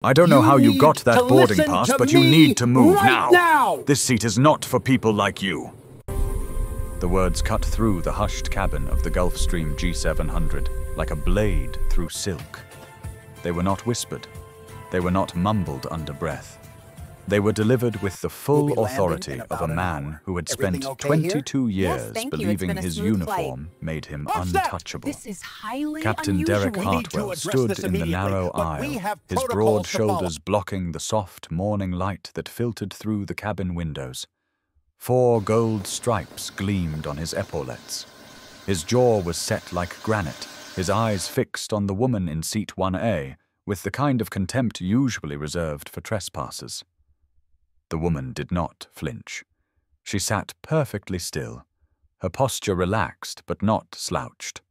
I don't know how you got that boarding pass, but you need to move now. This seat is not for people like you. The words cut through the hushed cabin of the Gulfstream G700 like a blade through silk. They were not whispered. They were not mumbled under breath. They were delivered with the full authority of a man who had spent 22 years believing his uniform made him untouchable. This is highly Captain unusual. Derek Hartwell stood in the narrow aisle, his broad shoulders blocking the soft morning light that filtered through the cabin windows. 4 gold stripes gleamed on his epaulettes. His jaw was set like granite, his eyes fixed on the woman in seat 1A, with the kind of contempt usually reserved for trespassers. The woman did not flinch. She sat perfectly still, her posture relaxed but not slouched.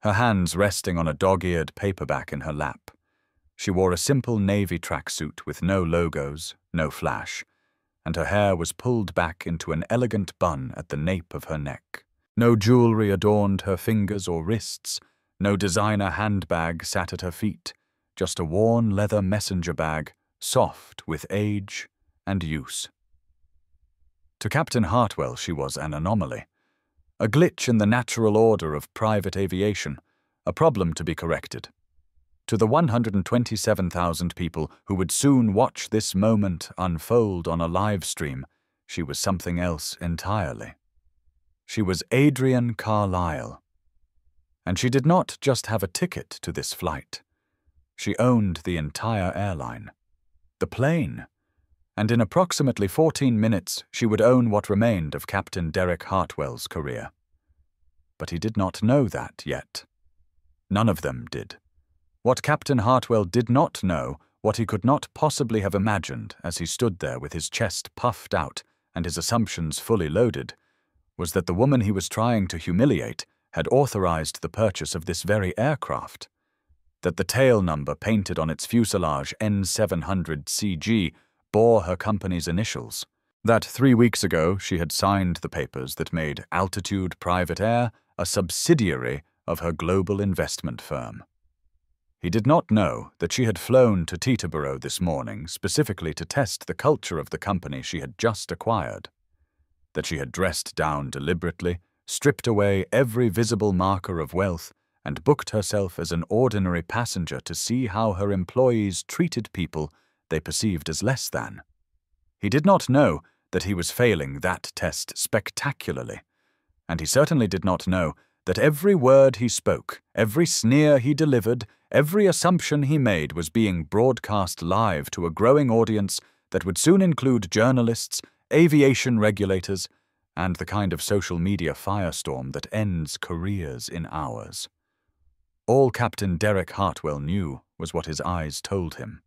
Her hands resting on a dog-eared paperback in her lap. She wore a simple navy tracksuit with no logos, no flash, and her hair was pulled back into an elegant bun at the nape of her neck. No jewelry adorned her fingers or wrists, no designer handbag sat at her feet, just a worn leather messenger bag, soft with age and use. To Captain Hartwell she was an anomaly, a glitch in the natural order of private aviation, a problem to be corrected. To the 127,000 people who would soon watch this moment unfold on a live stream, she was something else entirely. She was Adrienne Carlisle. And she did not just have a ticket to this flight. She owned the entire airline, the plane, and in approximately 14 minutes she would own what remained of Captain Derek Hartwell's career. But he did not know that yet. None of them did. What Captain Hartwell did not know, what he could not possibly have imagined as he stood there with his chest puffed out and his assumptions fully loaded, was that the woman he was trying to humiliate had authorized the purchase of this very aircraft, that the tail number painted on its fuselage N700CG bore her company's initials, that 3 weeks ago she had signed the papers that made Altitude Private Air a subsidiary of her global investment firm. He did not know that she had flown to Teterboro this morning specifically to test the culture of the company she had just acquired, that she had dressed down deliberately, stripped away every visible marker of wealth, and booked herself as an ordinary passenger to see how her employees treated people they perceived as less than. He did not know that he was failing that test spectacularly, and he certainly did not know that every word he spoke, every sneer he delivered, every assumption he made was being broadcast live to a growing audience that would soon include journalists, aviation regulators, and the kind of social media firestorm that ends careers in hours. All Captain Derek Hartwell knew was what his eyes told him.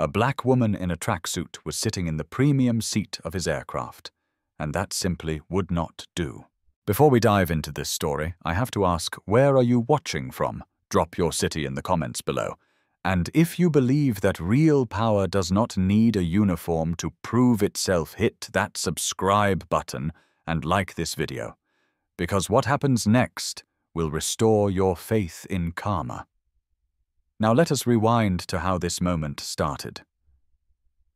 A black woman in a tracksuit was sitting in the premium seat of his aircraft, and that simply would not do. Before we dive into this story, I have to ask, where are you watching from? Drop your city in the comments below. And if you believe that real power does not need a uniform to prove itself, hit that subscribe button and like this video, because what happens next will restore your faith in karma. Now let us rewind to how this moment started.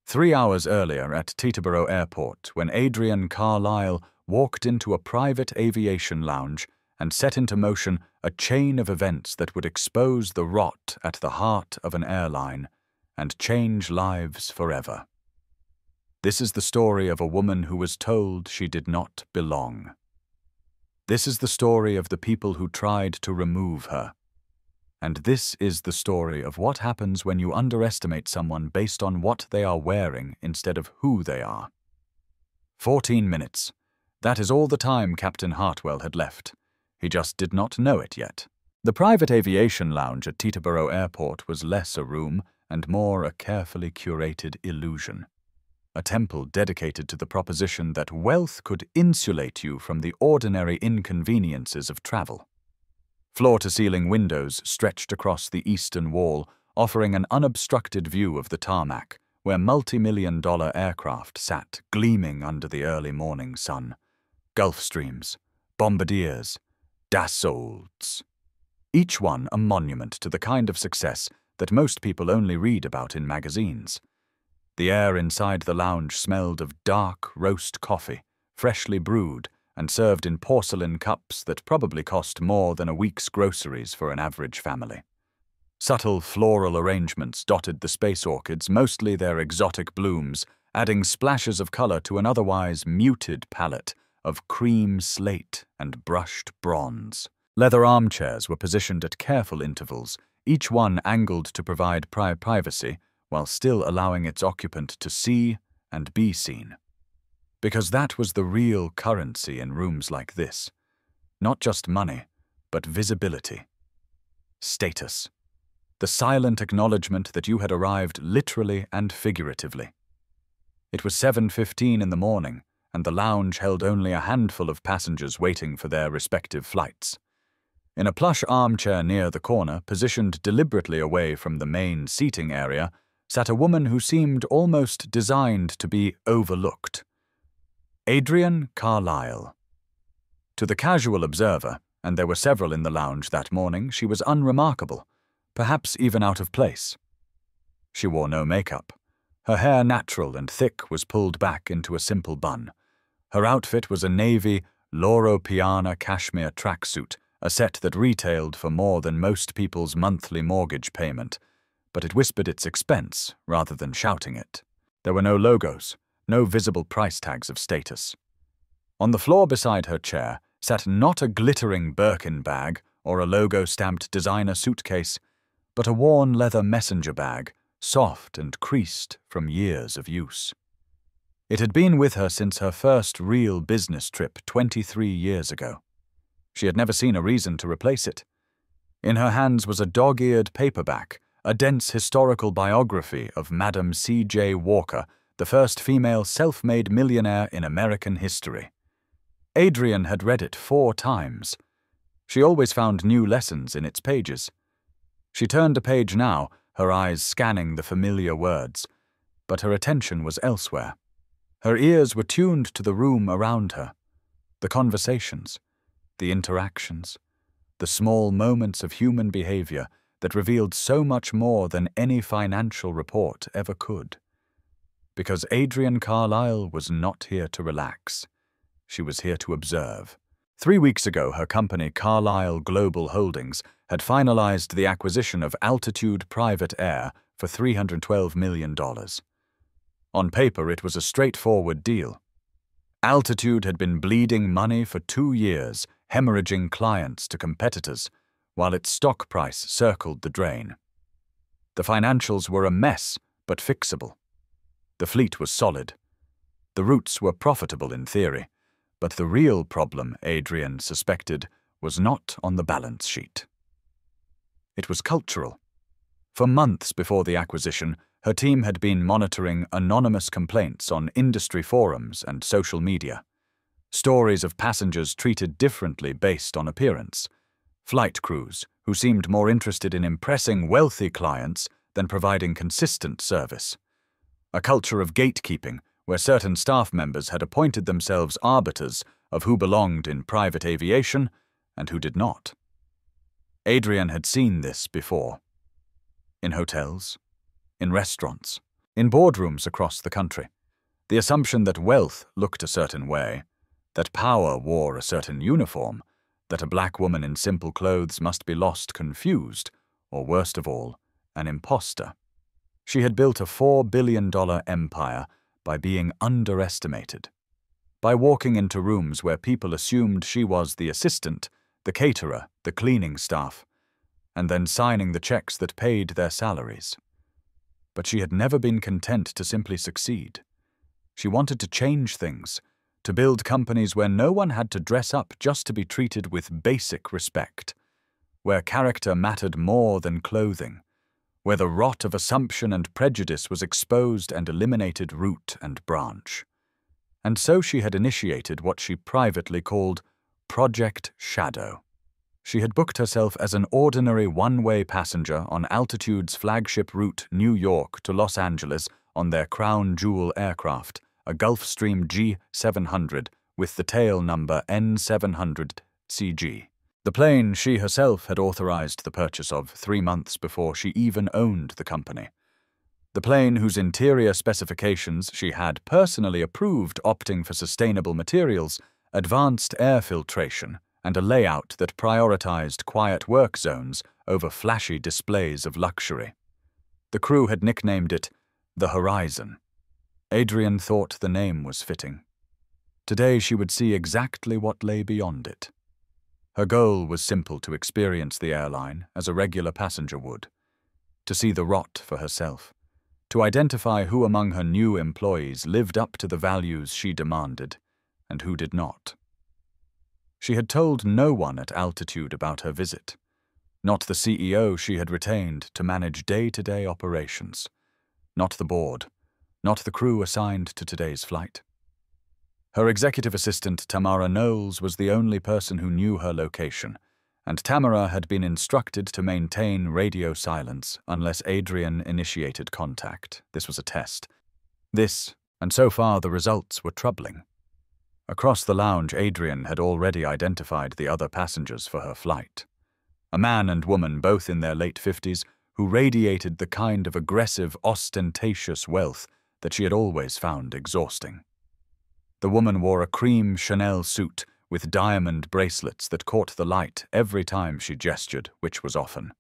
3 hours earlier at Teterboro Airport, when Adrienne Carlisle walked into a private aviation lounge and set into motion a chain of events that would expose the rot at the heart of an airline and change lives forever. This is the story of a woman who was told she did not belong. This is the story of the people who tried to remove her. And this is the story of what happens when you underestimate someone based on what they are wearing instead of who they are. 14 minutes. That is all the time Captain Hartwell had left. He just did not know it yet. The private aviation lounge at Teterboro Airport was less a room and more a carefully curated illusion. A temple dedicated to the proposition that wealth could insulate you from the ordinary inconveniences of travel. Floor-to-ceiling windows stretched across the eastern wall, offering an unobstructed view of the tarmac, where multi-million-dollar aircraft sat gleaming under the early morning sun. Gulfstreams, Bombardiers, Dassauls. Each one a monument to the kind of success that most people only read about in magazines. The air inside the lounge smelled of dark roast coffee, freshly brewed and served in porcelain cups that probably cost more than a week's groceries for an average family. Subtle floral arrangements dotted the space orchids, mostly their exotic blooms, adding splashes of color to an otherwise muted palette of cream slate and brushed bronze. Leather armchairs were positioned at careful intervals, each one angled to provide privacy while still allowing its occupant to see and be seen. Because that was the real currency in rooms like this. Not just money, but visibility. Status. The silent acknowledgement that you had arrived literally and figuratively. It was 7:15 in the morning, and the lounge held only a handful of passengers waiting for their respective flights. In a plush armchair near the corner, positioned deliberately away from the main seating area, sat a woman who seemed almost designed to be overlooked. Adrienne Carlyle. To the casual observer, and there were several in the lounge that morning, she was unremarkable, perhaps even out of place. She wore no makeup. Her hair, natural and thick, was pulled back into a simple bun. Her outfit was a navy Loro Piana cashmere tracksuit, a set that retailed for more than most people's monthly mortgage payment, but it whispered its expense rather than shouting it. There were no logos, no visible price tags of status. On the floor beside her chair sat not a glittering Birkin bag or a logo-stamped designer suitcase, but a worn leather messenger bag, soft and creased from years of use. It had been with her since her first real business trip 23 years ago. She had never seen a reason to replace it. In her hands was a dog-eared paperback, a dense historical biography of Madam C.J. Walker, the first female self-made millionaire in American history. Adrienne had read it 4 times. She always found new lessons in its pages. She turned a page now, her eyes scanning the familiar words, but her attention was elsewhere. Her ears were tuned to the room around her, the conversations, the interactions, the small moments of human behavior that revealed so much more than any financial report ever could. Because Adrienne Carlyle was not here to relax. She was here to observe. 3 weeks ago, her company, Carlyle Global Holdings, had finalized the acquisition of Altitude Private Air for $312 million. On paper, it was a straightforward deal. Altitude had been bleeding money for 2 years, hemorrhaging clients to competitors, while its stock price circled the drain. The financials were a mess, but fixable. The fleet was solid. The routes were profitable in theory, but the real problem, Adrienne suspected, was not on the balance sheet. It was cultural. For months before the acquisition, her team had been monitoring anonymous complaints on industry forums and social media. Stories of passengers treated differently based on appearance. Flight crews who seemed more interested in impressing wealthy clients than providing consistent service. A culture of gatekeeping where certain staff members had appointed themselves arbiters of who belonged in private aviation and who did not. Adrienne had seen this before. In hotels, in restaurants, in boardrooms across the country. The assumption that wealth looked a certain way, that power wore a certain uniform, that a black woman in simple clothes must be lost confused, or worst of all, an imposter. She had built a $4 billion empire by being underestimated, by walking into rooms where people assumed she was the assistant, the caterer, the cleaning staff, and then signing the checks that paid their salaries. But she had never been content to simply succeed. She wanted to change things, to build companies where no one had to dress up just to be treated with basic respect, where character mattered more than clothing, where the rot of assumption and prejudice was exposed and eliminated root and branch. And so she had initiated what she privately called Project Shadow. She had booked herself as an ordinary one-way passenger on Altitude's flagship route New York to Los Angeles on their crown jewel aircraft, a Gulfstream G700 with the tail number N700CG. The plane she herself had authorized the purchase of 3 months before she even owned the company. The plane whose interior specifications she had personally approved, opting for sustainable materials, advanced air filtration, and a layout that prioritized quiet work zones over flashy displays of luxury. The crew had nicknamed it the Horizon. Adrian thought the name was fitting. Today she would see exactly what lay beyond it. Her goal was simple: to experience the airline as a regular passenger would, to see the rot for herself, to identify who among her new employees lived up to the values she demanded and who did not. She had told no one at altitude about her visit, not the CEO she had retained to manage day-to-day operations, not the board, not the crew assigned to today's flight. Her executive assistant, Tamara Knowles, was the only person who knew her location, and Tamara had been instructed to maintain radio silence unless Adrian initiated contact. This was a test. This, and so far the results were troubling. Across the lounge, Adrian had already identified the other passengers for her flight. A man and woman, both in their late 50s, who radiated the kind of aggressive, ostentatious wealth that she had always found exhausting. The woman wore a cream Chanel suit with diamond bracelets that caught the light every time she gestured, which was often.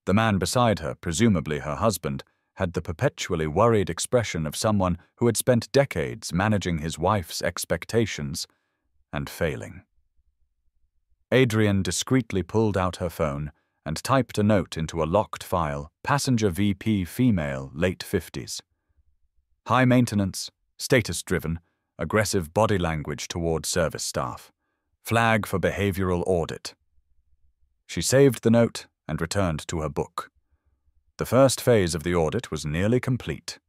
The man beside her, presumably her husband, had the perpetually worried expression of someone who had spent decades managing his wife's expectations and failing. Adrian discreetly pulled out her phone and typed a note into a locked file: passenger VP female, late 50s. High maintenance, status-driven, aggressive body language toward service staff. Flag for behavioral audit. She saved the note and returned to her book. The first phase of the audit was nearly complete.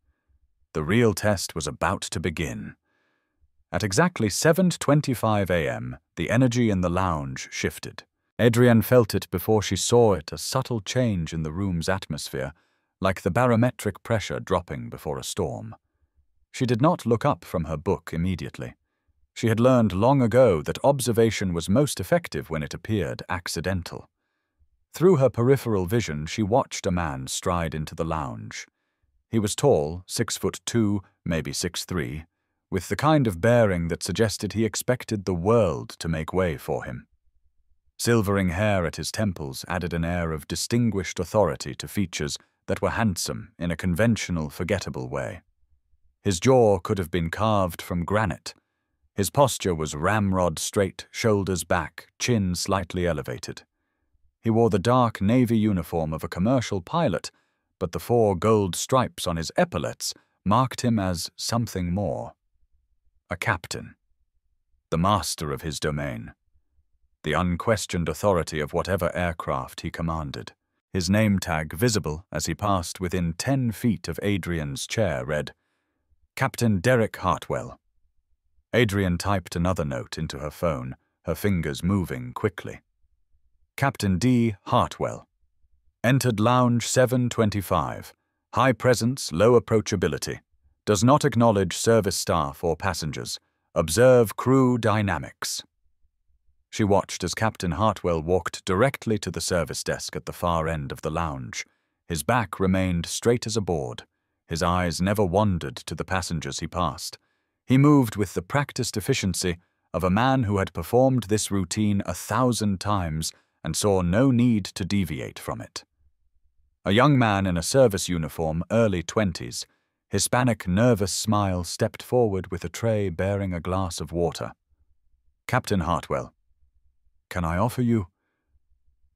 The real test was about to begin. At exactly 7:25 a.m., the energy in the lounge shifted. Adrian felt it before she saw it, a subtle change in the room's atmosphere, like the barometric pressure dropping before a storm. She did not look up from her book immediately. She had learned long ago that observation was most effective when it appeared accidental. Through her peripheral vision, she watched a man stride into the lounge. He was tall, 6'2", maybe 6'3", with the kind of bearing that suggested he expected the world to make way for him. Silvering hair at his temples added an air of distinguished authority to features that were handsome in a conventional, forgettable way. His jaw could have been carved from granite. His posture was ramrod straight, shoulders back, chin slightly elevated. He wore the dark navy uniform of a commercial pilot, but the 4 gold stripes on his epaulets marked him as something more. A captain. The master of his domain. The unquestioned authority of whatever aircraft he commanded. His name tag, visible as he passed within 10 feet of Adrian's chair, read, Captain Derek Hartwell. Adrian typed another note into her phone, her fingers moving quickly. Captain D. Hartwell. Entered lounge 725. High presence, low approachability. Does not acknowledge service staff or passengers. Observe crew dynamics. She watched as Captain Hartwell walked directly to the service desk at the far end of the lounge. His back remained straight as a board. His eyes never wandered to the passengers he passed. He moved with the practiced efficiency of a man who had performed this routine 1,000 times and saw no need to deviate from it. A young man in a service uniform, early 20s, Hispanic nervous smile, stepped forward with a tray bearing a glass of water. Captain Hartwell. Can I offer you?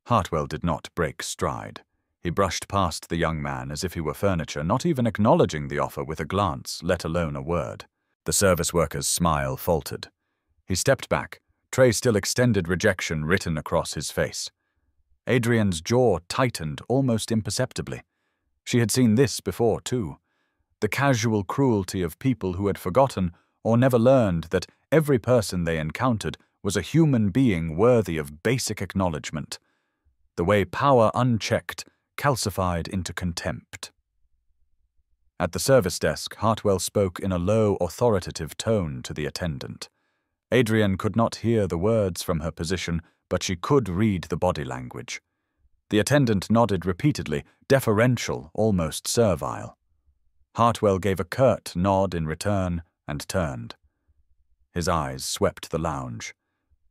Hartwell did not break stride. He brushed past the young man as if he were furniture, not even acknowledging the offer with a glance, let alone a word. The service worker's smile faltered. He stepped back, tray still extended rejection written across his face. Adrian's jaw tightened almost imperceptibly. She had seen this before, too. The casual cruelty of people who had forgotten or never learned that every person they encountered was a human being worthy of basic acknowledgement. The way power unchecked calcified into contempt. At the service desk, Hartwell spoke in a low, authoritative tone to the attendant. Adrienne could not hear the words from her position, but she could read the body language. The attendant nodded repeatedly, deferential, almost servile. Hartwell gave a curt nod in return and turned. His eyes swept the lounge.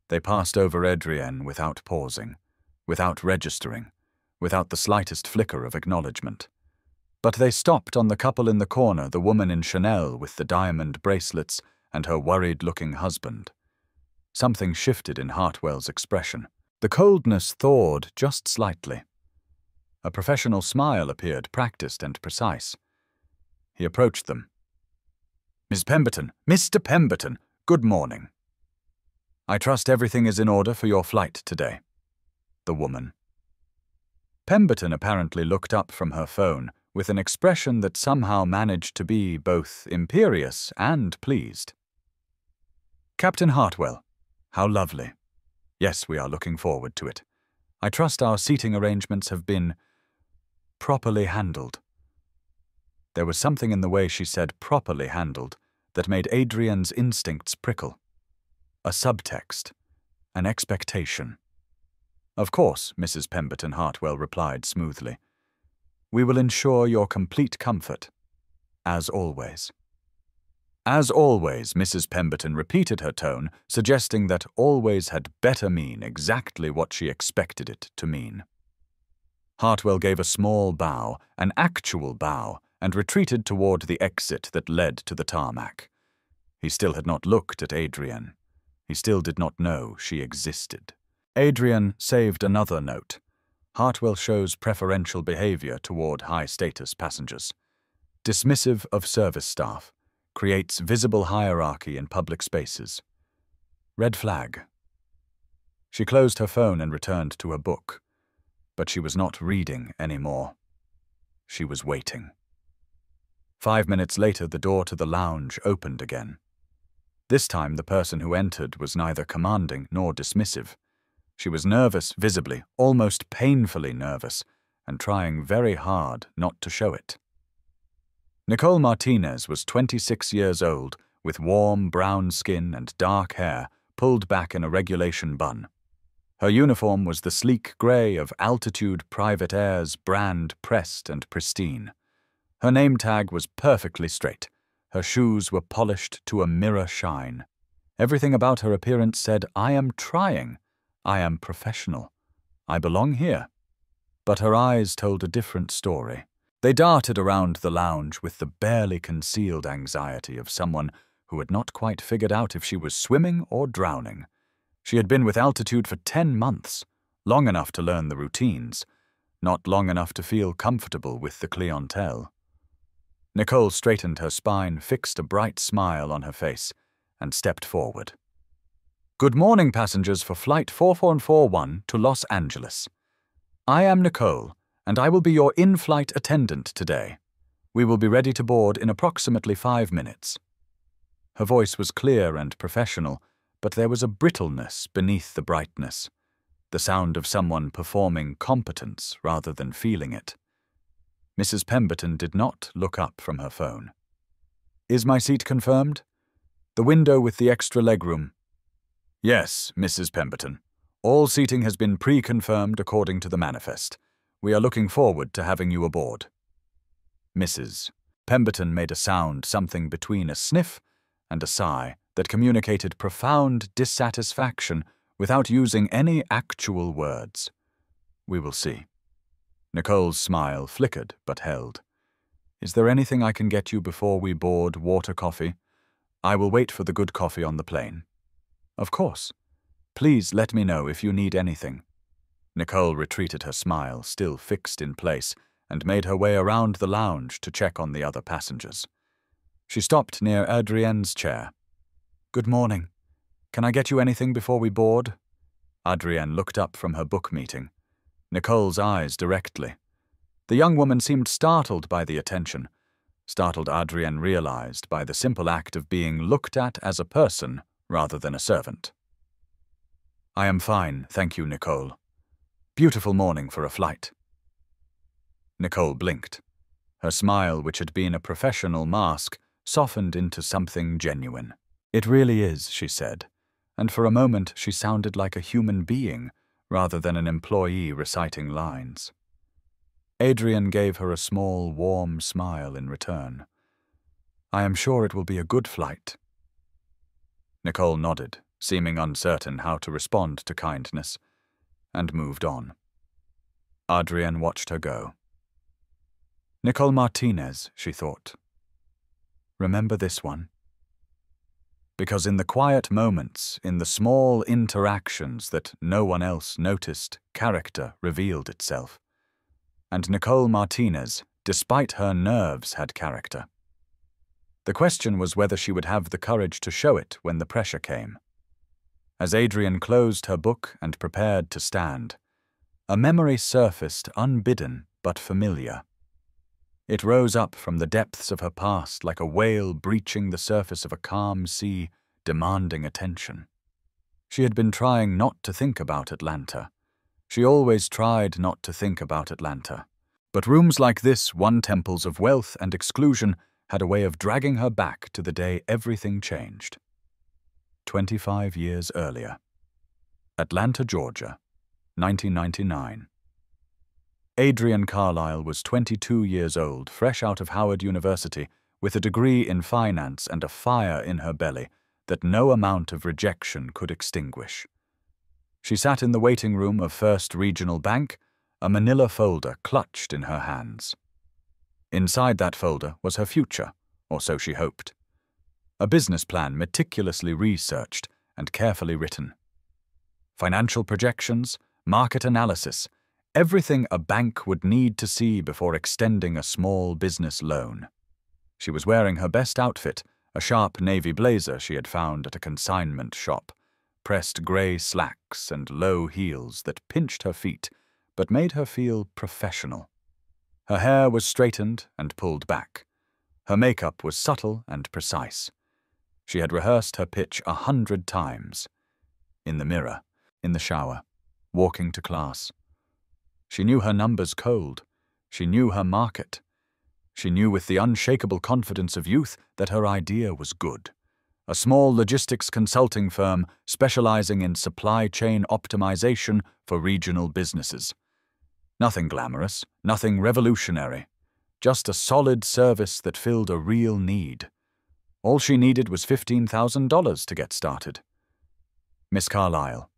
They passed over Adrienne without pausing, without registering, without the slightest flicker of acknowledgement. But they stopped on the couple in the corner, the woman in Chanel with the diamond bracelets and her worried-looking husband. Something shifted in Hartwell's expression. The coldness thawed just slightly. A professional smile appeared, practiced and precise. He approached them. "Miss Pemberton, Mr. Pemberton, good morning. I trust everything is in order for your flight today." The woman. Pemberton apparently looked up from her phone with an expression that somehow managed to be both imperious and pleased. "Captain Hartwell, how lovely. Yes, we are looking forward to it. I trust our seating arrangements have been properly handled." There was something in the way she said "properly handled" that made Adrienne's instincts prickle. A subtext, an expectation. "Of course," Mrs. Pemberton Hartwell replied smoothly. "We will ensure your complete comfort, as always." As always, Mrs. Pemberton repeated her tone, suggesting that always had better mean exactly what she expected it to mean. Hartwell gave a small bow, an actual bow, and retreated toward the exit that led to the tarmac. He still had not looked at Adrienne. He still did not know she existed. Adrienne saved another note. Hartwell shows preferential behavior toward high-status passengers. Dismissive of service staff. Creates visible hierarchy in public spaces. Red flag. She closed her phone and returned to her book. But she was not reading anymore. She was waiting. 5 minutes later, the door to the lounge opened again. This time, the person who entered was neither commanding nor dismissive. She was nervous, visibly, almost painfully nervous, and trying very hard not to show it. Nicole Martinez was 26 years old, with warm brown skin and dark hair pulled back in a regulation bun. Her uniform was the sleek grey of Altitude Private Air's brand, pressed and pristine. Her name tag was perfectly straight. Her shoes were polished to a mirror shine. Everything about her appearance said, "I am trying. I am professional. I belong here." But her eyes told a different story. They darted around the lounge with the barely concealed anxiety of someone who had not quite figured out if she was swimming or drowning. She had been with Altitude for 10 months, long enough to learn the routines, not long enough to feel comfortable with the clientele. Nicole straightened her spine, fixed a bright smile on her face, and stepped forward. "Good morning, passengers for Flight 4441 to Los Angeles. I am Nicole, and I will be your in-flight attendant today. We will be ready to board in approximately 5 minutes." Her voice was clear and professional, but there was a brittleness beneath the brightness, the sound of someone performing competence rather than feeling it. Mrs. Pemberton did not look up from her phone. "Is my seat confirmed? The window with the extra legroom?" "Yes, Mrs. Pemberton. All seating has been pre-confirmed according to the manifest. We are looking forward to having you aboard." Mrs. Pemberton made a sound something between a sniff and a sigh that communicated profound dissatisfaction without using any actual words. "We will see." Nicole's smile flickered but held. "Is there anything I can get you before we board? Water, coffee? I will wait for the good coffee on the plane." "Of course. Please let me know if you need anything." Nicole retreated her smile, still fixed in place, and made her way around the lounge to check on the other passengers. She stopped near Adrienne's chair. "Good morning. Can I get you anything before we board?" Adrienne looked up from her book meeting. Nicole's eyes directly. The young woman seemed startled by the attention, startled Adrienne realized by the simple act of being looked at as a person rather than a servant. "I am fine, thank you, Nicole. Beautiful morning for a flight." Nicole blinked. Her smile, which had been a professional mask, softened into something genuine. "It really is," she said. and for a moment she sounded like a human being rather than an employee reciting lines. Adrian gave her a small, warm smile in return. "I am sure it will be a good flight." Nicole nodded, seeming uncertain how to respond to kindness, and moved on. Adrian watched her go. Nicole Martinez, she thought. Remember this one? Because in the quiet moments, in the small interactions that no one else noticed, character revealed itself. And Nicole Martinez, despite her nerves, had character. The question was whether she would have the courage to show it when the pressure came. As Adrian closed her book and prepared to stand, a memory surfaced unbidden but familiar. It rose up from the depths of her past like a whale breaching the surface of a calm sea, demanding attention. She had been trying not to think about Atlanta. She always tried not to think about Atlanta. But rooms like this, one temples of wealth and exclusion, had a way of dragging her back to the day everything changed. 25 years earlier. Atlanta, Georgia, 1999. Adrian Carlisle was 22 years old, fresh out of Howard University, with a degree in finance and a fire in her belly that no amount of rejection could extinguish. She sat in the waiting room of First Regional Bank, a manila folder clutched in her hands. Inside that folder was her future, or so she hoped. A business plan meticulously researched and carefully written. Financial projections, market analysis, everything a bank would need to see before extending a small business loan. She was wearing her best outfit, a sharp navy blazer she had found at a consignment shop, pressed grey slacks and low heels that pinched her feet but made her feel professional. Her hair was straightened and pulled back. Her makeup was subtle and precise. She had rehearsed her pitch 100 times. In the mirror, in the shower, walking to class. She knew her numbers cold. She knew her market. She knew with the unshakable confidence of youth that her idea was good. A small logistics consulting firm specializing in supply chain optimization for regional businesses. Nothing glamorous, nothing revolutionary. Just a solid service that filled a real need. All she needed was $15,000 to get started. Miss Carlisle.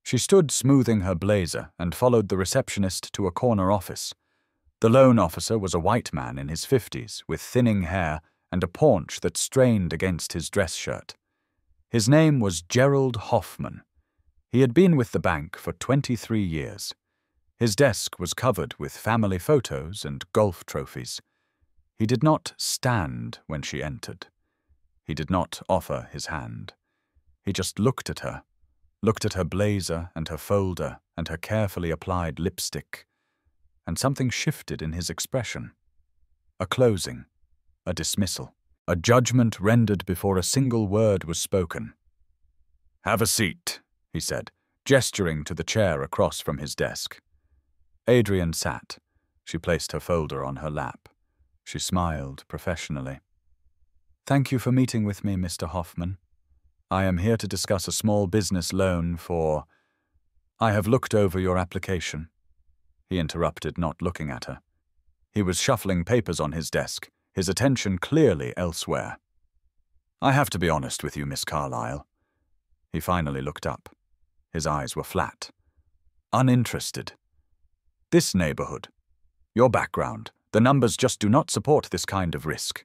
She stood smoothing her blazer and followed the receptionist to a corner office. The loan officer was a white man in his 50s with thinning hair and a paunch that strained against his dress shirt. His name was Gerald Hoffman. He had been with the bank for 23 years. His desk was covered with family photos and golf trophies. He did not stand when she entered. He did not offer his hand. He just looked at her blazer and her folder and her carefully applied lipstick, and something shifted in his expression. A closing, a dismissal, a judgment rendered before a single word was spoken. "Have a seat," he said, gesturing to the chair across from his desk. Adrian sat. She placed her folder on her lap. She smiled professionally. "Thank you for meeting with me, Mr. Hoffman. I am here to discuss a small business loan for—" "I have looked over your application," he interrupted, not looking at her. He was shuffling papers on his desk, his attention clearly elsewhere. "I have to be honest with you, Miss Carlisle." He finally looked up. His eyes were flat. "Uninterested. This neighborhood, your background, the numbers just do not support this kind of risk."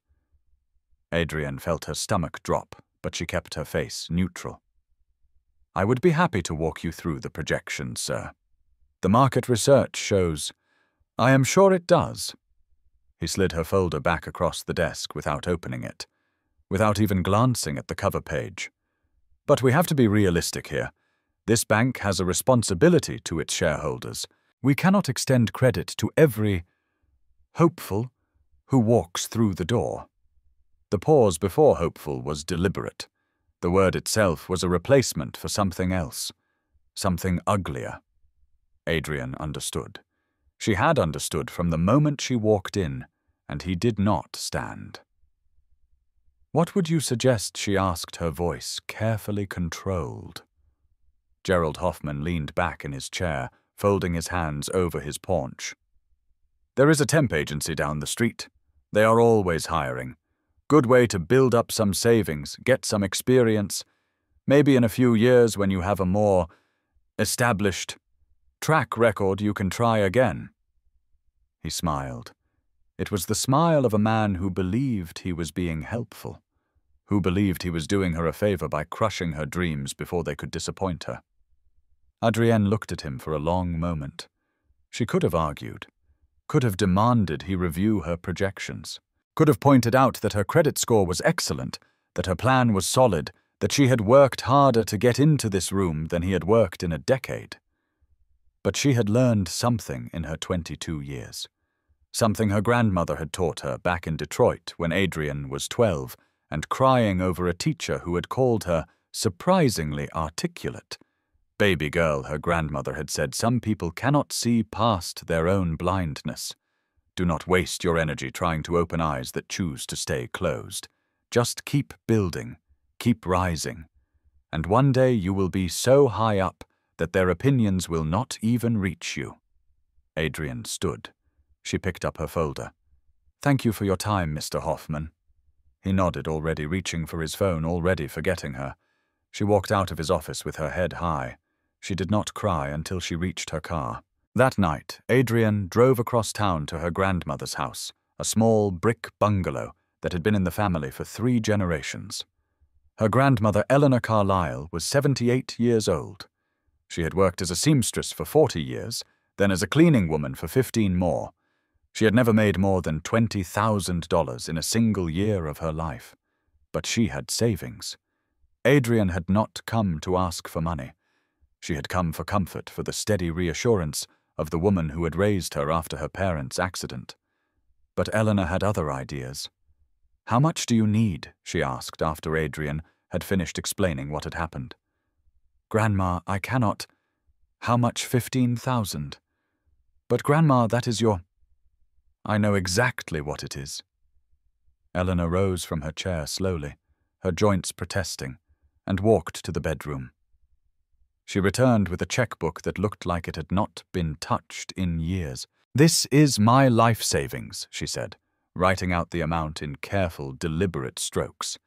Adrian felt her stomach drop, but she kept her face neutral. "I would be happy to walk you through the projections, sir. The market research shows—" "I am sure it does." He slid her folder back across the desk without opening it, without even glancing at the cover page. "But we have to be realistic here. This bank has a responsibility to its shareholders. We cannot extend credit to every hopeful who walks through the door." The pause before hopeful was deliberate. The word itself was a replacement for something else, something uglier. Adrian understood. She had understood from the moment she walked in, and he did not stand. What would you suggest? She asked, her voice carefully controlled. Gerald Hoffman leaned back in his chair, folding his hands over his paunch. There is a temp agency down the street. They are always hiring. Good way to build up some savings, get some experience. Maybe in a few years when you have a more established track record, you can try again. He smiled. It was the smile of a man who believed he was being helpful, who believed he was doing her a favor by crushing her dreams before they could disappoint her. Adrienne looked at him for a long moment. She could have argued, could have demanded he review her projections, could have pointed out that her credit score was excellent, that her plan was solid, that she had worked harder to get into this room than he had worked in a decade. But she had learned something in her 22 years. Something her grandmother had taught her back in Detroit when Adrienne was 12 and crying over a teacher who had called her surprisingly articulate. Baby girl, her grandmother had said, some people cannot see past their own blindness. Do not waste your energy trying to open eyes that choose to stay closed. Just keep building, keep rising. And one day you will be so high up that their opinions will not even reach you. Adrienne stood. She picked up her folder. Thank you for your time, Mr. Hoffman. He nodded, already reaching for his phone, already forgetting her. She walked out of his office with her head high. She did not cry until she reached her car. That night, Adrienne drove across town to her grandmother's house, a small brick bungalow that had been in the family for 3 generations. Her grandmother, Eleanor Carlyle, was 78 years old. She had worked as a seamstress for 40 years, then as a cleaning woman for 15 more. She had never made more than $20,000 in a single year of her life. But she had savings. Adrienne had not come to ask for money. She had come for comfort, for the steady reassurance of the woman who had raised her after her parents' accident. But Eleanor had other ideas. How much do you need? She asked after Adrienne had finished explaining what had happened. Grandma, I cannot. How much? 15,000. But Grandma, that is your... I know exactly what it is. Eleanor rose from her chair slowly, her joints protesting, and walked to the bedroom. She returned with a checkbook that looked like it had not been touched in years. This is my life savings, she said, writing out the amount in careful, deliberate strokes.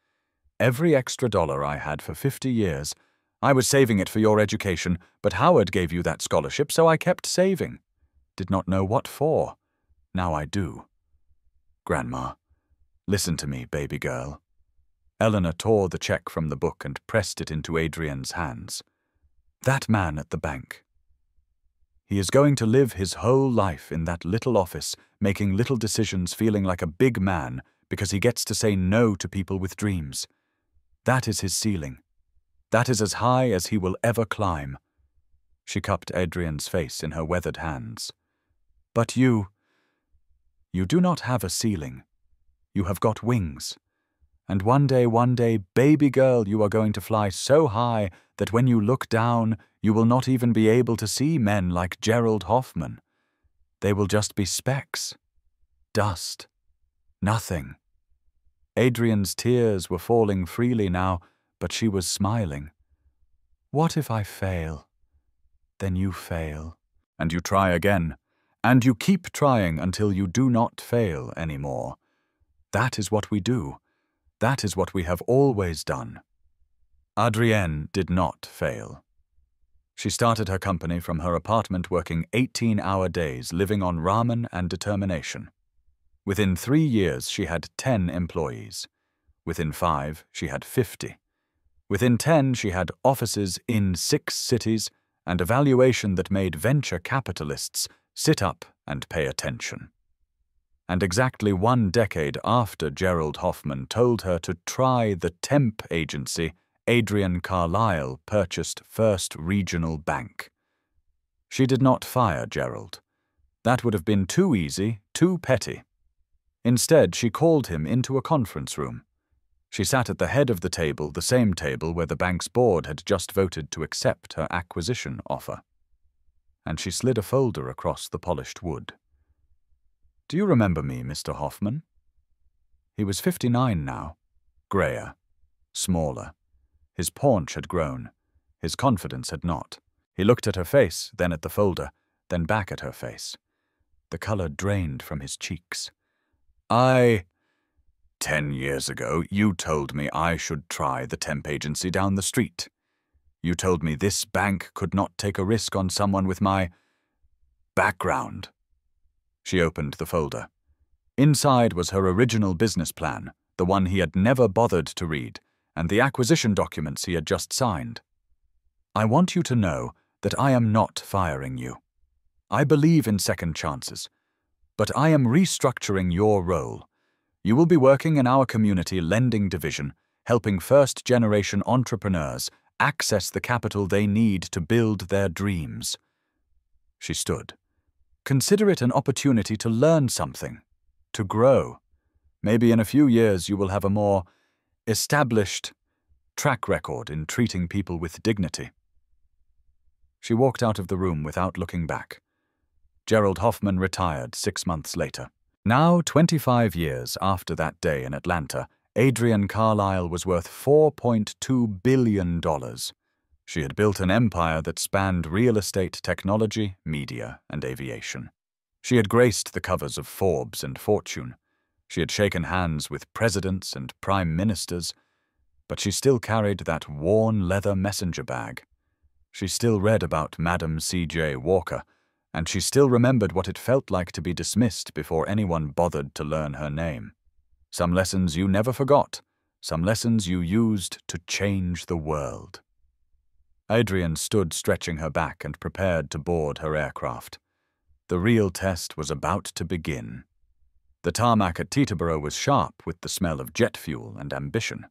Every extra dollar I had for 50 years, I was saving it for your education, but Howard gave you that scholarship, so I kept saving. Did not know what for. Now I do. Grandma, listen to me, baby girl. Eleanor tore the check from the book and pressed it into Adrienne's hands. That man at the bank. He is going to live his whole life in that little office, making little decisions, feeling like a big man because he gets to say no to people with dreams. That is his ceiling. That is as high as he will ever climb. She cupped Adrienne's face in her weathered hands. But you do not have a ceiling. You have got wings. And one day, baby girl, you are going to fly so high that when you look down, you will not even be able to see men like Gerald Hoffman. They will just be specks. Dust. Nothing. Adrienne's tears were falling freely now, but she was smiling. What if I fail? Then you fail. And you try again. And you keep trying until you do not fail anymore. That is what we do. That is what we have always done. Adrienne did not fail. She started her company from her apartment working 18-hour days, living on ramen and determination. Within 3 years, she had 10 employees. Within 5, she had 50. Within 10, she had offices in 6 cities and a valuation that made venture capitalists sit up and pay attention. And exactly 1 decade after Gerald Hoffman told her to try the temp agency, Adrienne Carlyle purchased First Regional Bank. She did not fire Gerald. That would have been too easy, too petty. Instead, she called him into a conference room. She sat at the head of the table, the same table where the bank's board had just voted to accept her acquisition offer. And she slid a folder across the polished wood. Do you remember me, Mr. Hoffman? He was 59 now, Grayer, smaller. His paunch had grown. His confidence had not. He looked at her face, then at the folder, then back at her face. The color drained from his cheeks. 10 years ago, you told me I should try the temp agency down the street. You told me this bank could not take a risk on someone with my background. She opened the folder. Inside was her original business plan, the one he had never bothered to read, and the acquisition documents he had just signed. I want you to know that I am not firing you. I believe in second chances, but I am restructuring your role. You will be working in our community lending division, helping first-generation entrepreneurs access the capital they need to build their dreams. She stood. Consider it an opportunity to learn something, to grow. Maybe in a few years you will have a more established track record in treating people with dignity. She walked out of the room without looking back. Gerald Hoffman retired 6 months later. Now, 25 years after that day in Atlanta, Adrienne Carlisle was worth $4.2 billion. She had built an empire that spanned real estate, technology, media, and aviation. She had graced the covers of Forbes and Fortune. She had shaken hands with presidents and prime ministers, but she still carried that worn leather messenger bag. She still read about Madam C.J. Walker, and she still remembered what it felt like to be dismissed before anyone bothered to learn her name. Some lessons you never forgot, some lessons you used to change the world. Adrienne stood stretching her back and prepared to board her aircraft. The real test was about to begin. The tarmac at Teterboro was sharp with the smell of jet fuel and ambition.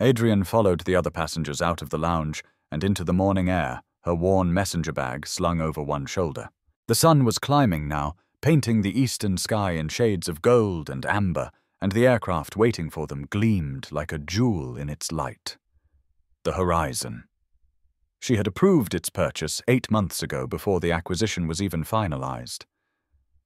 Adrienne followed the other passengers out of the lounge and into the morning air, her worn messenger bag slung over one shoulder. The sun was climbing now, painting the eastern sky in shades of gold and amber, and the aircraft waiting for them gleamed like a jewel in its light. The horizon. She had approved its purchase 8 months ago before the acquisition was even finalized.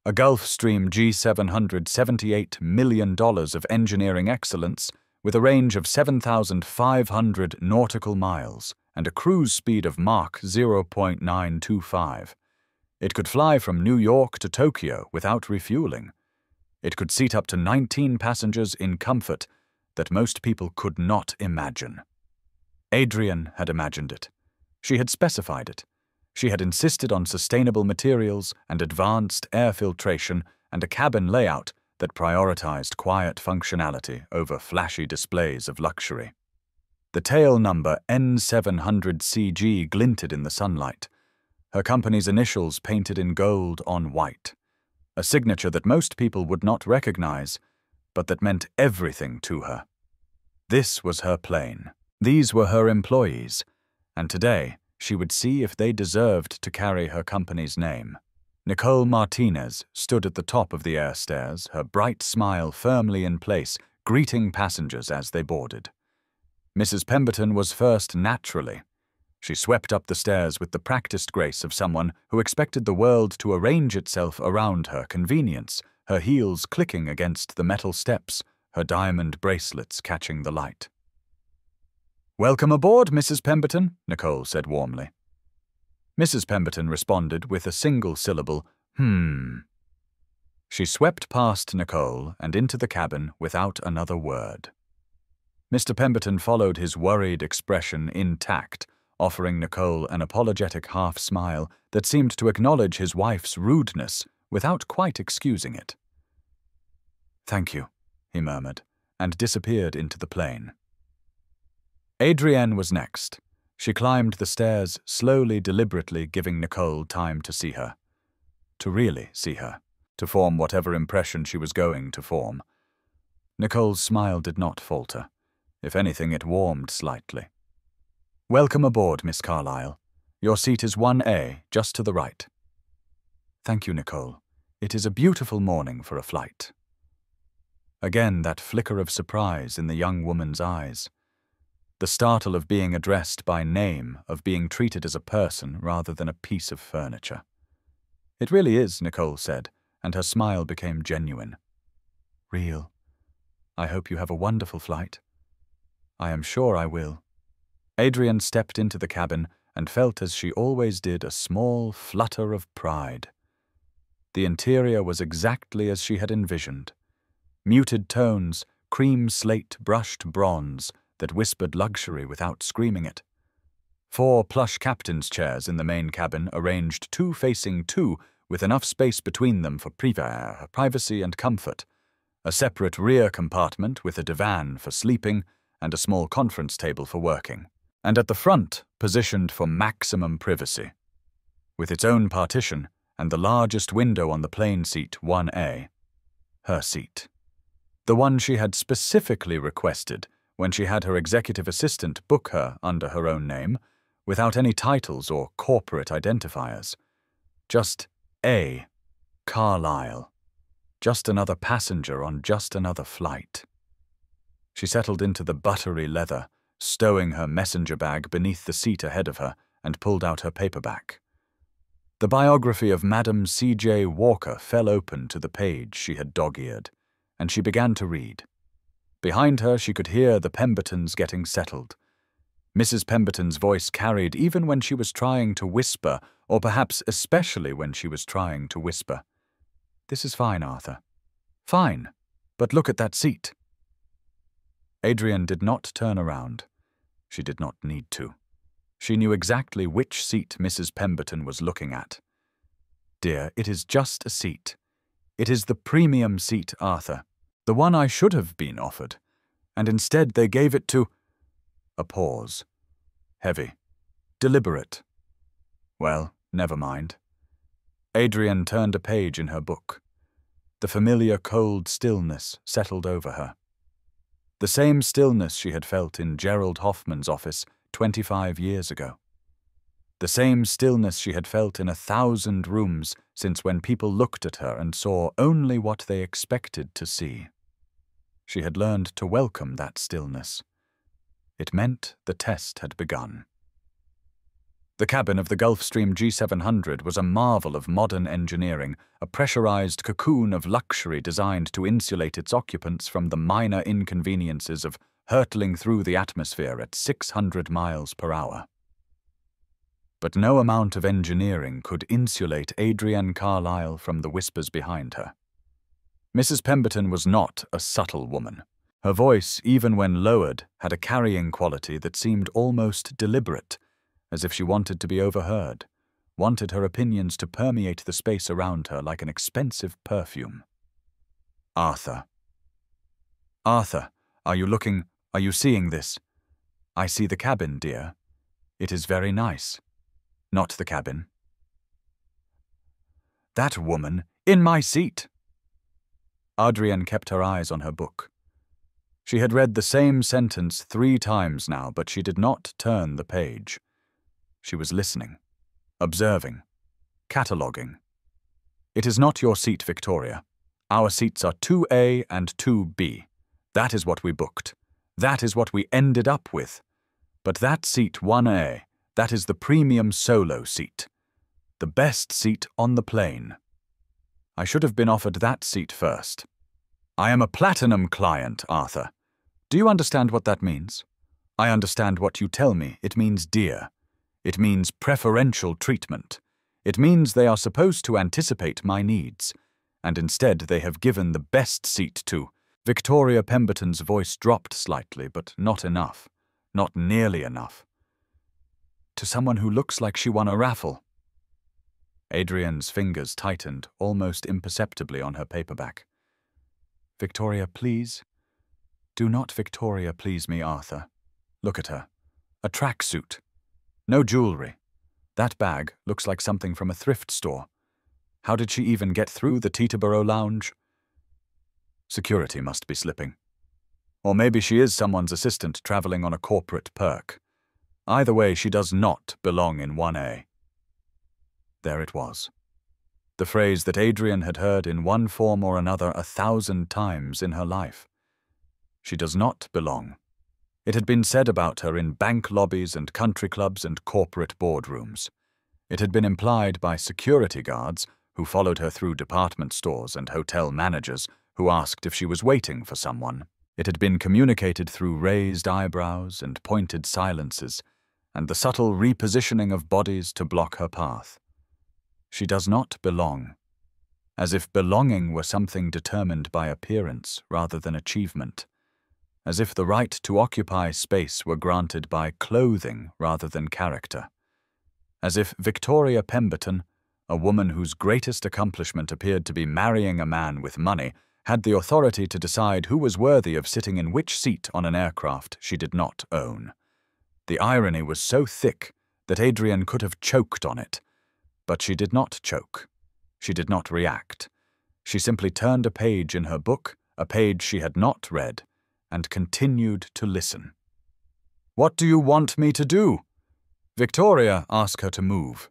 A Gulfstream G778 $1 million of engineering excellence with a range of 7,500 nautical miles and a cruise speed of Mach 0.925. It could fly from New York to Tokyo without refueling. It could seat up to 19 passengers in comfort that most people could not imagine. Adrienne had imagined it. She had specified it. She had insisted on sustainable materials and advanced air filtration and a cabin layout that prioritized quiet functionality over flashy displays of luxury. The tail number N700CG glinted in the sunlight, her company's initials painted in gold on white, a signature that most people would not recognize, but that meant everything to her. This was her plane. These were her employees, and today she would see if they deserved to carry her company's name. Nicole Martinez stood at the top of the air stairs, her bright smile firmly in place, greeting passengers as they boarded. Mrs. Pemberton was first naturally. She swept up the stairs with the practiced grace of someone who expected the world to arrange itself around her convenience, her heels clicking against the metal steps, her diamond bracelets catching the light. "Welcome aboard, Mrs. Pemberton," Nicole said warmly. Mrs. Pemberton responded with a single syllable, She swept past Nicole and into the cabin without another word. Mr. Pemberton followed his worried expression intact, offering Nicole an apologetic half-smile that seemed to acknowledge his wife's rudeness without quite excusing it. "Thank you," he murmured, and disappeared into the plane. Adrienne was next. She climbed the stairs, slowly, deliberately giving Nicole time to see her. To really see her. To form whatever impression she was going to form. Nicole's smile did not falter. If anything, it warmed slightly. "Welcome aboard, Miss Carlisle. Your seat is 1A, just to the right." "Thank you, Nicole. It is a beautiful morning for a flight." Again that flicker of surprise in the young woman's eyes. The startle of being addressed by name, of being treated as a person rather than a piece of furniture. "It really is," Nicole said, and her smile became genuine. "Real. I hope you have a wonderful flight." I am sure I will. Adrian stepped into the cabin and felt, as she always did, a small flutter of pride. The interior was exactly as she had envisioned. Muted tones, cream slate brushed bronze that whispered luxury without screaming it. 4 plush captain's chairs in the main cabin, arranged 2 facing 2 with enough space between them for privacy and comfort. A separate rear compartment with a divan for sleeping and a small conference table for working. And at the front, positioned for maximum privacy, with its own partition and the largest window on the plane seat 1A. Her seat. The one she had specifically requested when she had her executive assistant book her under her own name, without any titles or corporate identifiers. Just A. Carlyle. Just another passenger on just another flight. She settled into the buttery leather, stowing her messenger bag beneath the seat ahead of her, and pulled out her paperback. The biography of Madam C.J. Walker fell open to the page she had dog-eared, and she began to read. Behind her she could hear the Pembertons getting settled. Mrs. Pemberton's voice carried even when she was trying to whisper, or perhaps especially when she was trying to whisper. "This is fine, Arthur. Fine, but look at that seat." Adrian did not turn around. She did not need to. She knew exactly which seat Mrs. Pemberton was looking at. "Dear, it is just a seat. It is the premium seat, Arthur. The one I should have been offered. And instead they gave it to—" A pause. Heavy. Deliberate. Well, never mind. Adrian turned a page in her book. The familiar cold stillness settled over her. The same stillness she had felt in Gerald Hoffman's office 25 years ago. The same stillness she had felt in 1,000 rooms since when people looked at her and saw only what they expected to see. She had learned to welcome that stillness. It meant the test had begun. The cabin of the Gulfstream G700 was a marvel of modern engineering, a pressurized cocoon of luxury designed to insulate its occupants from the minor inconveniences of hurtling through the atmosphere at 600 miles per hour. But no amount of engineering could insulate Adrienne Carlyle from the whispers behind her. Mrs. Pemberton was not a subtle woman. Her voice, even when lowered, had a carrying quality that seemed almost deliberate, as if she wanted to be overheard, wanted her opinions to permeate the space around her like an expensive perfume. "Arthur. Arthur, are you seeing this? I see the cabin, dear. It is very nice. Not the cabin. That woman, in my seat!" Adrienne kept her eyes on her book. She had read the same sentence 3 times now, but she did not turn the page. She was listening, observing, cataloguing. "It is not your seat, Victoria. Our seats are 2A and 2B. That is what we booked. That is what we ended up with. But that seat 1A, that is the premium solo seat. The best seat on the plane. I should have been offered that seat first. I am a platinum client, Arthur. Do you understand what that means? I understand what you tell me. It means dear. It means preferential treatment. It means they are supposed to anticipate my needs, and instead they have given the best seat to—" Victoria Pemberton's voice dropped slightly, but not enough. Not nearly enough. "To someone who looks like she won a raffle." Adrienne's fingers tightened almost imperceptibly on her paperback. "Victoria, please. Do not Victoria please me, Arthur. Look at her. A tracksuit. No jewelry. That bag looks like something from a thrift store. How did she even get through the Teterboro lounge? Security must be slipping. Or maybe she is someone's assistant traveling on a corporate perk. Either way, she does not belong in 1A. There it was. The phrase that Adrienne had heard in one form or another 1,000 times in her life. She does not belong. It had been said about her in bank lobbies and country clubs and corporate boardrooms. It had been implied by security guards who followed her through department stores and hotel managers who asked if she was waiting for someone. It had been communicated through raised eyebrows and pointed silences, and the subtle repositioning of bodies to block her path. She does not belong, as if belonging were something determined by appearance rather than achievement, as if the right to occupy space were granted by clothing rather than character, as if Victoria Pemberton, a woman whose greatest accomplishment appeared to be marrying a man with money, had the authority to decide who was worthy of sitting in which seat on an aircraft she did not own. The irony was so thick that Adrienne could have choked on it, but she did not choke. She did not react. She simply turned a page in her book, a page she had not read, and continued to listen. "What do you want me to do?" "Victoria, ask her to move."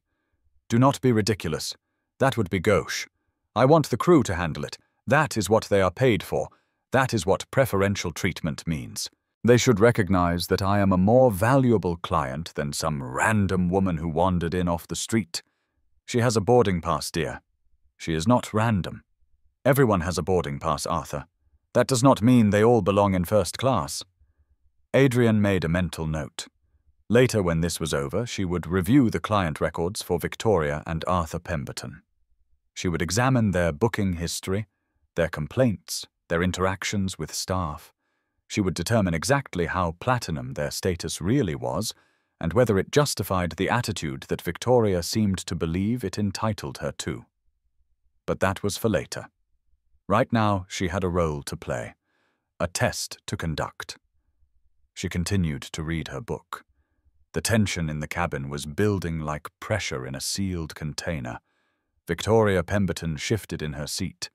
"Do not be ridiculous. That would be gauche. I want the crew to handle it. That is what they are paid for. That is what preferential treatment means. They should recognize that I am a more valuable client than some random woman who wandered in off the street. She has a boarding pass, dear. She is not random. Everyone has a boarding pass, Arthur. That does not mean they all belong in first class." Adrienne made a mental note. Later, when this was over, she would review the client records for Victoria and Arthur Pemberton. She would examine their booking history, their complaints, their interactions with staff. She would determine exactly how platinum their status really was, and whether it justified the attitude that Victoria seemed to believe it entitled her to. But that was for later. Right now, she had a role to play, a test to conduct. She continued to read her book. The tension in the cabin was building like pressure in a sealed container. Victoria Pemberton shifted in her seat,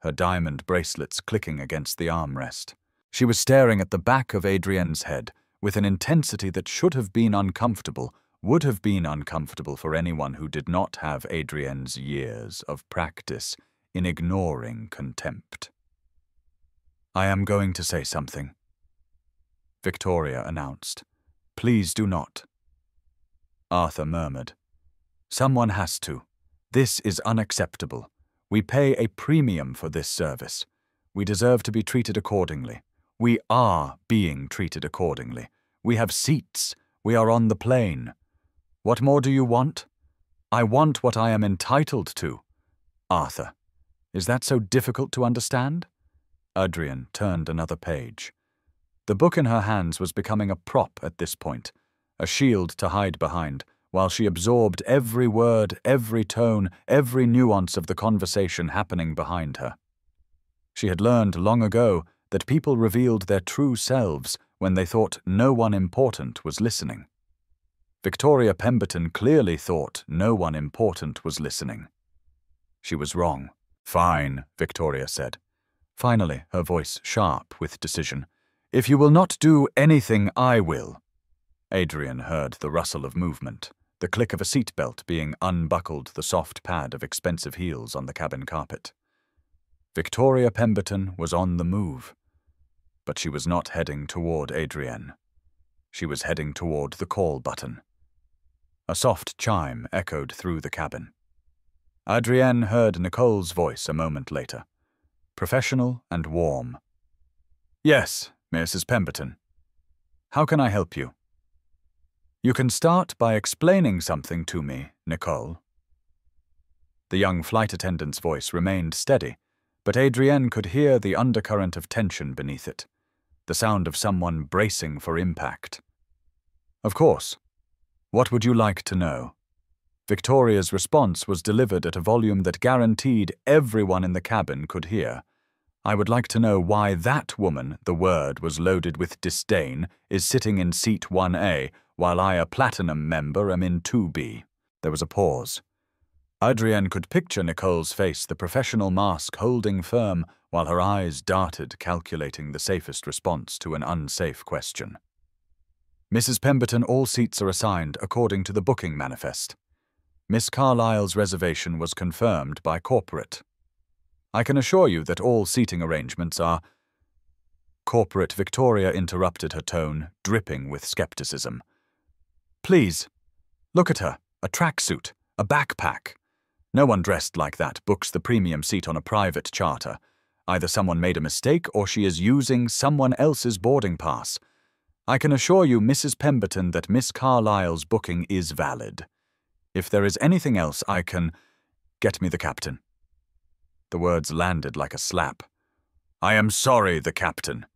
her diamond bracelets clicking against the armrest. She was staring at the back of Adrienne's head with an intensity that should have been uncomfortable, would have been uncomfortable for anyone who did not have Adrienne's years of practice in ignoring contempt. "I am going to say something," Victoria announced. "Please do not." Arthur murmured. "Someone has to. This is unacceptable. We pay a premium for this service. We deserve to be treated accordingly. We are being treated accordingly. We have seats. We are on the plane. What more do you want? I want what I am entitled to." "Arthur, is that so difficult to understand?" Adrienne turned another page. The book in her hands was becoming a prop at this point, a shield to hide behind, while she absorbed every word, every tone, every nuance of the conversation happening behind her. She had learned long ago that people revealed their true selves when they thought no one important was listening. Victoria Pemberton clearly thought no one important was listening. She was wrong. "Fine," Victoria said. Finally, her voice sharp with decision. "If you will not do anything, I will." Adrienne heard the rustle of movement, the click of a seatbelt being unbuckled, the soft pad of expensive heels on the cabin carpet. Victoria Pemberton was on the move, but she was not heading toward Adrienne. She was heading toward the call button. A soft chime echoed through the cabin. Adrienne heard Nicole's voice a moment later, professional and warm. "Yes, Mrs. Pemberton. How can I help you?" "You can start by explaining something to me, Nicole." The young flight attendant's voice remained steady, but Adrienne could hear the undercurrent of tension beneath it, the sound of someone bracing for impact. "Of course. What would you like to know?" Victoria's response was delivered at a volume that guaranteed everyone in the cabin could hear. "I would like to know why that woman," the word was loaded with disdain, "is sitting in seat 1A, while I, a platinum member, am in 2B. There was a pause. Adrienne could picture Nicole's face, the professional mask holding firm, while her eyes darted, calculating the safest response to an unsafe question. "Mrs. Pemberton, all seats are assigned according to the booking manifest. Miss Carlyle's reservation was confirmed by corporate. I can assure you that all seating arrangements are—" Corporate Victoria interrupted, her tone dripping with skepticism. "Please, look at her, a tracksuit, a backpack. No one dressed like that books the premium seat on a private charter. Either someone made a mistake or she is using someone else's boarding pass. I can assure you, Mrs. Pemberton, that Miss Carlyle's booking is valid. If there is anything else I can... Get me the captain." The words landed like a slap. "I am sorry, the captain.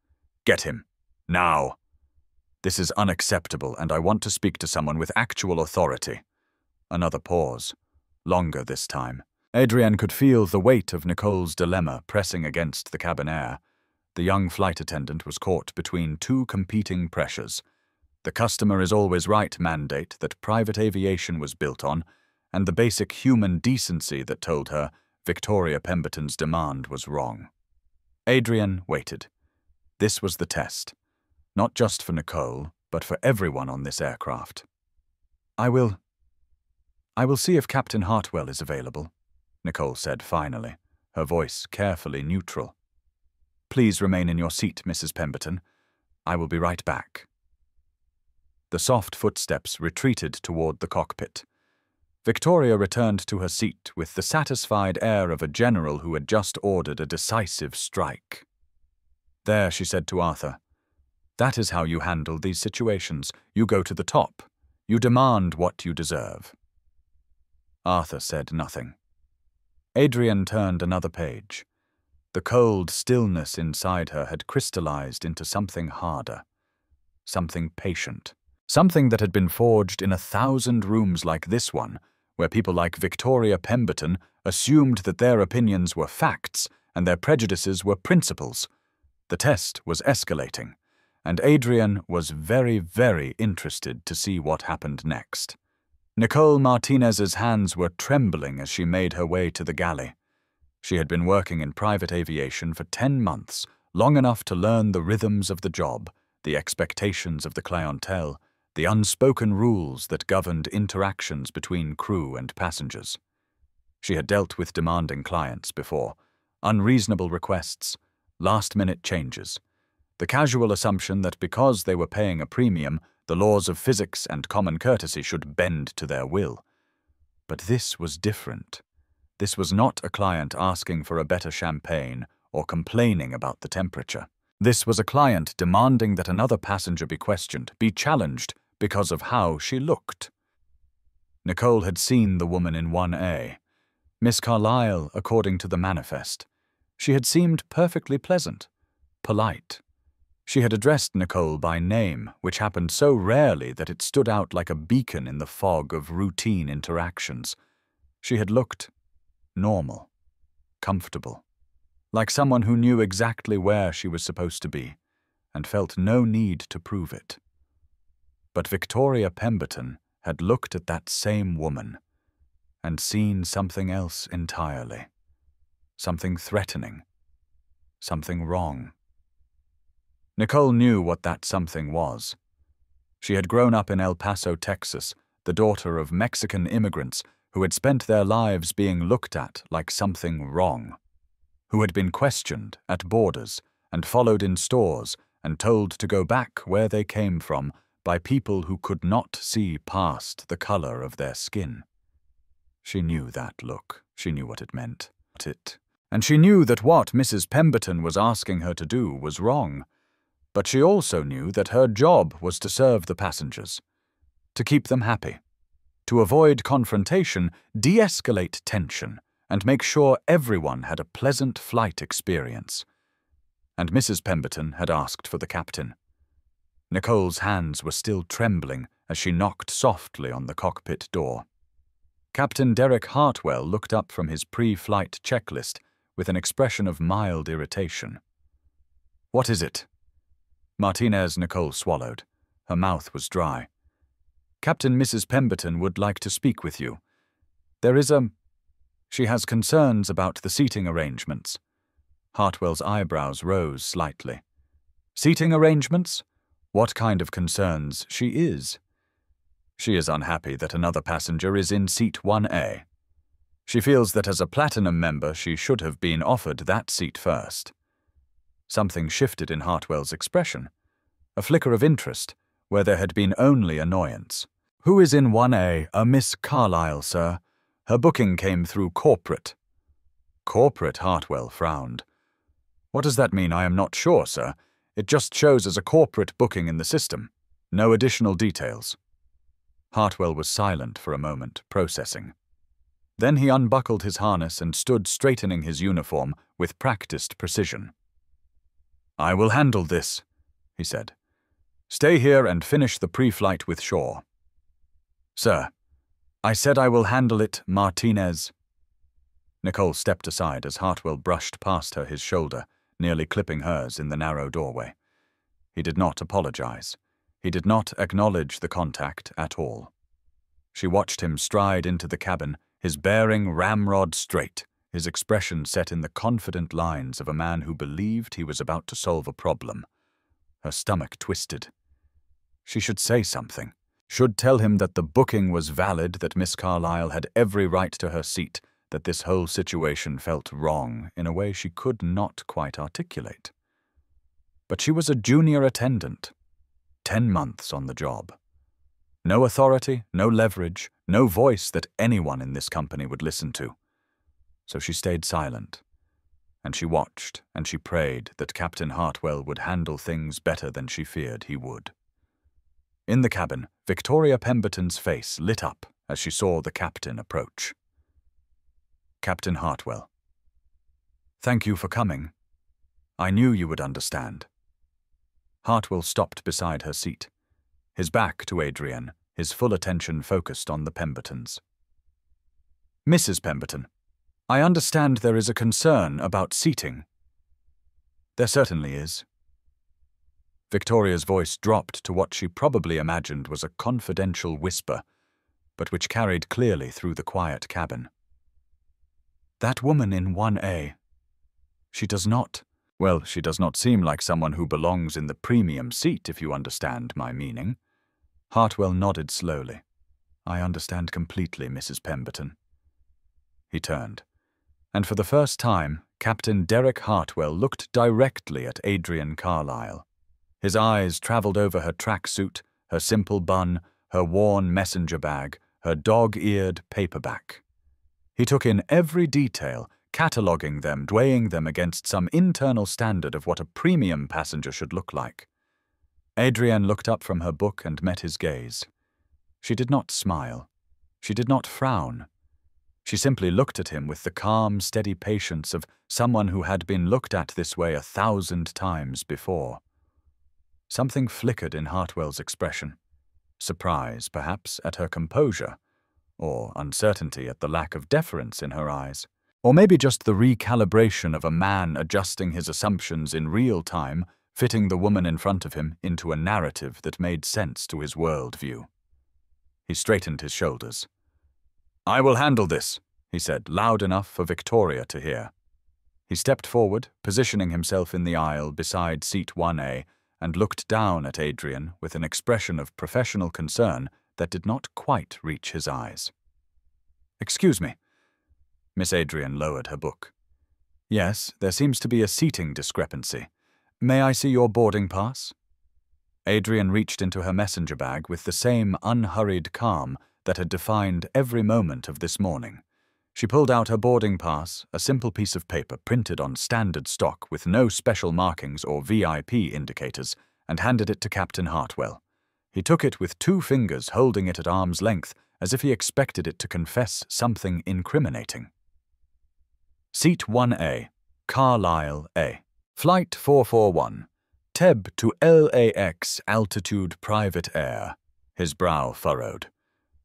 Get him. Now. This is unacceptable, and I want to speak to someone with actual authority." Another pause. Longer this time. Adrienne could feel the weight of Nicole's dilemma pressing against the cabin air. The young flight attendant was caught between two competing pressures. The customer is always right mandate that private aviation was built on, and the basic human decency that told her Victoria Pemberton's demand was wrong. Adrienne waited. This was the test. Not just for Nicole, but for everyone on this aircraft. I will see if Captain Hartwell is available," Nicole said finally, her voice carefully neutral. "Please remain in your seat, Mrs. Pemberton. I will be right back." The soft footsteps retreated toward the cockpit. Victoria returned to her seat with the satisfied air of a general who had just ordered a decisive strike. "There," she said to Arthur. "That is how you handle these situations. You go to the top. You demand what you deserve." Arthur said nothing. Adrienne turned another page. The cold stillness inside her had crystallized into something harder, something patient, something that had been forged in 1,000 rooms like this one, where people like Victoria Pemberton assumed that their opinions were facts and their prejudices were principles. The test was escalating, and Adrienne was very, very interested to see what happened next. Nicole Martinez's hands were trembling as she made her way to the galley. She had been working in private aviation for 10 months, long enough to learn the rhythms of the job, the expectations of the clientele, the unspoken rules that governed interactions between crew and passengers. She had dealt with demanding clients before, unreasonable requests, last-minute changes, the casual assumption that because they were paying a premium, the laws of physics and common courtesy should bend to their will. But this was different. This was not a client asking for a better champagne or complaining about the temperature. This was a client demanding that another passenger be questioned, be challenged, because of how she looked. Nicole had seen the woman in 1A. Miss Carlyle, according to the manifest. She had seemed perfectly pleasant, polite. She had addressed Nicole by name, which happened so rarely that it stood out like a beacon in the fog of routine interactions. She had looked normal, comfortable, like someone who knew exactly where she was supposed to be, and felt no need to prove it. But Victoria Pemberton had looked at that same woman and seen something else entirely, something threatening, something wrong. Nicole knew what that something was. She had grown up in El Paso, Texas, the daughter of Mexican immigrants who had spent their lives being looked at like something wrong, who had been questioned at borders and followed in stores and told to go back where they came from by people who could not see past the color of their skin. She knew that look. She knew what it meant. And she knew that what Mrs. Pemberton was asking her to do was wrong. But she also knew that her job was to serve the passengers, to keep them happy, to avoid confrontation, de-escalate tension, and make sure everyone had a pleasant flight experience. And Mrs. Pemberton had asked for the captain. Nicole's hands were still trembling as she knocked softly on the cockpit door. Captain Derek Hartwell looked up from his pre-flight checklist with an expression of mild irritation. "What is it?" Nicole swallowed. Her mouth was dry. "Captain Mrs. Pemberton would like to speak with you. She has concerns about the seating arrangements." Hartwell's eyebrows rose slightly. "Seating arrangements? What kind of concerns she is?" "She is unhappy that another passenger is in seat 1A. She feels that as a platinum member she should have been offered that seat first." Something shifted in Hartwell's expression. A flicker of interest, where there had been only annoyance. "Who is in 1A? A Miss Carlyle, sir. Her booking came through corporate." "Corporate?" Hartwell frowned. What does that mean? I am not sure, sir. It just shows as a corporate booking in the system. No additional details. Hartwell was silent for a moment, processing. Then he unbuckled his harness and stood straightening his uniform with practiced precision. "I will handle this," he said. "Stay here and finish the pre-flight with Shaw." "Sir, I said I will handle it, Martinez." Nicole stepped aside as Hartwell brushed past her his shoulder, nearly clipping hers in the narrow doorway. He did not apologize. He did not acknowledge the contact at all. She watched him stride into the cabin, his bearing ramrod straight, his expression set in the confident lines of a man who believed he was about to solve a problem. Her stomach twisted. She should say something. Should tell him that the booking was valid, that Miss Carlyle had every right to her seat, that this whole situation felt wrong in a way she could not quite articulate. But she was a junior attendant, 10 months on the job. No authority, no leverage, no voice that anyone in this company would listen to. So she stayed silent, and she watched and she prayed that Captain Hartwell would handle things better than she feared he would. In the cabin, Victoria Pemberton's face lit up as she saw the captain approach. "Captain Hartwell, thank you for coming. I knew you would understand." Hartwell stopped beside her seat, his back to Adrienne, his full attention focused on the Pembertons. "Mrs. Pemberton, I understand there is a concern about seating." "There certainly is." Victoria's voice dropped to what she probably imagined was a confidential whisper, but which carried clearly through the quiet cabin. "That woman in 1A, she does not seem like someone who belongs in the premium seat, if you understand my meaning." Hartwell nodded slowly. "I understand completely, Mrs. Pemberton." He turned, and for the first time, Captain Derek Hartwell looked directly at Adrienne Carlyle. His eyes traveled over her tracksuit, her simple bun, her worn messenger bag, her dog-eared paperback. He took in every detail, cataloguing them, weighing them against some internal standard of what a premium passenger should look like. Adrienne looked up from her book and met his gaze. She did not smile. She did not frown. She simply looked at him with the calm, steady patience of someone who had been looked at this way 1,000 times before. Something flickered in Hartwell's expression. Surprise, perhaps, at her composure, or uncertainty at the lack of deference in her eyes, or maybe just the recalibration of a man adjusting his assumptions in real time, fitting the woman in front of him into a narrative that made sense to his worldview. He straightened his shoulders. "I will handle this," he said, loud enough for Victoria to hear. He stepped forward, positioning himself in the aisle beside seat 1A, and looked down at Adrienne with an expression of professional concern that did not quite reach his eyes. "Excuse me." Miss Adrienne lowered her book. "Yes, there seems to be a seating discrepancy. May I see your boarding pass?" Adrienne reached into her messenger bag with the same unhurried calm that had defined every moment of this morning. She pulled out her boarding pass, a simple piece of paper printed on standard stock with no special markings or VIP indicators, and handed it to Captain Hartwell. He took it with 2 fingers, holding it at arm's length, as if he expected it to confess something incriminating. Seat 1A, Carlisle A. Flight 441. Teb to LAX, altitude private air. His brow furrowed.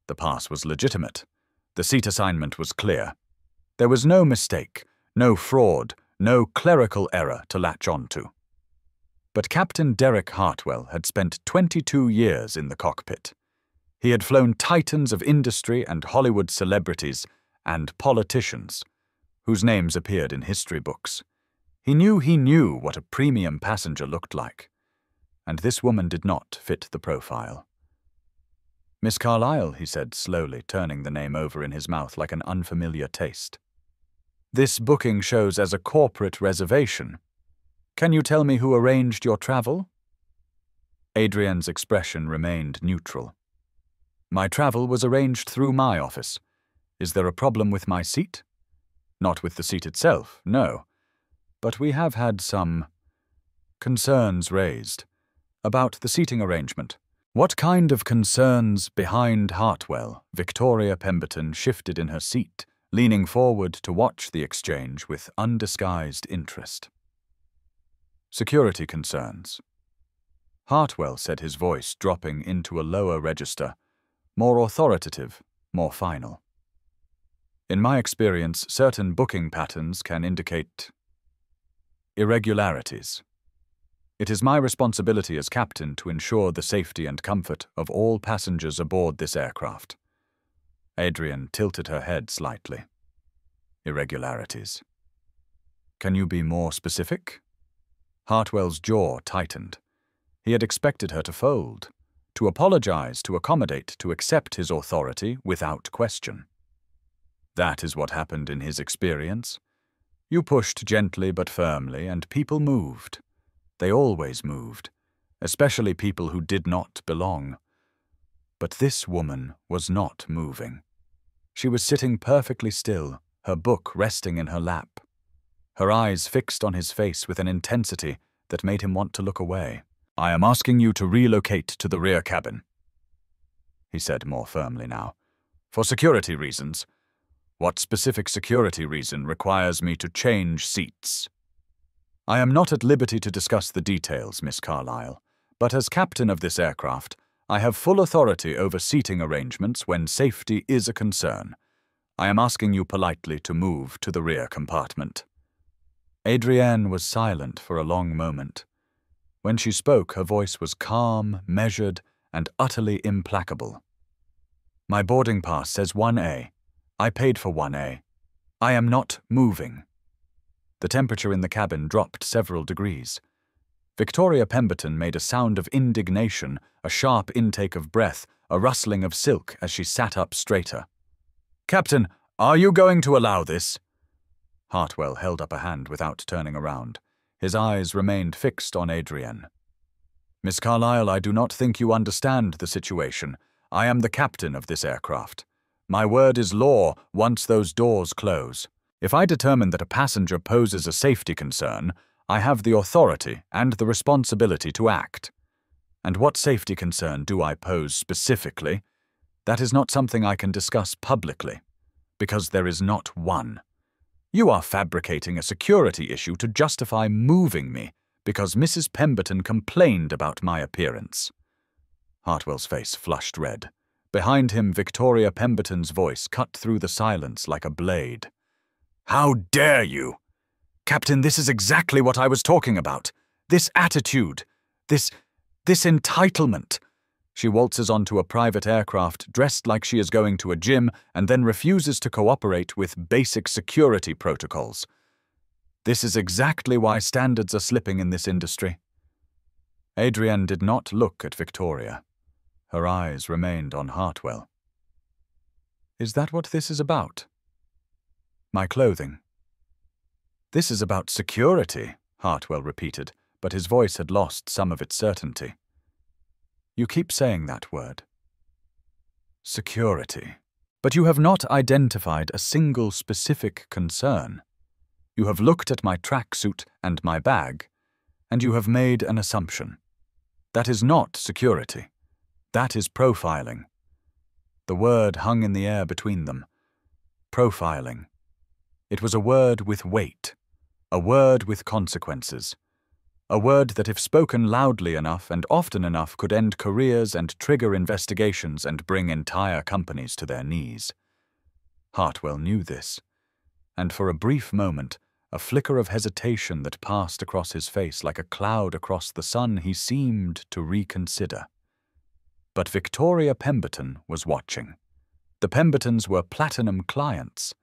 The pass was legitimate. The seat assignment was clear. There was no mistake, no fraud, no clerical error to latch onto. But Captain Derek Hartwell had spent 22 years in the cockpit. He had flown titans of industry and Hollywood celebrities and politicians, whose names appeared in history books. He knew what a premium passenger looked like. And this woman did not fit the profile. "Miss Carlyle," he said slowly, turning the name over in his mouth like an unfamiliar taste. "This booking shows as a corporate reservation. Can you tell me who arranged your travel?" Adrienne's expression remained neutral. "My travel was arranged through my office. Is there a problem with my seat?" "Not with the seat itself, no. but we have had some concerns raised about the seating arrangement. What kind of concerns behind Hartwell? Victoria Pemberton shifted in her seat, leaning forward to watch the exchange with undisguised interest. Security concerns. Hartwell said, his voice dropping into a lower register, more authoritative, more final. In my experience, certain booking patterns can indicate irregularities. It is my responsibility as captain to ensure the safety and comfort of all passengers aboard this aircraft. Adrian tilted her head slightly. Irregularities. Can you be more specific? Hartwell's jaw tightened. He had expected her to fold, to apologize, to accommodate, to accept his authority without question. That is what happened in his experience. You pushed gently but firmly, and people moved. They always moved, especially people who did not belong. But this woman was not moving. She was sitting perfectly still, her book resting in her lap, her eyes fixed on his face with an intensity that made him want to look away. I am asking you to relocate to the rear cabin, he said more firmly now. For security reasons. What specific security reason requires me to change seats? I am not at liberty to discuss the details, Miss Carlyle, but as captain of this aircraft, I have full authority over seating arrangements when safety is a concern. I am asking you politely to move to the rear compartment. Adrienne was silent for a long moment. When she spoke, her voice was calm, measured, and utterly implacable. My boarding pass says 1A. I paid for 1A. I am not moving. The temperature in the cabin dropped several degrees. Victoria Pemberton made a sound of indignation, a sharp intake of breath, a rustling of silk as she sat up straighter. Captain, are you going to allow this? Hartwell held up a hand without turning around. His eyes remained fixed on Adrienne. Miss Carlyle, I do not think you understand the situation. I am the captain of this aircraft. My word is law once those doors close. If I determine that a passenger poses a safety concern, I have the authority and the responsibility to act. And what safety concern do I pose specifically? That is not something I can discuss publicly, because there is not one. You are fabricating a security issue to justify moving me because Mrs. Pemberton complained about my appearance. Hartwell's face flushed red. Behind him, Victoria Pemberton's voice cut through the silence like a blade. How dare you? Captain, this is exactly what I was talking about. This attitude. This entitlement. She waltzes onto a private aircraft dressed like she is going to a gym and then refuses to cooperate with basic security protocols. This is exactly why standards are slipping in this industry. Adrienne did not look at Victoria. Her eyes remained on Hartwell. Is that what this is about? My clothing. This is about security, Hartwell repeated, but his voice had lost some of its certainty. You keep saying that word. Security. But you have not identified a single specific concern. You have looked at my tracksuit and my bag, and you have made an assumption. That is not security. That is profiling. The word hung in the air between them. Profiling. It was a word with weight, a word with consequences, a word that if spoken loudly enough and often enough could end careers and trigger investigations and bring entire companies to their knees. Hartwell knew this, and for a brief moment, a flicker of hesitation that passed across his face like a cloud across the sun, he seemed to reconsider. But Victoria Pemberton was watching. The Pembertons were platinum clients.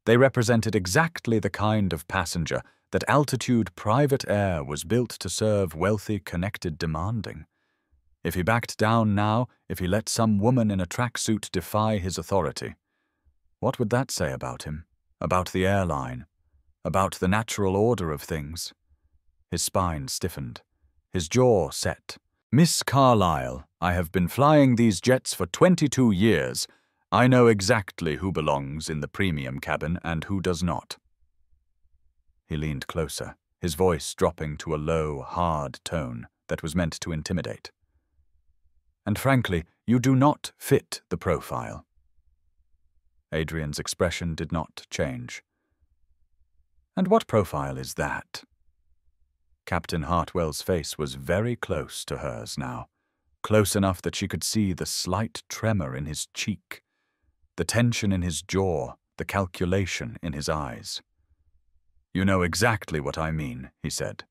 They represented exactly the kind of passenger that Altitude Private Air was built to serve, wealthy, connected, demanding. If he backed down now, if he let some woman in a tracksuit defy his authority, what would that say about him, about the airline, about the natural order of things? His spine stiffened, his jaw set. Miss Carlyle, I have been flying these jets for 22 years. I know exactly who belongs in the premium cabin and who does not. He leaned closer. his voice dropping to a low, hard tone that was meant to intimidate. "And frankly, you do not fit the profile." Adrian's expression did not change. "And what profile is that?" Captain Hartwell's face was very close to hers now, close enough that she could see the slight tremor in his cheek, the tension in his jaw, the calculation in his eyes. "You know exactly what I mean," he said.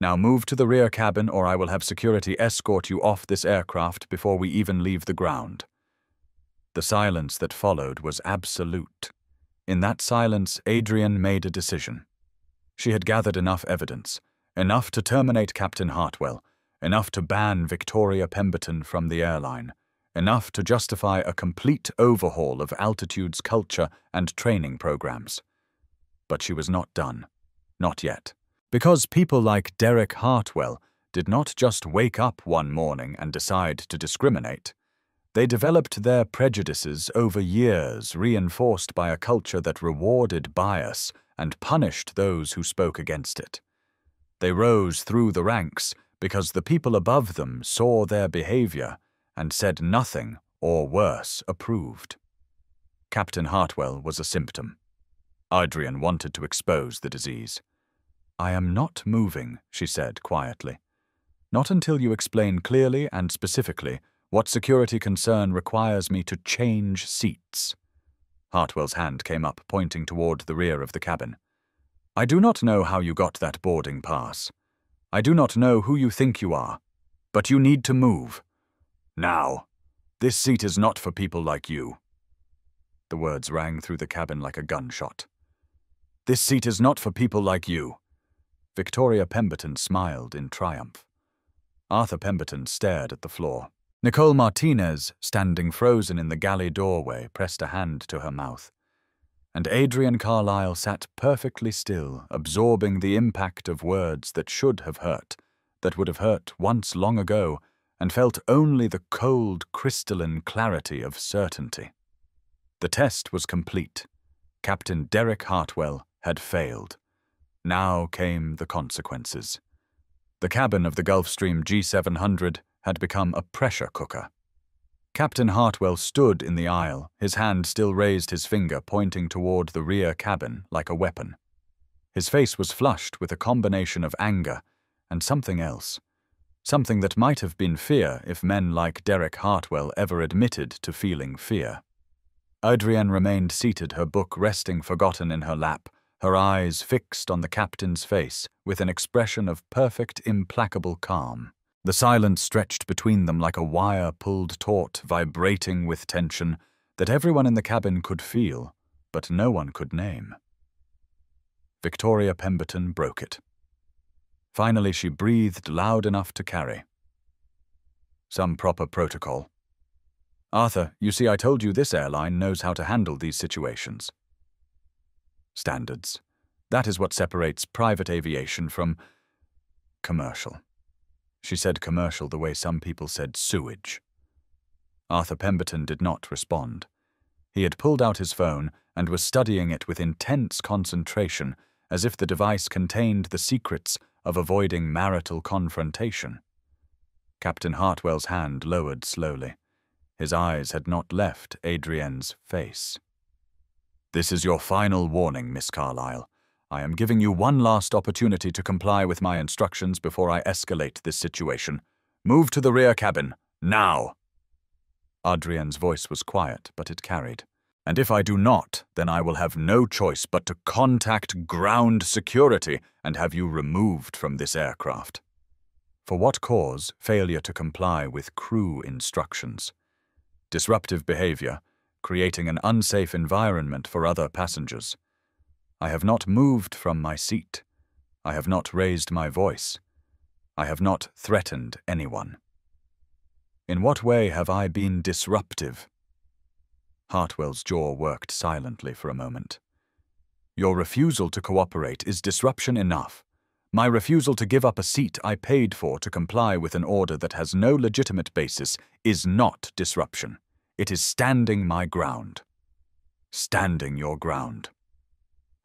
"Now move to the rear cabin or I will have security escort you off this aircraft before we even leave the ground." The silence that followed was absolute. In that silence, Adrian made a decision. She had gathered enough evidence, enough to terminate Captain Hartwell, enough to ban Victoria Pemberton from the airline, enough to justify a complete overhaul of Altitude's culture and training programs. But she was not done. Not yet. Because people like Derek Hartwell did not just wake up one morning and decide to discriminate. They developed their prejudices over years, reinforced by a culture that rewarded bias and punished those who spoke against it. They rose through the ranks because the people above them saw their behavior and said nothing, or worse, approved. Captain Hartwell was a symptom. Adrian wanted to expose the disease. "I am not moving," she said quietly. "Not until you explain clearly and specifically what security concern requires me to change seats." Hartwell's hand came up, pointing toward the rear of the cabin. "I do not know how you got that boarding pass. I do not know who you think you are, but you need to move. Now. This seat is not for people like you." The words rang through the cabin like a gunshot. "This seat is not for people like you." Victoria Pemberton smiled in triumph. Arthur Pemberton stared at the floor. Nicole Martinez, standing frozen in the galley doorway, pressed a hand to her mouth. And Adrian Carlyle sat perfectly still, absorbing the impact of words that should have hurt, that would have hurt once long ago, and felt only the cold, crystalline clarity of certainty. The test was complete. Captain Derek Hartwell had failed. Now came the consequences. The cabin of the Gulfstream G700 had become a pressure cooker. Captain Hartwell stood in the aisle, his hand still raised, his finger pointing toward the rear cabin like a weapon. His face was flushed with a combination of anger and something else. Something that might have been fear if men like Derek Hartwell ever admitted to feeling fear. Adrienne remained seated, her book resting forgotten in her lap, her eyes fixed on the captain's face with an expression of perfect, implacable calm. The silence stretched between them like a wire pulled taut, vibrating with tension that everyone in the cabin could feel, but no one could name. Victoria Pemberton broke it. Finally, she breathed loud enough to carry. "Some proper protocol. Arthur, you see, I told you this airline knows how to handle these situations." "Standards. That is what separates private aviation from commercial." She said commercial the way some people said sewage. Arthur Pemberton did not respond. He had pulled out his phone and was studying it with intense concentration, as if the device contained the secrets of avoiding marital confrontation. Captain Hartwell's hand lowered slowly. His eyes had not left Adrienne's face. "This is your final warning, Miss Carlyle. I am giving you one last opportunity to comply with my instructions before I escalate this situation. Move to the rear cabin, now!" Adrienne's voice was quiet, but it carried. "And if I do not, then I will have no choice but to contact ground security and have you removed from this aircraft." For what cause failure to comply with crew instructions? Disruptive behavior, creating an unsafe environment for other passengers. I have not moved from my seat. I have not raised my voice. I have not threatened anyone. In what way have I been disruptive? Hartwell's jaw worked silently for a moment. Your refusal to cooperate is disruption enough. My refusal to give up a seat I paid for to comply with an order that has no legitimate basis is not disruption. It is standing my ground. Standing your ground.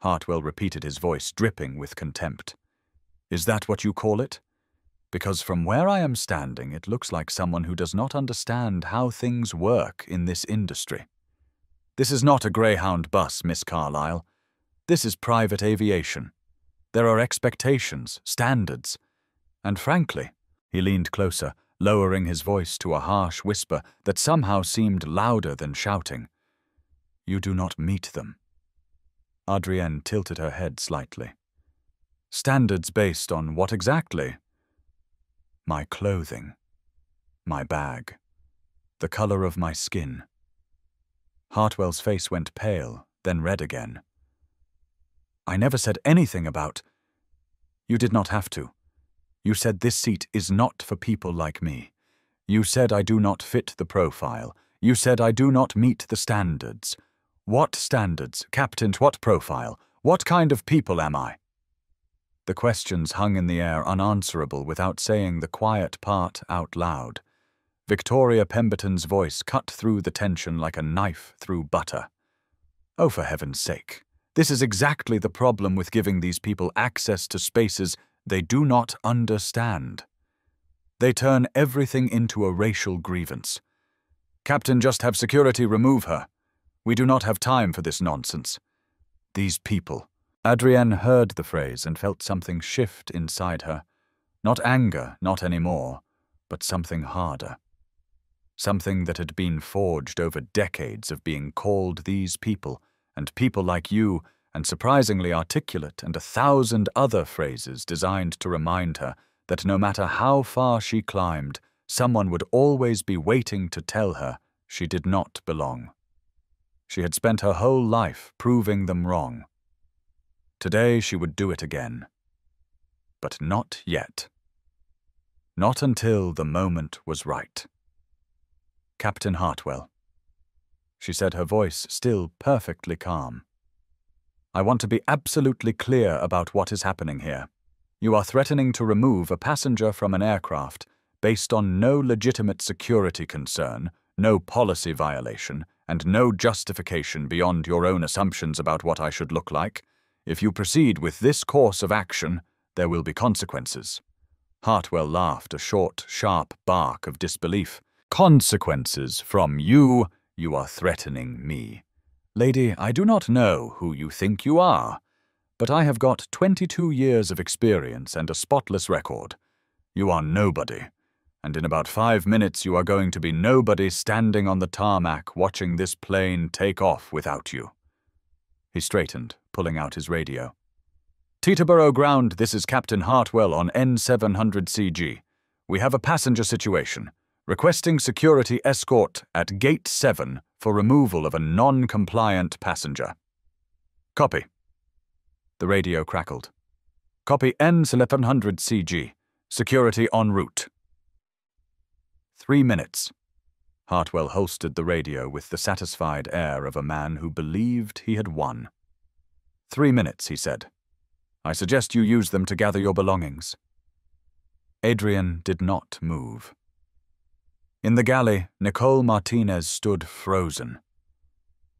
Hartwell repeated, his voice dripping with contempt. Is that what you call it? Because from where I am standing, it looks like someone who does not understand how things work in this industry. This is not a Greyhound bus, Miss Carlyle. This is private aviation. There are expectations, standards, and frankly, he leaned closer, lowering his voice to a harsh whisper that somehow seemed louder than shouting. You do not meet them. Adrienne tilted her head slightly. Standards based on what exactly? My clothing, my bag, the color of my skin. Hartwell's face went pale, then red again. I never said anything about... You did not have to. You said this seat is not for people like me. You said I do not fit the profile. You said I do not meet the standards. What standards, Captain? What profile? What kind of people am I? The questions hung in the air unanswerable without saying the quiet part out loud. Victoria Pemberton's voice cut through the tension like a knife through butter. Oh, for heaven's sake. This is exactly the problem with giving these people access to spaces they do not understand. They turn everything into a racial grievance. Captain, just have security remove her. We do not have time for this nonsense. These people. Adrienne heard the phrase and felt something shift inside her. Not anger, not anymore, but something harder. Something that had been forged over decades of being called these people, and people like you, and surprisingly articulate, and 1,000 other phrases designed to remind her that no matter how far she climbed, someone would always be waiting to tell her she did not belong. She had spent her whole life proving them wrong. Today she would do it again. But not yet. Not until the moment was right. Captain Hartwell. She said, her voice still perfectly calm. I want to be absolutely clear about what is happening here. You are threatening to remove a passenger from an aircraft based on no legitimate security concern, no policy violation, and no justification beyond your own assumptions about what I should look like. If you proceed with this course of action, there will be consequences. Hartwell laughed, a short, sharp bark of disbelief. Consequences from you? You are threatening me. Lady, I do not know who you think you are, but I have got 22 years of experience and a spotless record. You are nobody, and in about 5 minutes you are going to be nobody standing on the tarmac watching this plane take off without you. He straightened, pulling out his radio. Teterboro ground, this is Captain Hartwell on N700CG. We have a passenger situation. Requesting security escort at Gate 7 for removal of a non-compliant passenger. Copy. The radio crackled. Copy N700CG. Security en route. 3 minutes. Hartwell holstered the radio with the satisfied air of a man who believed he had won. 3 minutes, he said. I suggest you use them to gather your belongings. Adrienne did not move. In the galley, Nicole Martinez stood frozen.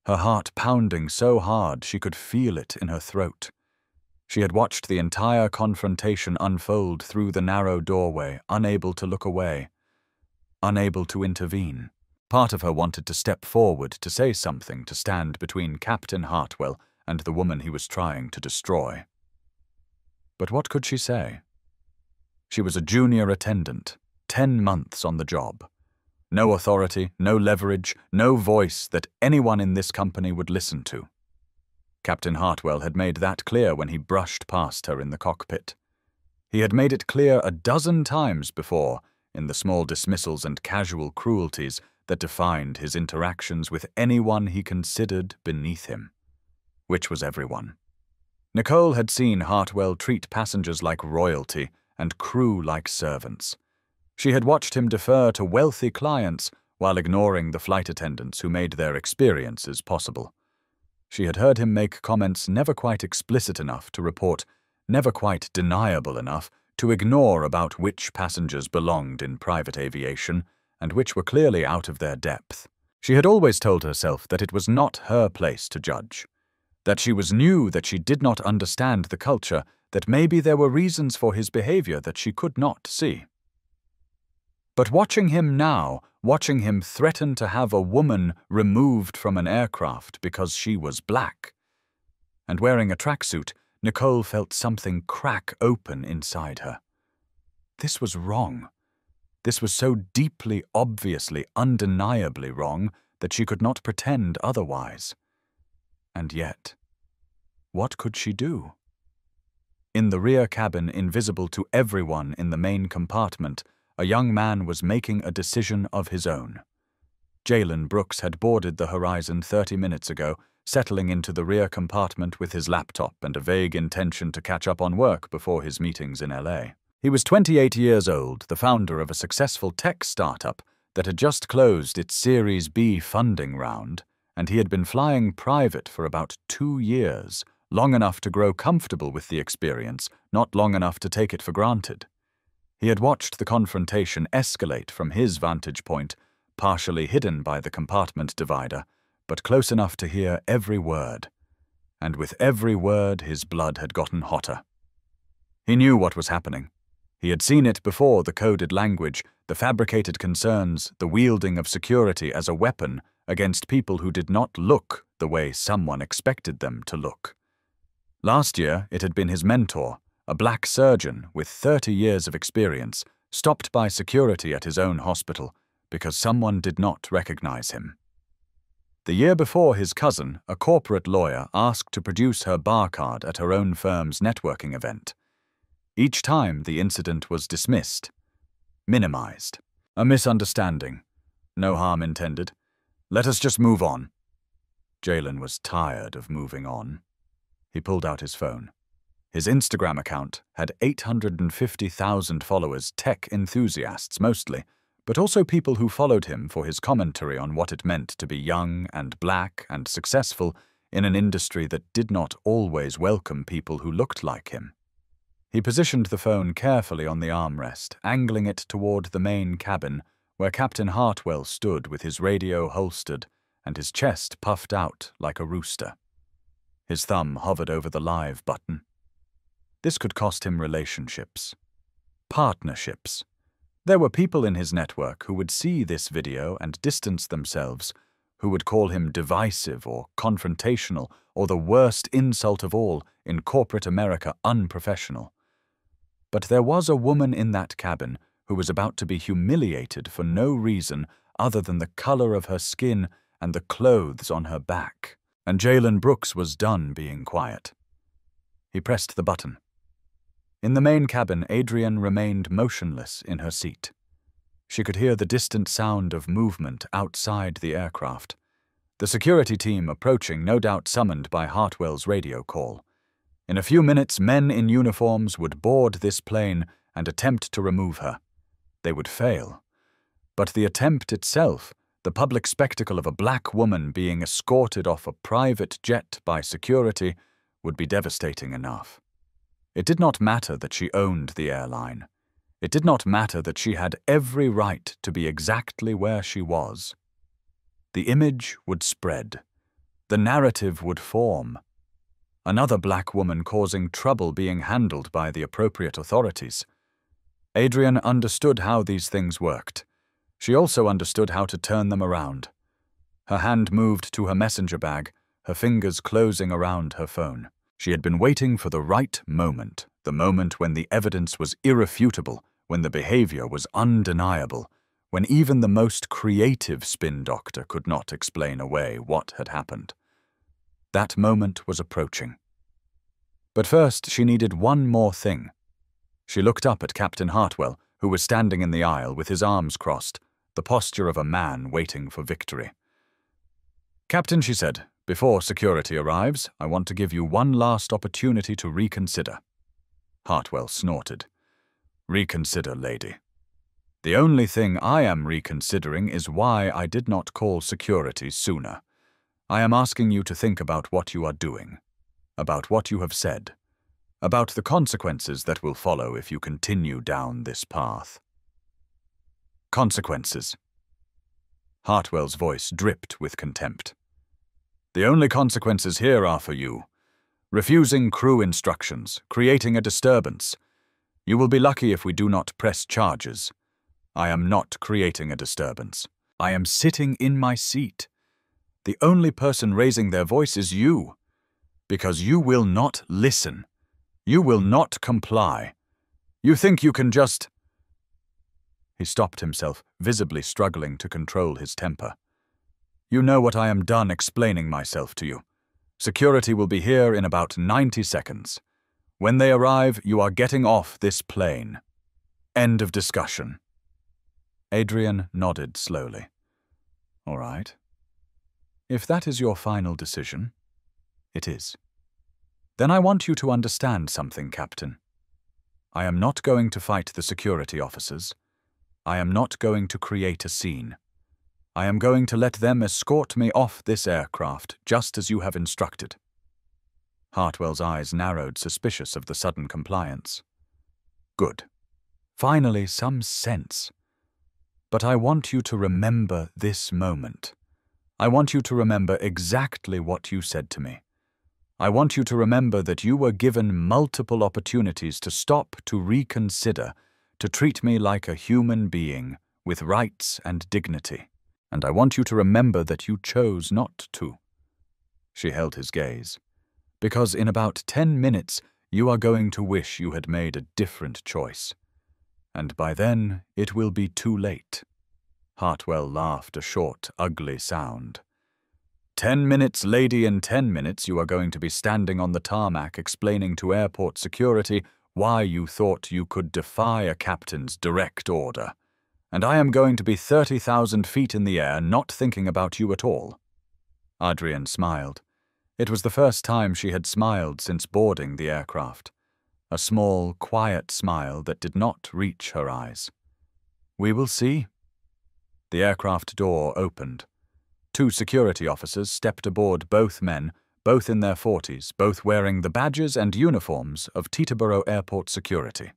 Her heart pounding so hard she could feel it in her throat. She had watched the entire confrontation unfold through the narrow doorway, unable to look away, unable to intervene. Part of her wanted to step forward to say something to stand between Captain Hartwell and the woman he was trying to destroy. But what could she say? She was a junior attendant, 10 months on the job. No authority, no leverage, no voice that anyone in this company would listen to. Captain Hartwell had made that clear when he brushed past her in the cockpit. He had made it clear a dozen times before in the small dismissals and casual cruelties that defined his interactions with anyone he considered beneath him, which was everyone. Nicole had seen Hartwell treat passengers like royalty and crew like servants. She had watched him defer to wealthy clients while ignoring the flight attendants who made their experiences possible. She had heard him make comments never quite explicit enough to report, never quite deniable enough to ignore about which passengers belonged in private aviation and which were clearly out of their depth. She had always told herself that it was not her place to judge, that she was new, that she did not understand the culture, that maybe there were reasons for his behavior that she could not see. But watching him now, watching him threaten to have a woman removed from an aircraft because she was black, and wearing a tracksuit, Nicole felt something crack open inside her. This was wrong. This was so deeply, obviously, undeniably wrong that she could not pretend otherwise. And yet, what could she do? In the rear cabin, invisible to everyone in the main compartment, a young man was making a decision of his own. Jalen Brooks had boarded the Horizon 30 minutes ago, settling into the rear compartment with his laptop and a vague intention to catch up on work before his meetings in LA. He was 28 years old, the founder of a successful tech startup that had just closed its Series B funding round, and he had been flying private for about 2 years, long enough to grow comfortable with the experience, not long enough to take it for granted. He had watched the confrontation escalate from his vantage point, partially hidden by the compartment divider, but close enough to hear every word. And with every word, his blood had gotten hotter. He knew what was happening. He had seen it before: the coded language, the fabricated concerns, the wielding of security as a weapon against people who did not look the way someone expected them to look. Last year, it had been his mentor, a black surgeon with 30 years of experience, stopped by security at his own hospital because someone did not recognize him. The year before, his cousin, a corporate lawyer, asked to produce her bar card at her own firm's networking event. Each time, the incident was dismissed, minimized. A misunderstanding. No harm intended. Let us just move on. Jalen was tired of moving on. He pulled out his phone. His Instagram account had 850,000 followers, tech enthusiasts mostly, but also people who followed him for his commentary on what it meant to be young and black and successful in an industry that did not always welcome people who looked like him. He positioned the phone carefully on the armrest, angling it toward the main cabin, where Captain Hartwell stood with his radio holstered and his chest puffed out like a rooster. His thumb hovered over the live button. This could cost him relationships, partnerships. There were people in his network who would see this video and distance themselves, who would call him divisive or confrontational, or the worst insult of all, in corporate America, unprofessional. But there was a woman in that cabin who was about to be humiliated for no reason other than the color of her skin and the clothes on her back. And Jalen Brooks was done being quiet. He pressed the button. In the main cabin, Adrienne remained motionless in her seat. She could hear the distant sound of movement outside the aircraft. The security team approaching, no doubt summoned by Hartwell's radio call. In a few minutes, men in uniforms would board this plane and attempt to remove her. They would fail. But the attempt itself, the public spectacle of a black woman being escorted off a private jet by security, would be devastating enough. It did not matter that she owned the airline. It did not matter that she had every right to be exactly where she was. The image would spread. The narrative would form. Another black woman causing trouble being handled by the appropriate authorities. Adrienne understood how these things worked. She also understood how to turn them around. Her hand moved to her messenger bag, her fingers closing around her phone. She had been waiting for the right moment, the moment when the evidence was irrefutable, when the behavior was undeniable, when even the most creative spin doctor could not explain away what had happened. That moment was approaching. But first, she needed one more thing. She looked up at Captain Hartwell, who was standing in the aisle with his arms crossed, the posture of a man waiting for victory. "Captain," she said, "before security arrives, I want to give you one last opportunity to reconsider." Hartwell snorted. "Reconsider, lady. The only thing I am reconsidering is why I did not call security sooner. I am asking you to think about what you are doing, about what you have said, about the consequences that will follow if you continue down this path." Consequences. Hartwell's voice dripped with contempt. "The only consequences here are for you. refusing crew instructions, creating a disturbance. You will be lucky if we do not press charges. I am not creating a disturbance. I am sitting in my seat. The only person raising their voice is you, because you will not listen. You will not comply. You think you can just... He stopped himself, visibly struggling to control his temper. You know what I am done explaining myself to you. Security will be here in about 90 seconds. When they arrive, you are getting off this plane. End of discussion. Adrian nodded slowly. All right. If that is your final decision, it is. Then I want you to understand something, Captain. I am not going to fight the security officers. I am not going to create a scene. I am going to let them escort me off this aircraft, just as you have instructed. Hartwell's eyes narrowed, suspicious of the sudden compliance. Good. Finally, some sense. But I want you to remember this moment. I want you to remember exactly what you said to me. I want you to remember that you were given multiple opportunities to stop, to reconsider, to treat me like a human being, with rights and dignity. And I want you to remember that you chose not to. She held his gaze. Because in about 10 minutes, you are going to wish you had made a different choice. And by then, it will be too late. Hartwell laughed a short, ugly sound. 10 minutes, lady, in 10 minutes you are going to be standing on the tarmac explaining to airport security why you thought you could defy a captain's direct order. And I am going to be 30,000 feet in the air, not thinking about you at all. Adrian smiled. It was the first time she had smiled since boarding the aircraft. A small, quiet smile that did not reach her eyes. We will see. The aircraft door opened. 2 security officers stepped aboard, both men, both in their 40s, both wearing the badges and uniforms of Teterboro Airport security.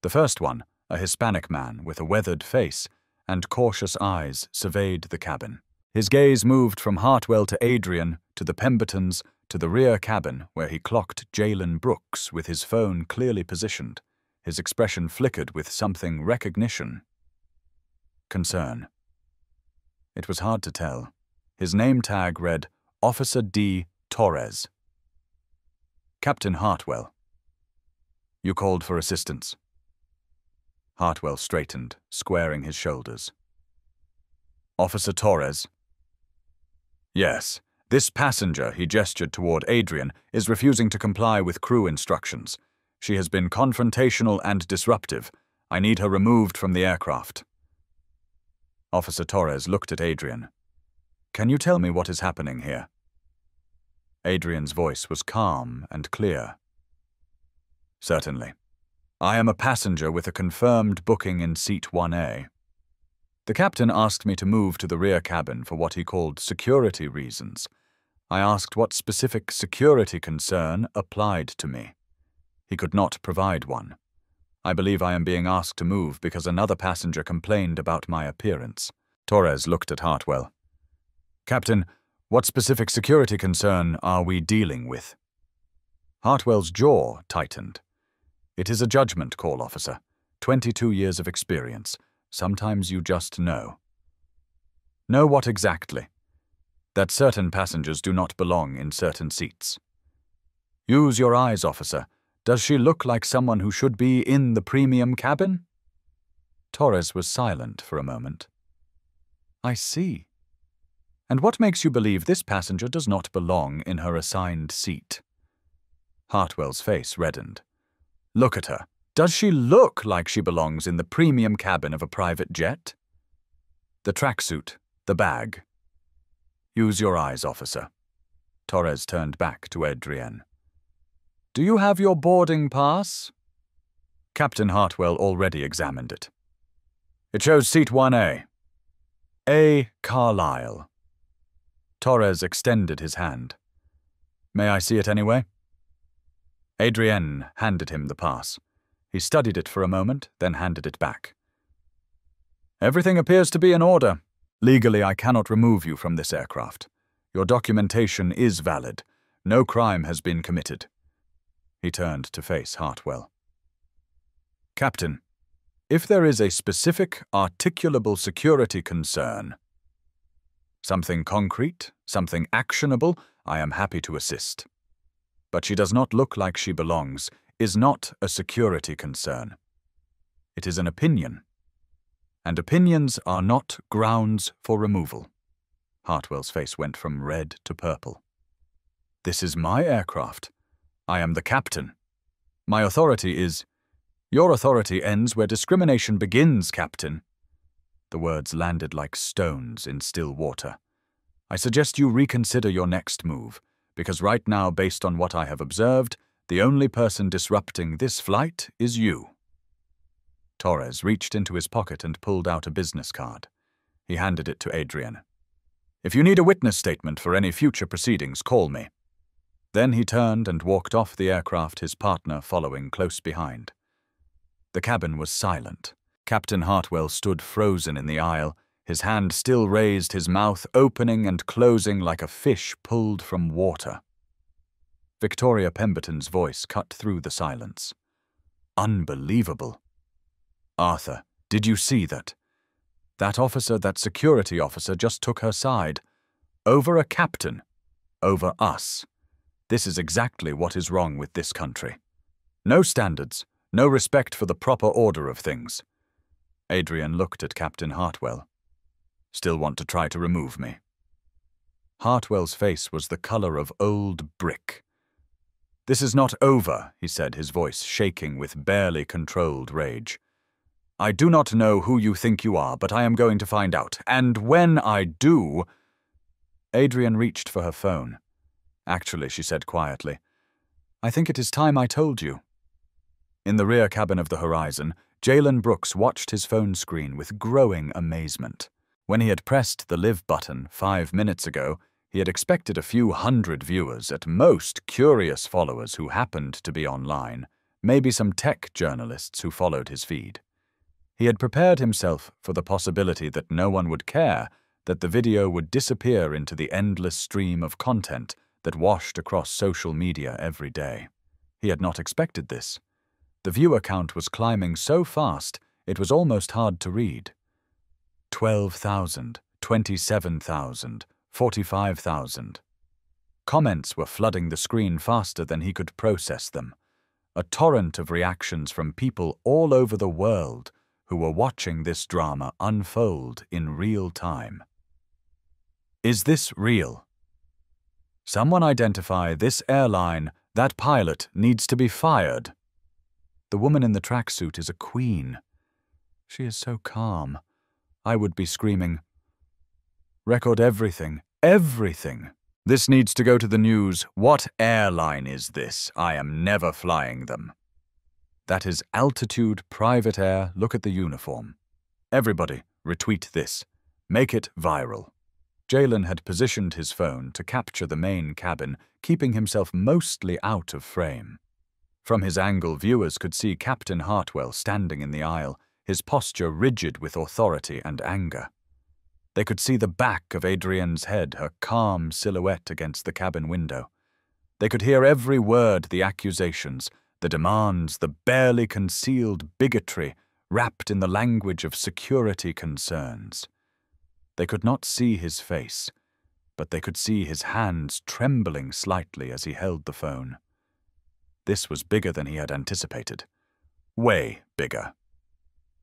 The first one, a Hispanic man with a weathered face and cautious eyes, surveyed the cabin. His gaze moved from Hartwell to Adrian, to the Pembertons, to the rear cabin, where he clocked Jalen Brooks with his phone clearly positioned. His expression flickered with something recognition. Concern. It was hard to tell. His name tag read, Officer D. Torres. Captain Hartwell. You called for assistance. Hartwell straightened, squaring his shoulders. Officer Torres. Yes, this passenger, he gestured toward Adrian, is refusing to comply with crew instructions. She has been confrontational and disruptive. I need her removed from the aircraft. Officer Torres looked at Adrian. Can you tell me what is happening here? Adrian's voice was calm and clear. Certainly. I am a passenger with a confirmed booking in seat 1A. The captain asked me to move to the rear cabin for what he called security reasons. I asked what specific security concern applied to me. He could not provide one. I believe I am being asked to move because another passenger complained about my appearance. Torres looked at Hartwell. Captain, what specific security concern are we dealing with? Hartwell's jaw tightened. It is a judgment call, officer. 22 years of experience. Sometimes you just know. Know what exactly? That certain passengers do not belong in certain seats. Use your eyes, officer. Does she look like someone who should be in the premium cabin? Torres was silent for a moment. I see. And what makes you believe this passenger does not belong in her assigned seat? Hartwell's face reddened. Look at her. Does she look like she belongs in the premium cabin of a private jet? The tracksuit, the bag. Use your eyes, officer. Torres turned back to Adrienne. Do you have your boarding pass? Captain Hartwell already examined it. It shows seat 1A. A. Carlyle. Torres extended his hand. May I see it anyway? Adrienne handed him the pass. He studied it for a moment, then handed it back. Everything appears to be in order. Legally, I cannot remove you from this aircraft. Your documentation is valid. No crime has been committed. He turned to face Hartwell. Captain, if there is a specific, articulable security concern, something concrete, something actionable, I am happy to assist. But she does not look like she belongs, is not a security concern. It is an opinion. And opinions are not grounds for removal. Hartwell's face went from red to purple. This is my aircraft. I am the captain. My authority is... Your authority ends where discrimination begins, Captain. The words landed like stones in still water. I suggest you reconsider your next move, because right now, based on what I have observed, the only person disrupting this flight is you. Torres reached into his pocket and pulled out a business card. He handed it to Adrian. If you need a witness statement for any future proceedings, call me. Then he turned and walked off the aircraft, his partner following close behind. The cabin was silent. Captain Hartwell stood frozen in the aisle, his hand still raised, his mouth opening and closing like a fish pulled from water. Victoria Pemberton's voice cut through the silence. Unbelievable. Arthur, did you see that? That officer, that security officer, just took her side. Over a captain. Over us. This is exactly what is wrong with this country. No standards. No respect for the proper order of things. Adrian looked at Captain Hartwell. Still want to try to remove me? Hartwell's face was the color of old brick. This is not over, he said, his voice shaking with barely controlled rage. I do not know who you think you are, but I am going to find out. And when I do... Adrian reached for her phone. Actually, she said quietly, I think it is time I told you. In the rear cabin of the Horizon, Jalen Brooks watched his phone screen with growing amazement. When he had pressed the live button 5 minutes ago, he had expected a few hundred viewers, at most curious followers who happened to be online, maybe some tech journalists who followed his feed. He had prepared himself for the possibility that no one would care, that the video would disappear into the endless stream of content that washed across social media every day. He had not expected this. The viewer count was climbing so fast, it was almost hard to read. 12,000, 27,000, 45,000. Comments were flooding the screen faster than he could process them. A torrent of reactions from people all over the world who were watching this drama unfold in real time. Is this real? Someone identify this airline, that pilot needs to be fired. The woman in the tracksuit is a queen. She is so calm. I would be screaming, record everything, everything. This needs to go to the news. What airline is this? I am never flying them. That is Altitude Private Air. Look at the uniform. Everybody, retweet this. Make it viral. Jalen had positioned his phone to capture the main cabin, keeping himself mostly out of frame. From his angle, viewers could see Captain Hartwell standing in the aisle, his posture rigid with authority and anger. They could see the back of Adrian's head, her calm silhouette against the cabin window. They could hear every word, the accusations, the demands, the barely concealed bigotry wrapped in the language of security concerns. They could not see his face, but they could see his hands trembling slightly as he held the phone. This was bigger than he had anticipated. Way bigger.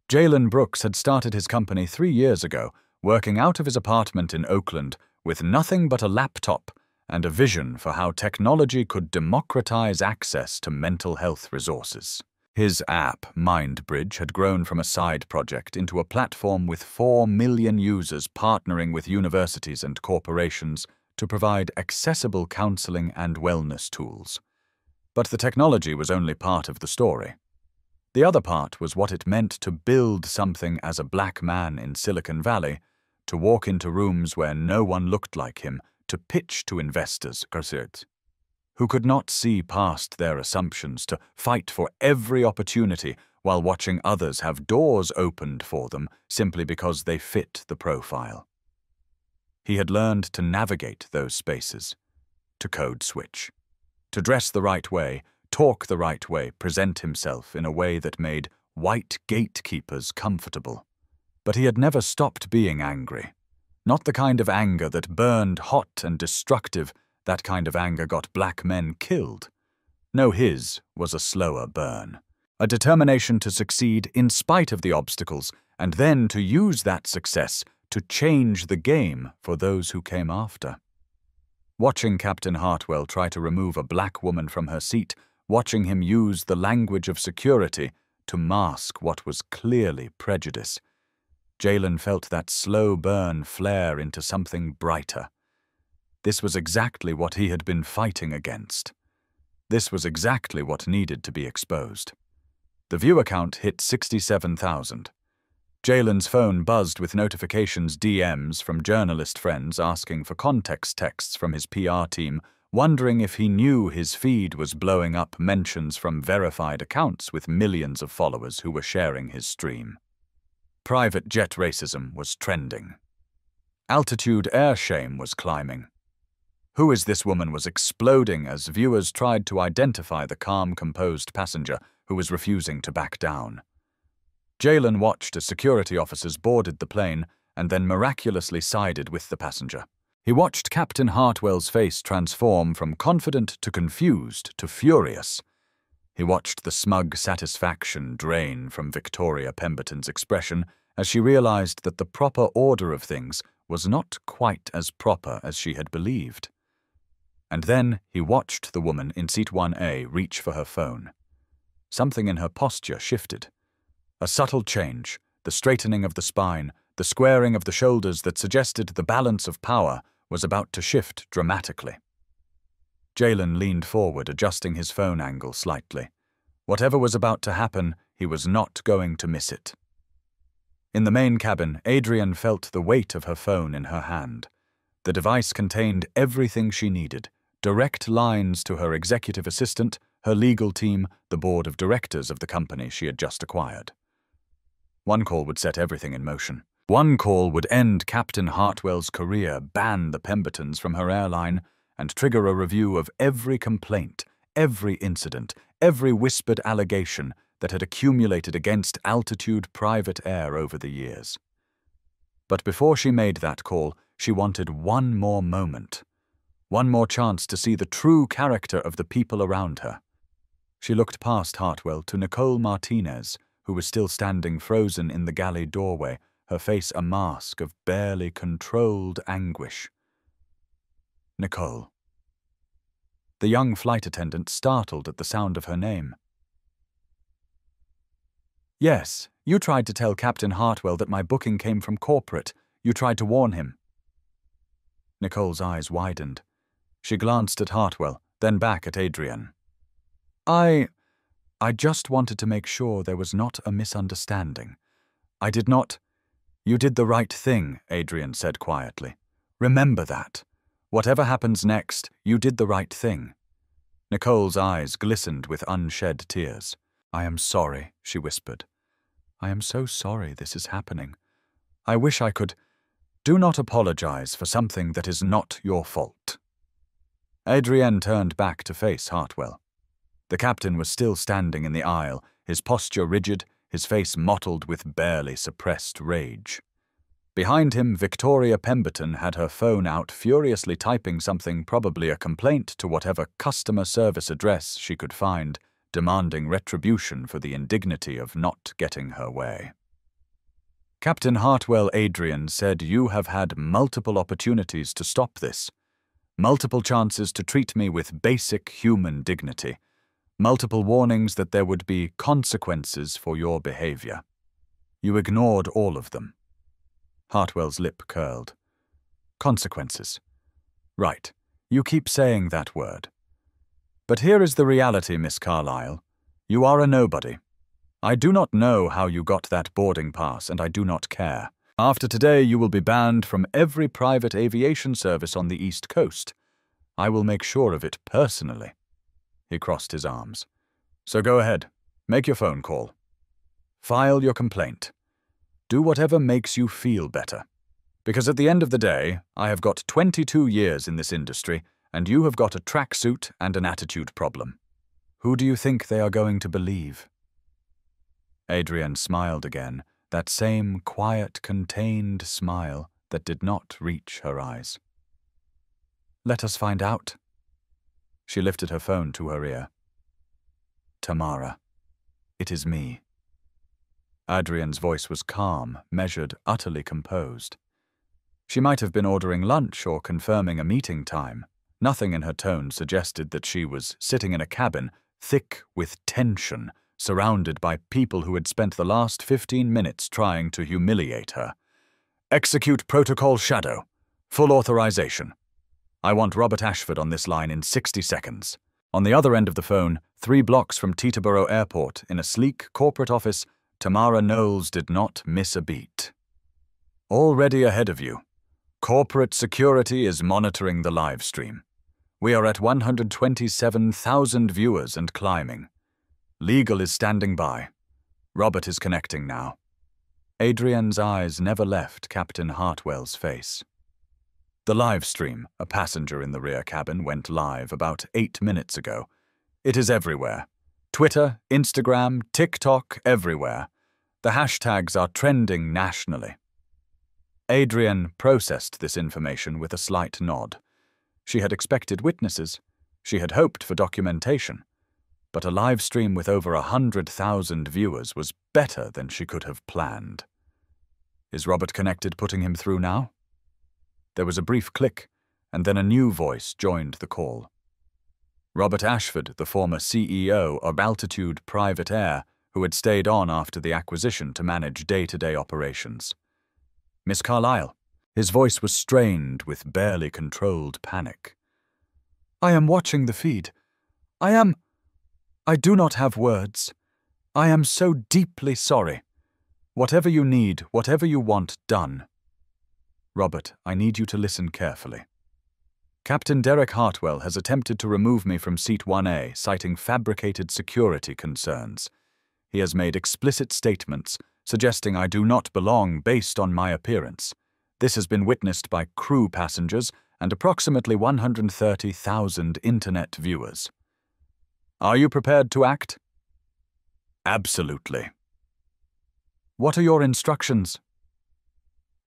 Jalen Brooks had started his company 3 years ago, working out of his apartment in Oakland with nothing but a laptop and a vision for how technology could democratize access to mental health resources. His app, MindBridge, had grown from a side project into a platform with 4 million users partnering with universities and corporations to provide accessible counseling and wellness tools. But the technology was only part of the story. The other part was what it meant to build something as a black man in Silicon Valley, to walk into rooms where no one looked like him, to pitch to investors, who could not see past their assumptions, to fight for every opportunity while watching others have doors opened for them simply because they fit the profile. He had learned to navigate those spaces. to code switch. To dress the right way, talk the right way, present himself in a way that made white gatekeepers comfortable. But he had never stopped being angry. Not the kind of anger that burned hot and destructive. That kind of anger got black men killed. No, his was a slower burn. A determination to succeed in spite of the obstacles, and then to use that success to change the game for those who came after. Watching Captain Hartwell try to remove a black woman from her seat, watching him use the language of security to mask what was clearly prejudice, Jalen felt that slow burn flare into something brighter. This was exactly what he had been fighting against. This was exactly what needed to be exposed. The viewer count hit 67,000. Jalen's phone buzzed with notifications, DMs from journalist friends asking for context texts from his PR team, wondering if he knew his feed was blowing up mentions from verified accounts with millions of followers who were sharing his stream. Private jet racism was trending. Altitude air shame was climbing. Who is this woman was exploding as viewers tried to identify the calm, composed passenger who was refusing to back down. Jalen watched as security officers boarded the plane and then miraculously sided with the passenger. He watched Captain Hartwell's face transform from confident to confused to furious. He watched the smug satisfaction drain from Victoria Pemberton's expression as she realized that the proper order of things was not quite as proper as she had believed. And then he watched the woman in seat 1A reach for her phone. Something in her posture shifted. A subtle change, the straightening of the spine, the squaring of the shoulders that suggested the balance of power was about to shift dramatically. Jalen leaned forward, adjusting his phone angle slightly. Whatever was about to happen, he was not going to miss it. In the main cabin, Adrian felt the weight of her phone in her hand. The device contained everything she needed, direct lines to her executive assistant, her legal team, the board of directors of the company she had just acquired. One call would set everything in motion. One call would end Captain Hartwell's career, ban the Pembertons from her airline, and trigger a review of every complaint, every incident, every whispered allegation that had accumulated against Altitude Private Air over the years. But before she made that call, she wanted one more moment. One more chance to see the true character of the people around her. She looked past Hartwell to Nicole Martinez, who was still standing frozen in the galley doorway, her face a mask of barely controlled anguish. Nicole. The young flight attendant startled at the sound of her name. Yes, you tried to tell Captain Hartwell that my booking came from corporate. You tried to warn him. Nicole's eyes widened. She glanced at Hartwell, then back at Adrian. I just wanted to make sure there was not a misunderstanding. I did not— You did the right thing, Adrian said quietly. Remember that. Whatever happens next, you did the right thing. Nicole's eyes glistened with unshed tears. I am sorry, she whispered. I am so sorry this is happening. I wish I could— Do not apologize for something that is not your fault. Adrienne turned back to face Hartwell. The captain was still standing in the aisle, his posture rigid, his face mottled with barely suppressed rage. Behind him, Victoria Pemberton had her phone out, furiously typing something, probably a complaint to whatever customer service address she could find, demanding retribution for the indignity of not getting her way. Captain Hartwell Adrian said, You have had multiple opportunities to stop this. Multiple chances to treat me with basic human dignity. Multiple warnings that there would be consequences for your behavior. You ignored all of them. Hartwell's lip curled. Consequences. Right, you keep saying that word. But here is the reality, Miss Carlyle. You are a nobody. I do not know how you got that boarding pass, and I do not care. After today, you will be banned from every private aviation service on the East Coast. I will make sure of it personally. He crossed his arms. So go ahead. Make your phone call. File your complaint. Do whatever makes you feel better. Because at the end of the day, I have got 22 years in this industry, and you have got a tracksuit and an attitude problem. Who do you think they are going to believe?" Adrian smiled again, that same quiet, contained smile that did not reach her eyes. "Let us find out." She lifted her phone to her ear. "Tamara, it is me." Adrian's voice was calm, measured, utterly composed. She might have been ordering lunch or confirming a meeting time. Nothing in her tone suggested that she was sitting in a cabin, thick with tension, surrounded by people who had spent the last 15 minutes trying to humiliate her. "Execute Protocol Shadow. Full authorization. I want Robert Ashford on this line in 60 seconds. On the other end of the phone, 3 blocks from Teterboro Airport, in a sleek corporate office, Tamara Knowles did not miss a beat. "Already ahead of you. Corporate security is monitoring the live stream. We are at 127,000 viewers and climbing. Legal is standing by. Robert is connecting now." Adrian's eyes never left Captain Hartwell's face. The live stream, a passenger in the rear cabin, went live about 8 minutes ago. It is everywhere. Twitter, Instagram, TikTok, everywhere. The hashtags are trending nationally. Adrian processed this information with a slight nod. She had expected witnesses. She had hoped for documentation. But a live stream with over 100,000 viewers was better than she could have planned. "Is Robert connected, putting him through now?" There was a brief click, and then a new voice joined the call. Robert Ashford, the former CEO of Altitude Private Air, who had stayed on after the acquisition to manage day-to-day operations. "Miss Carlyle." His voice was strained with barely controlled panic. "I am watching the feed. I do not have words. I am so deeply sorry. Whatever you need, whatever you want done." "Robert, I need you to listen carefully. Captain Derek Hartwell has attempted to remove me from Seat 1A, citing fabricated security concerns. He has made explicit statements suggesting I do not belong based on my appearance. This has been witnessed by crew passengers and approximately 130,000 internet viewers. Are you prepared to act?" "Absolutely." "What are your instructions?"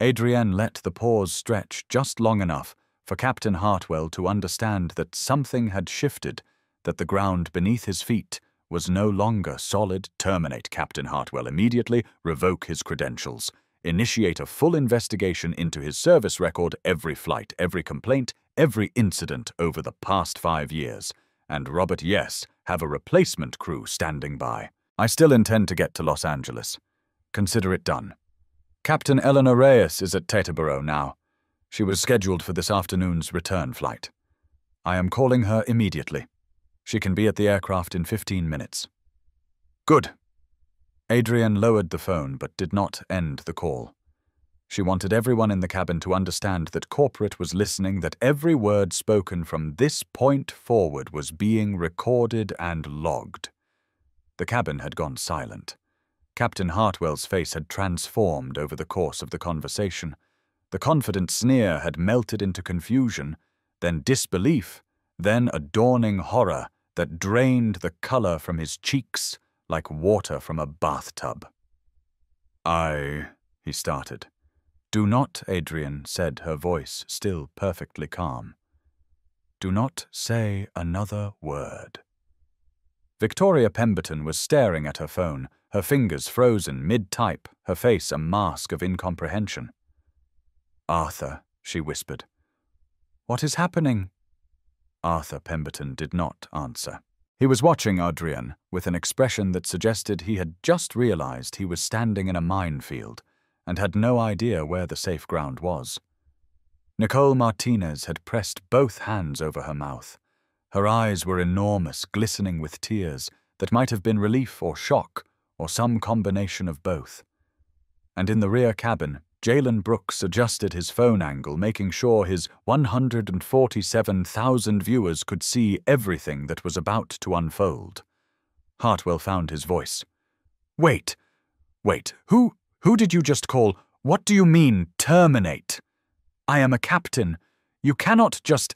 Adrienne let the pause stretch just long enough for Captain Hartwell to understand that something had shifted, that the ground beneath his feet was no longer solid. "Terminate Captain Hartwell immediately, revoke his credentials, initiate a full investigation into his service record, every flight, every complaint, every incident over the past 5 years. And Robert, yes, have a replacement crew standing by. I still intend to get to Los Angeles. Consider it done. Captain Eleanor Reyes is at Teterboro now. She was scheduled for this afternoon's return flight. I am calling her immediately. She can be at the aircraft in 15 minutes. Good." Adrian lowered the phone but did not end the call. She wanted everyone in the cabin to understand that corporate was listening, that every word spoken from this point forward was being recorded and logged. The cabin had gone silent. Captain Hartwell's face had transformed over the course of the conversation. The confident sneer had melted into confusion, then disbelief, then a dawning horror that drained the color from his cheeks like water from a bathtub. He started. "Do not," Adrian said, her voice still perfectly calm. "Do not say another word." Victoria Pemberton was staring at her phone, her fingers frozen mid-type, her face a mask of incomprehension. "Arthur," she whispered. "What is happening?" Arthur Pemberton did not answer. He was watching Adrian with an expression that suggested he had just realized he was standing in a minefield and had no idea where the safe ground was. Nicole Martinez had pressed both hands over her mouth. Her eyes were enormous, glistening with tears that might have been relief or shock or some combination of both. And in the rear cabin, Jalen Brooks adjusted his phone angle, making sure his 147,000 viewers could see everything that was about to unfold. Hartwell found his voice. Wait, who did you just call? What do you mean, terminate? I am a captain. You cannot just..."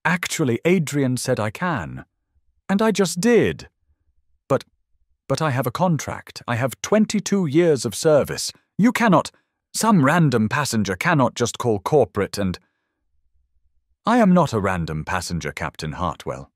Actually, Adrian said I can. And I just did. But I have a contract. I have 22 years of service. You cannot— Some random passenger cannot just call corporate and— I am not a random passenger, Captain Hartwell.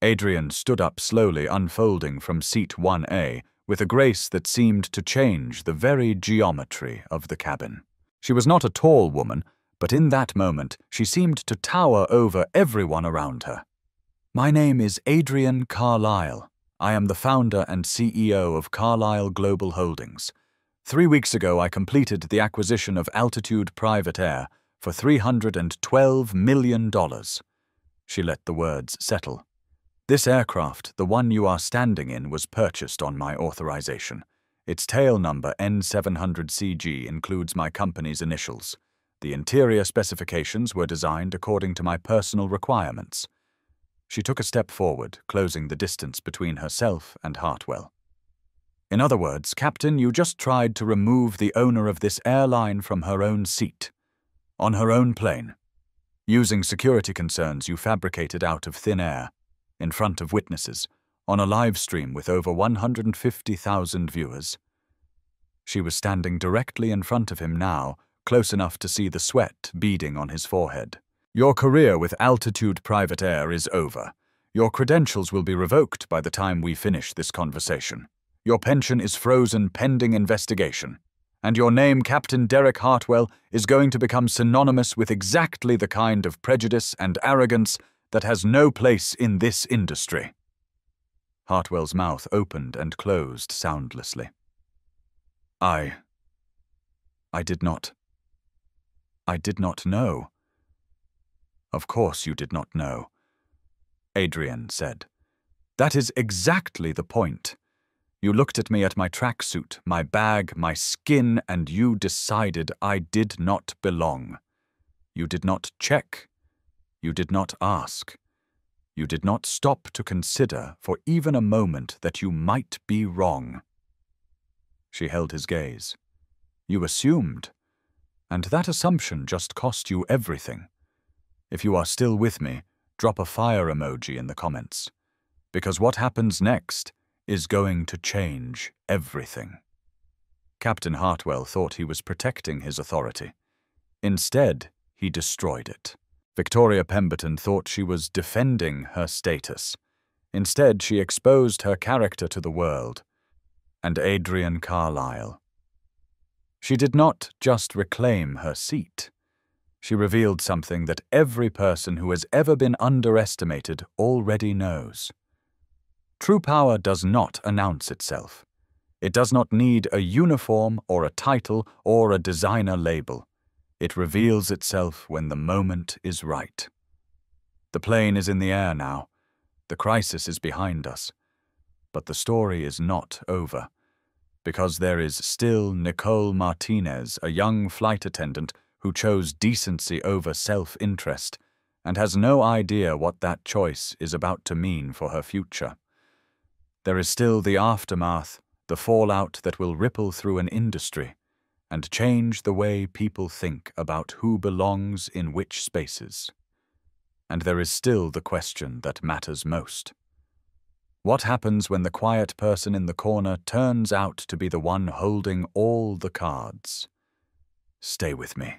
Adrian stood up slowly, unfolding from seat 1A, with a grace that seemed to change the very geometry of the cabin. She was not a tall woman, but in that moment she seemed to tower over everyone around her. My name is Adrian Carlyle. I am the founder and CEO of Carlyle Global Holdings. 3 weeks ago, I completed the acquisition of Altitude Private Air for $312 million. She let the words settle. This aircraft, the one you are standing in, was purchased on my authorization. Its tail number N700CG includes my company's initials. The interior specifications were designed according to my personal requirements. She took a step forward, closing the distance between herself and Hartwell. In other words, Captain, you just tried to remove the owner of this airline from her own seat, on her own plane. Using security concerns you fabricated out of thin air, in front of witnesses, on a live stream with over 150,000 viewers. She was standing directly in front of him now, close enough to see the sweat beading on his forehead. Your career with Altitude Private Air is over. Your credentials will be revoked by the time we finish this conversation. Your pension is frozen pending investigation. And your name, Captain Derek Hartwell, is going to become synonymous with exactly the kind of prejudice and arrogance that has no place in this industry. Hartwell's mouth opened and closed soundlessly. I did not know. Of course you did not know, Adrian said. That is exactly the point. You looked at me, at my tracksuit, my bag, my skin, and you decided I did not belong. You did not check. You did not ask. You did not stop to consider for even a moment that you might be wrong. She held his gaze. You assumed, and that assumption just cost you everything. If you are still with me, drop a fire emoji in the comments, because what happens next is going to change everything. Captain Hartwell thought he was protecting his authority. Instead, he destroyed it. Victoria Pemberton thought she was defending her status. Instead, she exposed her character to the world. And Adrian Carlyle. She did not just reclaim her seat. She revealed something that every person who has ever been underestimated already knows. True power does not announce itself. It does not need a uniform or a title or a designer label. It reveals itself when the moment is right. The plane is in the air now. The crisis is behind us. But the story is not over, because there is still Nicole Martinez, a young flight attendant who chose decency over self-interest and has no idea what that choice is about to mean for her future. There is still the aftermath, the fallout that will ripple through an industry and change the way people think about who belongs in which spaces. And there is still the question that matters most. What happens when the quiet person in the corner turns out to be the one holding all the cards? Stay with me.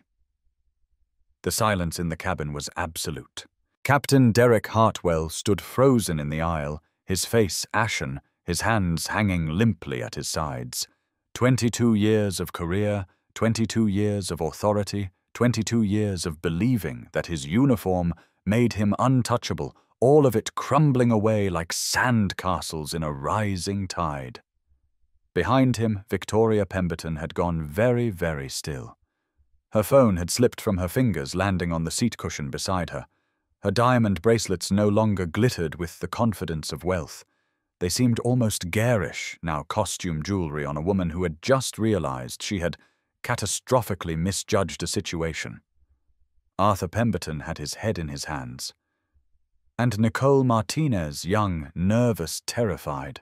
The silence in the cabin was absolute. Captain Derek Hartwell stood frozen in the aisle, his face ashen, his hands hanging limply at his sides. 22 years of career, 22 years of authority, 22 years of believing that his uniform made him untouchable, all of it crumbling away like sand castles in a rising tide. Behind him, Victoria Pemberton had gone very, very still. Her phone had slipped from her fingers, landing on the seat cushion beside her. Her diamond bracelets no longer glittered with the confidence of wealth. They seemed almost garish, now costume jewelry on a woman who had just realized she had catastrophically misjudged a situation. Arthur Pemberton had his head in his hands. And Nicole Martinez, young, nervous, terrified.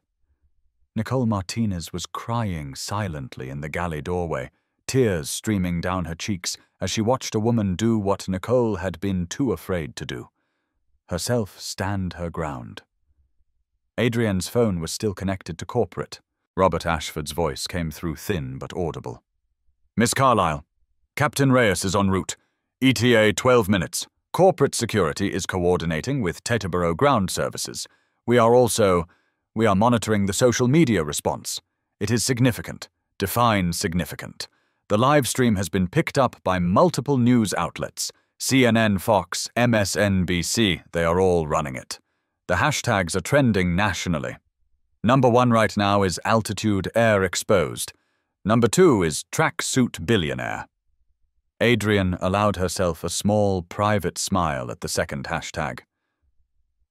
Nicole Martinez was crying silently in the galley doorway, tears streaming down her cheeks as she watched a woman do what Nicole had been too afraid to do. Herself stand her ground. Adrian's phone was still connected to corporate. Robert Ashford's voice came through thin but audible. "Miss Carlyle, Captain Reyes is en route. ETA 12 minutes. Corporate security is coordinating with Teterboro ground services. We are monitoring the social media response. It is significant. Define significant. The live stream has been picked up by multiple news outlets. CNN, Fox, MSNBC, they are all running it. The hashtags are trending nationally. Number 1 right now is altitude air exposed. Number 2 is tracksuit billionaire." Adrian allowed herself a small, private smile at the second hashtag.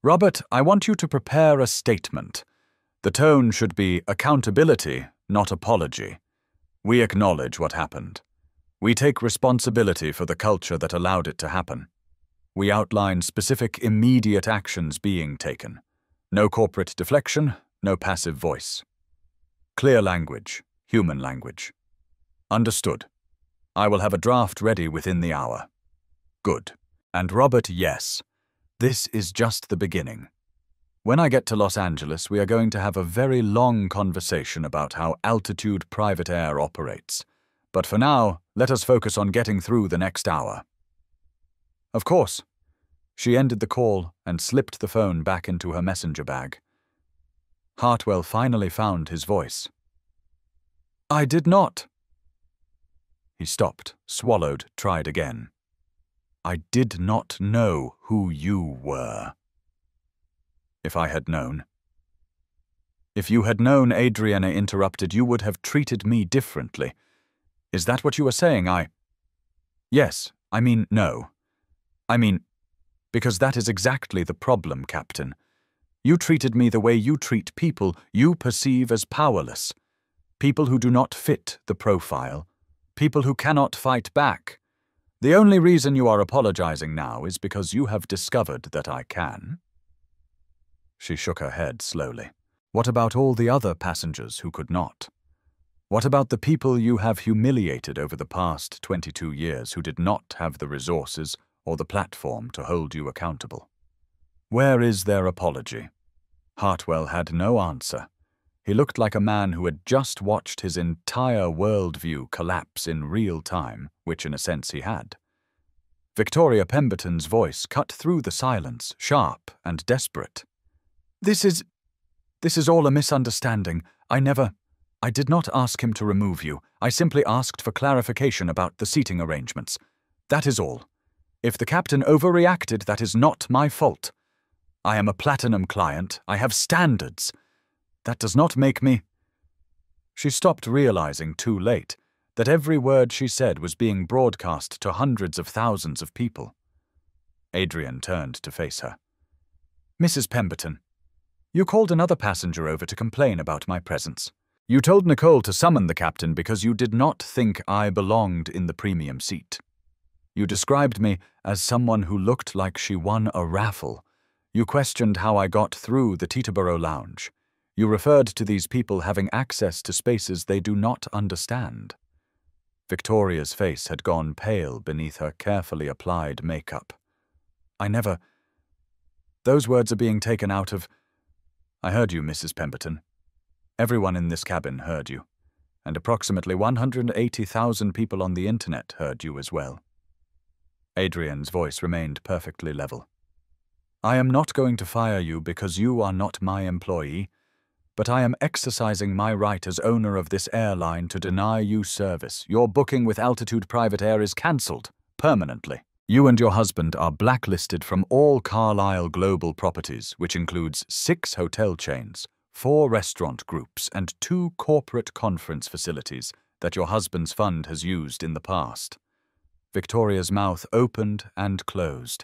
"Robert, I want you to prepare a statement. The tone should be accountability, not apology. We acknowledge what happened. We take responsibility for the culture that allowed it to happen. We outline specific immediate actions being taken. No corporate deflection, no passive voice. Clear language, human language. Understood. I will have a draft ready within the hour." "Good. And Robert, yes. This is just the beginning. When I get to Los Angeles, we are going to have a very long conversation about how altitude private air operates. But for now, let us focus on getting through the next hour." "Of course." She ended the call and slipped the phone back into her messenger bag. Hartwell finally found his voice. "I did not." He stopped, swallowed, tried again. "I did not know who you were." "If I had known." "If you had known," Adriana interrupted, "you would have treated me differently. Is that what you were saying? Yes, I mean, no. I mean, because that is exactly the problem, Captain. You treated me the way you treat people you perceive as powerless. People who do not fit the profile. People who cannot fight back. The only reason you are apologizing now is because you have discovered that I can." She shook her head slowly. "What about all the other passengers who could not? What about the people you have humiliated over the past 22 years who did not have the resources or the platform to hold you accountable? Where is their apology?" Hartwell had no answer. He looked like a man who had just watched his entire worldview collapse in real time, which in a sense he had. Victoria Pemberton's voice cut through the silence, sharp and desperate. This is all a misunderstanding. I did not ask him to remove you. I simply asked for clarification about the seating arrangements. That is all. If the captain overreacted, that is not my fault. I am a platinum client. I have standards. That does not make me—" She stopped, realizing too late that every word she said was being broadcast to hundreds of thousands of people. Adrian turned to face her. "Mrs. Pemberton, you called another passenger over to complain about my presence. You told Nicole to summon the captain because you did not think I belonged in the premium seat. You described me as someone who looked like she won a raffle. You questioned how I got through the Teterboro lounge. You referred to these people having access to spaces they do not understand." Victoria's face had gone pale beneath her carefully applied makeup. Those words are being taken out of— "I heard you, Mrs. Pemberton. Everyone in this cabin heard you, and approximately 180,000 people on the internet heard you as well." Adrian's voice remained perfectly level. "I am not going to fire you because you are not my employee, but I am exercising my right as owner of this airline to deny you service. Your booking with Altitude Private Air is cancelled, permanently. You and your husband are blacklisted from all Carlyle Global properties, which includes 6 hotel chains, 4 restaurant groups, and 2 corporate conference facilities that your husband's fund has used in the past." Victoria's mouth opened and closed.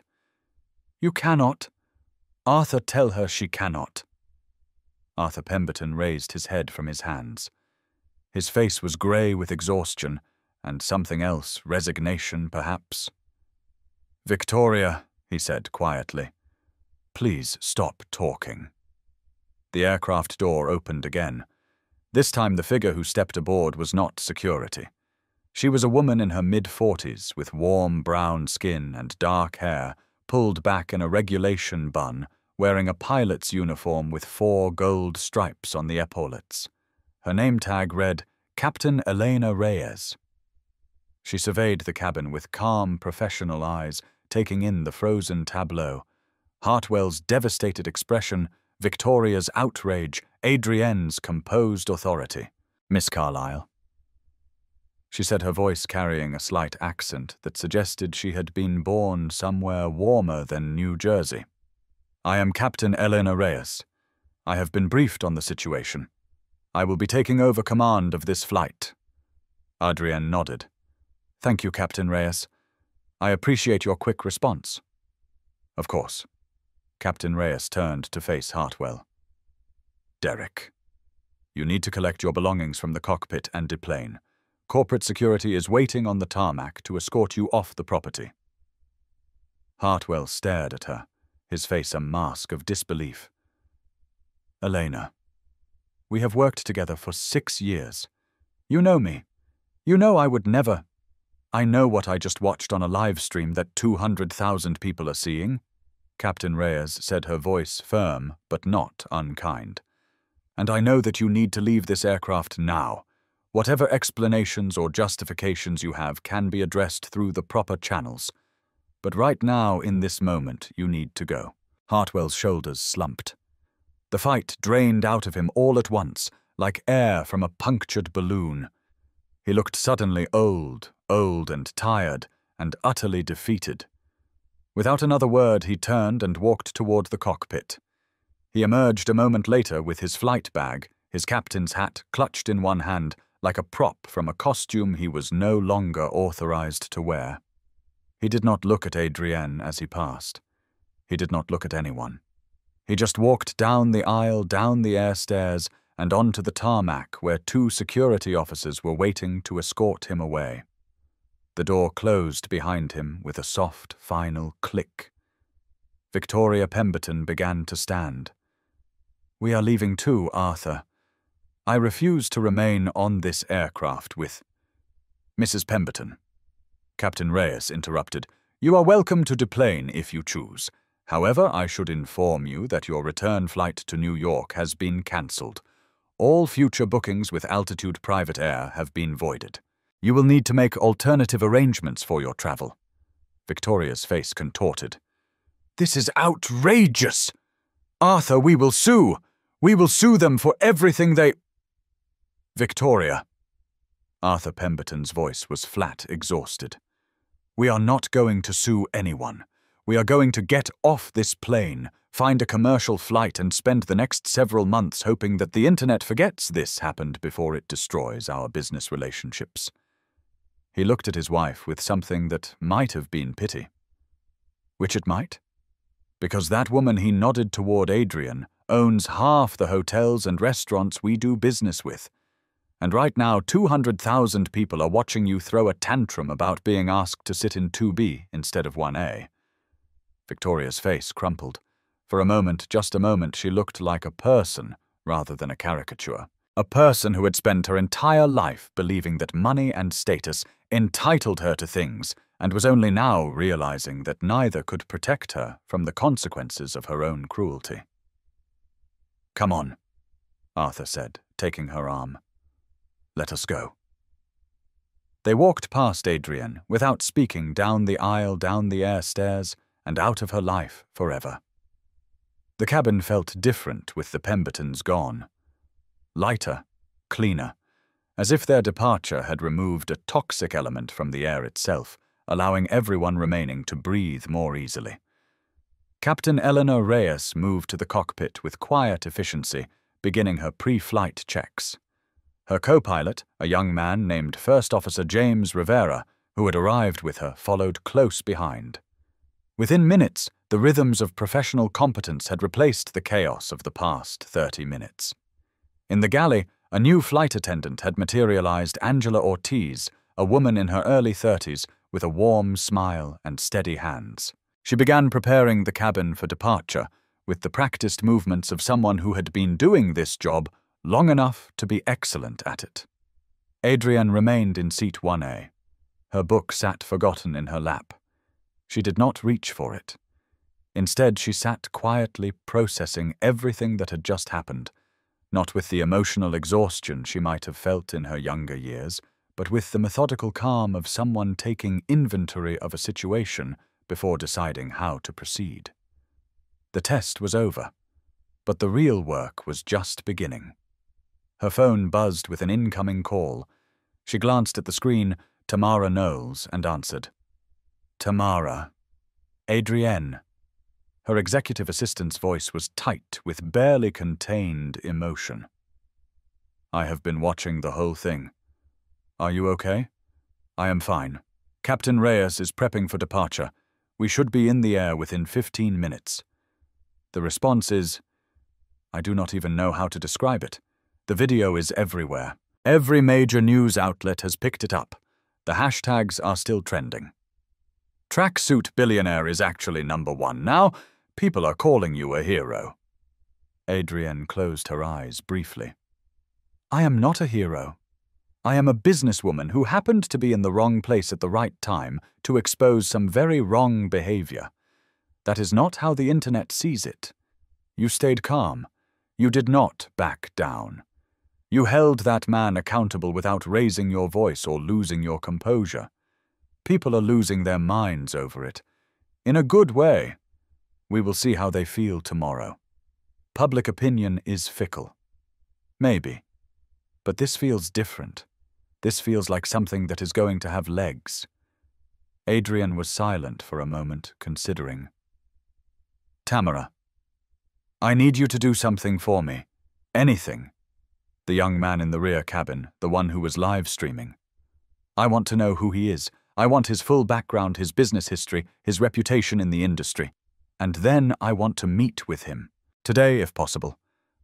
"You cannot. Arthur, tell her she cannot." Arthur Pemberton raised his head from his hands. His face was grey with exhaustion, and something else, resignation, perhaps. "Victoria," he said quietly, "please stop talking." The aircraft door opened again. This time the figure who stepped aboard was not security. She was a woman in her mid-40s with warm brown skin and dark hair, pulled back in a regulation bun, wearing a pilot's uniform with 4 gold stripes on the epaulets. Her name tag read, Captain Elena Reyes. She surveyed the cabin with calm, professional eyes, taking in the frozen tableau. Hartwell's devastated expression, Victoria's outrage, Adrienne's composed authority. Miss Carlyle. She said, her voice carrying a slight accent that suggested she had been born somewhere warmer than New Jersey. I am Captain Elena Reyes. I have been briefed on the situation. I will be taking over command of this flight. Adrienne nodded. Thank you, Captain Reyes. I appreciate your quick response. Of course. Captain Reyes turned to face Hartwell. Derek, you need to collect your belongings from the cockpit and deplane. Corporate security is waiting on the tarmac to escort you off the property. Hartwell stared at her, his face a mask of disbelief. Elena, we have worked together for 6 years. You know me. You know I would never. I know what I just watched on a live stream that 200,000 people are seeing. Captain Reyes said, her voice firm but not unkind. And I know that you need to leave this aircraft now. Whatever explanations or justifications you have can be addressed through the proper channels. But right now, in this moment, you need to go. Hartwell's shoulders slumped. The fight drained out of him all at once, like air from a punctured balloon. He looked suddenly old and tired, and utterly defeated. Without another word, he turned and walked toward the cockpit. He emerged a moment later with his flight bag, his captain's hat clutched in one hand, like a prop from a costume he was no longer authorized to wear. He did not look at Adrienne as he passed. He did not look at anyone. He just walked down the aisle, down the air stairs, and onto the tarmac where 2 security officers were waiting to escort him away. The door closed behind him with a soft, final click. Victoria Pemberton began to stand. We are leaving too, Arthur. I refuse to remain on this aircraft with... Mrs. Pemberton. Captain Reyes interrupted. You are welcome to deplane if you choose. However, I should inform you that your return flight to New York has been cancelled. All future bookings with Altitude Private Air have been voided. You will need to make alternative arrangements for your travel. Victoria's face contorted. This is outrageous! Arthur, we will sue! We will sue them for everything they... Victoria. Arthur Pemberton's voice was flat, exhausted. We are not going to sue anyone. We are going to get off this plane, find a commercial flight, and spend the next several months hoping that the internet forgets this happened before it destroys our business relationships. He looked at his wife with something that might have been pity. Which it might? Because that woman, he nodded toward Adrienne, owns half the hotels and restaurants we do business with. And right now 200,000 people are watching you throw a tantrum about being asked to sit in 2B instead of 1A. Victoria's face crumpled. For a moment, just a moment, she looked like a person rather than a caricature. A person who had spent her entire life believing that money and status entitled her to things and was only now realizing that neither could protect her from the consequences of her own cruelty. Come on, Arthur said, taking her arm. Let us go. They walked past Adrienne without speaking down the aisle, down the air stairs, and out of her life forever. The cabin felt different with the Pembertons gone. Lighter, cleaner, as if their departure had removed a toxic element from the air itself, allowing everyone remaining to breathe more easily. Captain Eleanor Reyes moved to the cockpit with quiet efficiency, beginning her pre-flight checks. Her co-pilot, a young man named First Officer James Rivera, who had arrived with her, followed close behind. Within minutes, the rhythms of professional competence had replaced the chaos of the past 30 minutes. In the galley, a new flight attendant had materialized Angela Ortiz, a woman in her early 30s, with a warm smile and steady hands. She began preparing the cabin for departure, with the practiced movements of someone who had been doing this job long enough to be excellent at it. Adrienne remained in seat 1A. Her book sat forgotten in her lap. She did not reach for it. Instead, she sat quietly processing everything that had just happened, not with the emotional exhaustion she might have felt in her younger years, but with the methodical calm of someone taking inventory of a situation before deciding how to proceed. The test was over, but the real work was just beginning. Her phone buzzed with an incoming call. She glanced at the screen, Tamara Knowles, and answered. Tamara. Adrienne. Her executive assistant's voice was tight with barely contained emotion. I have been watching the whole thing. Are you okay? I am fine. Captain Reyes is prepping for departure. We should be in the air within 15 minutes. The response is, I do not even know how to describe it. The video is everywhere. Every major news outlet has picked it up. The hashtags are still trending. Tracksuit billionaire is actually #1. Now, people are calling you a hero. Adrienne closed her eyes briefly. I am not a hero. I am a businesswoman who happened to be in the wrong place at the right time to expose some very wrong behavior. That is not how the internet sees it. You stayed calm. You did not back down. You held that man accountable without raising your voice or losing your composure. People are losing their minds over it. In a good way. We will see how they feel tomorrow. Public opinion is fickle. Maybe. But this feels different. This feels like something that is going to have legs. Adrienne was silent for a moment, considering. Tamara. I need you to do something for me. Anything. The young man in the rear cabin, the one who was live streaming. I want to know who he is. I want his full background, his business history, his reputation in the industry. And then I want to meet with him. Today, if possible.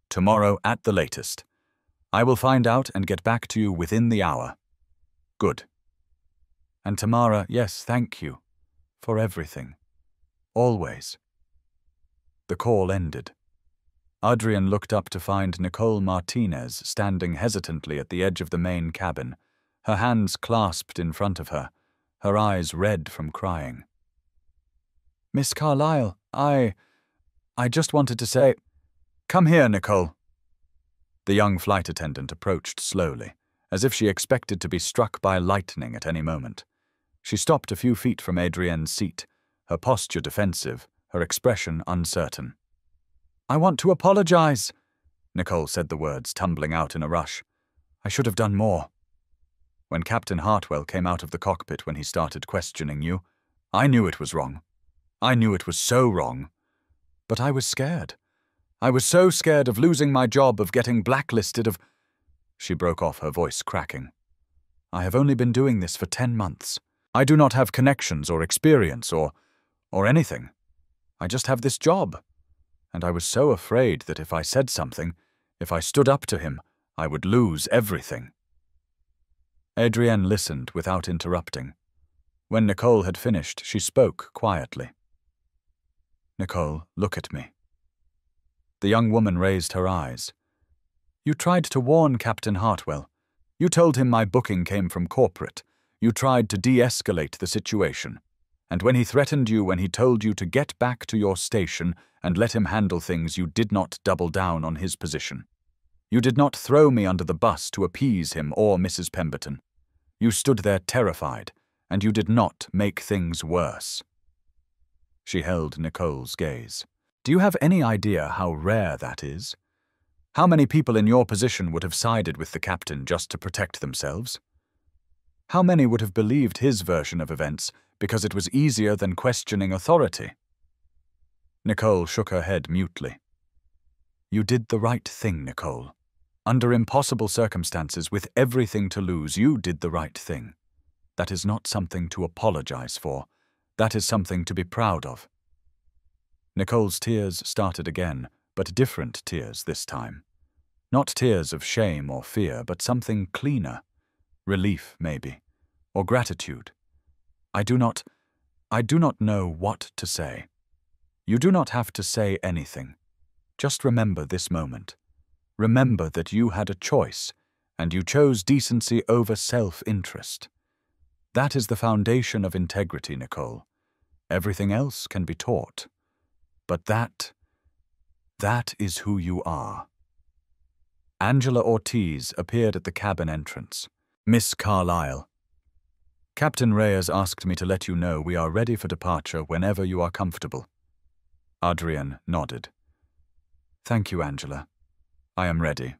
Tomorrow at the latest. I will find out and get back to you within the hour. Good. And Tamara, yes, thank you. For everything. Always. The call ended. Adrienne looked up to find Nicole Martinez standing hesitantly at the edge of the main cabin, her hands clasped in front of her, her eyes red from crying. Miss Carlyle, I just wanted to say, come here, Nicole. The young flight attendant approached slowly, as if she expected to be struck by lightning at any moment. She stopped a few feet from Adrienne's seat, her posture defensive, her expression uncertain. I want to apologize, Nicole said the words, tumbling out in a rush. I should have done more. When Captain Hartwell came out of the cockpit when he started questioning you, I knew it was wrong. I knew it was so wrong. But I was scared. I was so scared of losing my job, of getting blacklisted, of... She broke off, her voice cracking. I have only been doing this for 10 months. I do not have connections or experience or anything. I just have this job. And I was so afraid that if I said something, if I stood up to him, I would lose everything. Adrienne listened without interrupting. When Nicole had finished, she spoke quietly. Nicole, look at me. The young woman raised her eyes. You tried to warn Captain Hartwell. You told him my booking came from corporate. You tried to de-escalate the situation. And when he threatened you, when he told you to get back to your station and let him handle things, you did not double down on his position. You did not throw me under the bus to appease him or Mrs. Pemberton. You stood there terrified, and you did not make things worse. She held Nicole's gaze. Do you have any idea how rare that is? How many people in your position would have sided with the captain just to protect themselves? How many would have believed his version of events because it was easier than questioning authority? Nicole shook her head mutely. You did the right thing, Nicole. Under impossible circumstances, with everything to lose, you did the right thing. That is not something to apologize for. That is something to be proud of. Nicole's tears started again, but different tears this time. Not tears of shame or fear, but something cleaner. Relief, maybe, or gratitude. I do not know what to say. You do not have to say anything. Just remember this moment. Remember that you had a choice, and you chose decency over self-interest. That is the foundation of integrity, Nicole. Everything else can be taught. But that is who you are. Angela Ortiz appeared at the cabin entrance. Miss Carlyle. Captain Reyes asked me to let you know we are ready for departure whenever you are comfortable. Adrian nodded. Thank you, Angela. I am ready.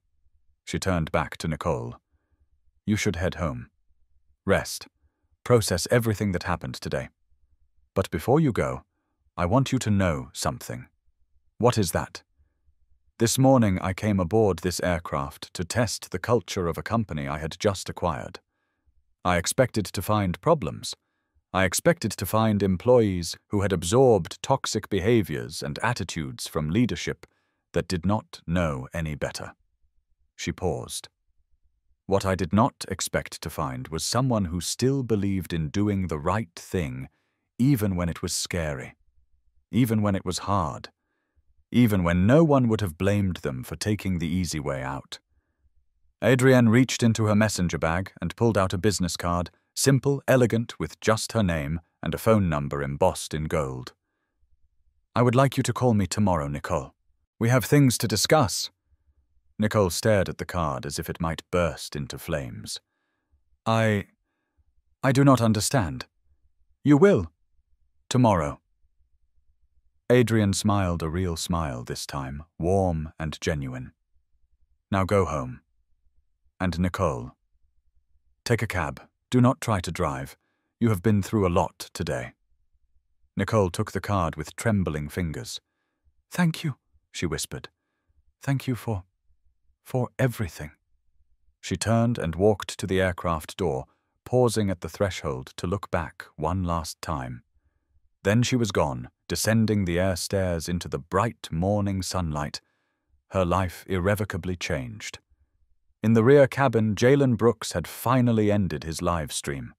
She turned back to Nicole. You should head home. Rest. Process everything that happened today. But before you go, I want you to know something. What is that? This morning I came aboard this aircraft to test the culture of a company I had just acquired. I expected to find problems. I expected to find employees who had absorbed toxic behaviors and attitudes from leadership that did not know any better. She paused. What I did not expect to find was someone who still believed in doing the right thing, even when it was scary, even when it was hard, even when no one would have blamed them for taking the easy way out. Adrienne reached into her messenger bag and pulled out a business card, simple, elegant, with just her name and a phone number embossed in gold. I would like you to call me tomorrow, Nicole. We have things to discuss. Nicole stared at the card as if it might burst into flames. I do not understand. You will. Tomorrow. Adrian smiled a real smile this time, warm and genuine. Now go home. And Nicole, take a cab. Do not try to drive. You have been through a lot today. Nicole took the card with trembling fingers. Thank you, she whispered. Thank you for everything. She turned and walked to the aircraft door, pausing at the threshold to look back one last time. Then she was gone, descending the air stairs into the bright morning sunlight. Her life irrevocably changed. In the rear cabin, Jalen Brooks had finally ended his live stream.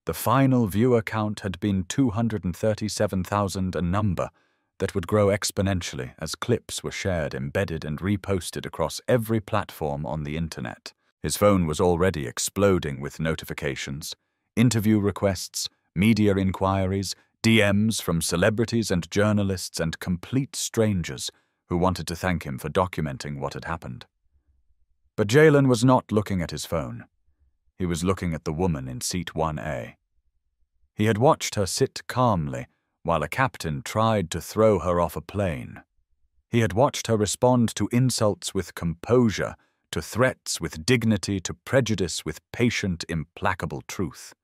The final viewer count had been 237,000, a number that would grow exponentially as clips were shared, embedded, and reposted across every platform on the internet. His phone was already exploding with notifications, interview requests, media inquiries, DMs from celebrities and journalists and complete strangers who wanted to thank him for documenting what had happened. But Jalen was not looking at his phone. He was looking at the woman in seat 1A. He had watched her sit calmly while a captain tried to throw her off a plane. He had watched her respond to insults with composure, to threats with dignity, to prejudice with patient, implacable truth.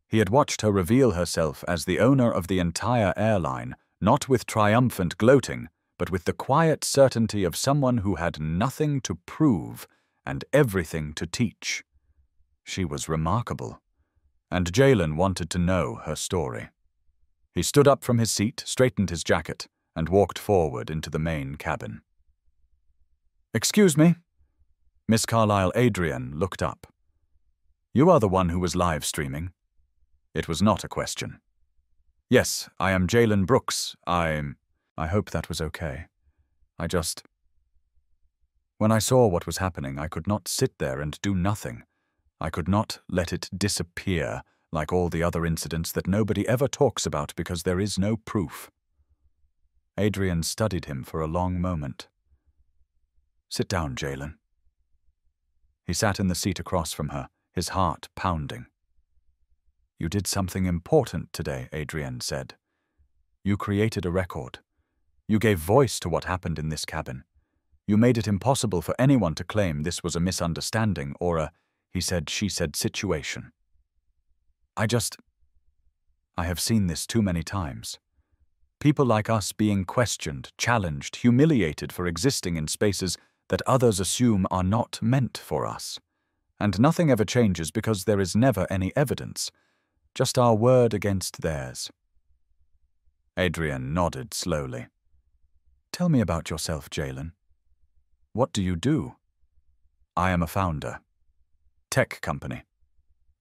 He had watched her reveal herself as the owner of the entire airline, not with triumphant gloating, but with the quiet certainty of someone who had nothing to prove and everything to teach. She was remarkable, and Jalen wanted to know her story. He stood up from his seat, straightened his jacket, and walked forward into the main cabin. Excuse me? Miss Carlyle. Adrian looked up. You are the one who was live streaming. It was not a question. Yes, I am Jalen Brooks. I hope that was okay. When I saw what was happening, I could not sit there and do nothing. I could not let it disappear like all the other incidents that nobody ever talks about because there is no proof. Adrian studied him for a long moment. Sit down, Jalen. He sat in the seat across from her, his heart pounding. You did something important today, Adrian said. You created a record. You gave voice to what happened in this cabin. You made it impossible for anyone to claim this was a misunderstanding or a he-said-she-said situation. I have seen this too many times. People like us being questioned, challenged, humiliated for existing in spaces that others assume are not meant for us. And nothing ever changes because there is never any evidence, just our word against theirs. Adrian nodded slowly. Tell me about yourself, Jalen. What do you do? I am a founder. Tech company.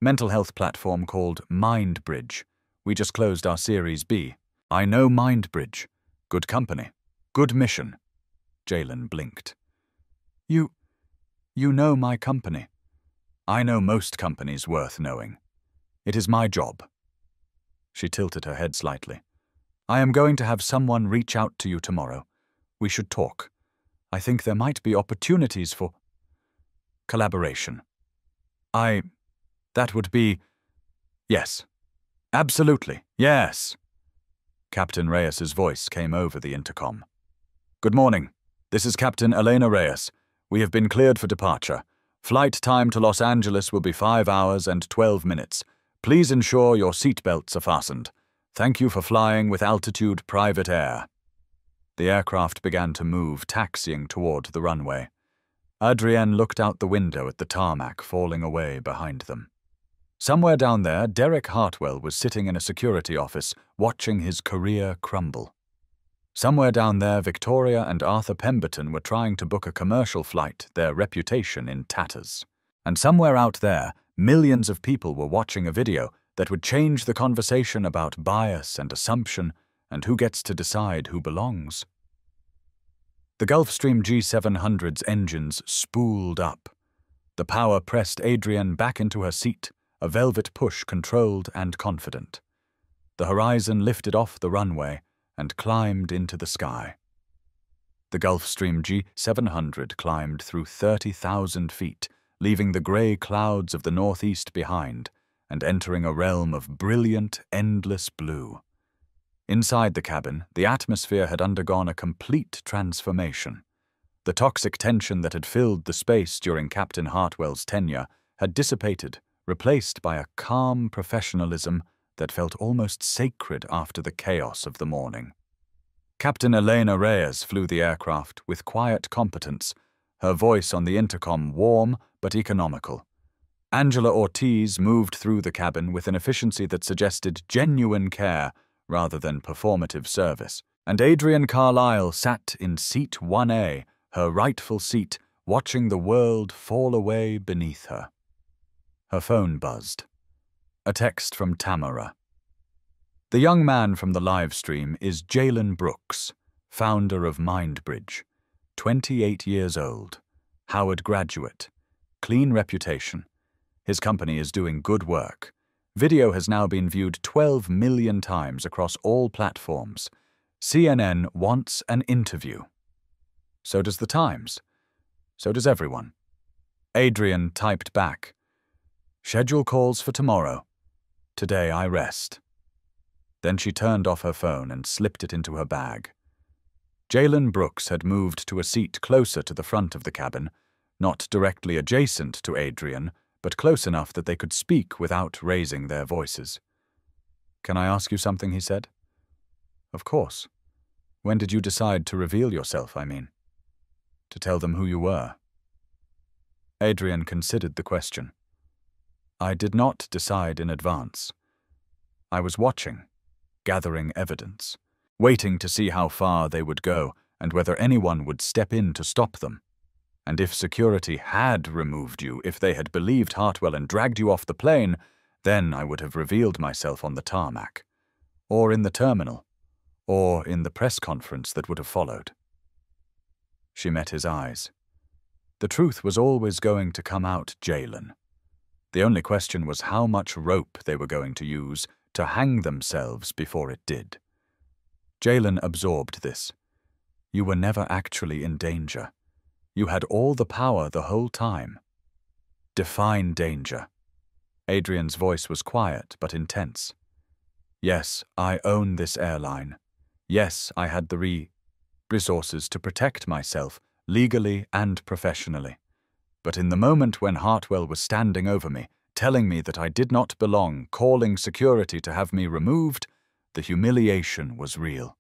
Mental health platform called MindBridge. We just closed our Series B. I know MindBridge. Good company. Good mission. Jalen blinked. You know my company. I know most companies worth knowing. It is my job." She tilted her head slightly. "I am going to have someone reach out to you tomorrow. We should talk. I think there might be opportunities for collaboration. That would be... Yes. Absolutely, yes." Captain Reyes's voice came over the intercom. "Good morning. This is Captain Elena Reyes. We have been cleared for departure. Flight time to Los Angeles will be 5 hours and 12 minutes. Please ensure your seatbelts are fastened. Thank you for flying with Altitude Private Air." The aircraft began to move, taxiing toward the runway. Adrienne looked out the window at the tarmac falling away behind them. Somewhere down there, Derek Hartwell was sitting in a security office, watching his career crumble. Somewhere down there, Victoria and Arthur Pemberton were trying to book a commercial flight, their reputation in tatters. And somewhere out there, millions of people were watching a video that would change the conversation about bias and assumption and who gets to decide who belongs. The Gulfstream G700's engines spooled up. The power pressed Adrienne back into her seat, a velvet push controlled and confident. The horizon lifted off the runway and climbed into the sky. The Gulfstream G700 climbed through 30,000 feet, leaving the grey clouds of the northeast behind and entering a realm of brilliant, endless blue. Inside the cabin, the atmosphere had undergone a complete transformation. The toxic tension that had filled the space during Captain Hartwell's tenure had dissipated, replaced by a calm professionalism that felt almost sacred after the chaos of the morning. Captain Elena Reyes flew the aircraft with quiet competence, her voice on the intercom warm but economical. Angela Ortiz moved through the cabin with an efficiency that suggested genuine care rather than performative service, and Adrienne Carlisle sat in seat 1A, her rightful seat, watching the world fall away beneath her. Her phone buzzed. A text from Tamara. "The young man from the live stream is Jalen Brooks, founder of MindBridge, 28 years old, Howard graduate, clean reputation. His company is doing good work. Video has now been viewed 12 million times across all platforms. CNN wants an interview." So does the Times. So does everyone. Adrienne typed back, "Schedule calls for tomorrow. Today I rest." Then she turned off her phone and slipped it into her bag. Jalen Brooks had moved to a seat closer to the front of the cabin, not directly adjacent to Adrienne, but close enough that they could speak without raising their voices. "Can I ask you something?" he said. "Of course. When did you decide to reveal yourself, I mean? To tell them who you were?" Adrienne considered the question. "I did not decide in advance. I was watching, gathering evidence, waiting to see how far they would go and whether anyone would step in to stop them. And if security had removed you, if they had believed Hartwell and dragged you off the plane, then I would have revealed myself on the tarmac, or in the terminal, or in the press conference that would have followed." She met his eyes. The truth was always going to come out, Jalen. The only question was how much rope they were going to use to hang themselves before it did. Jalen absorbed this. You were never actually in danger. You had all the power the whole time. Define danger. Adrienne's voice was quiet but intense. Yes, I own this airline. Yes, I had the resources to protect myself, legally and professionally. But in the moment when Hartwell was standing over me, telling me that I did not belong, calling security to have me removed, the humiliation was real.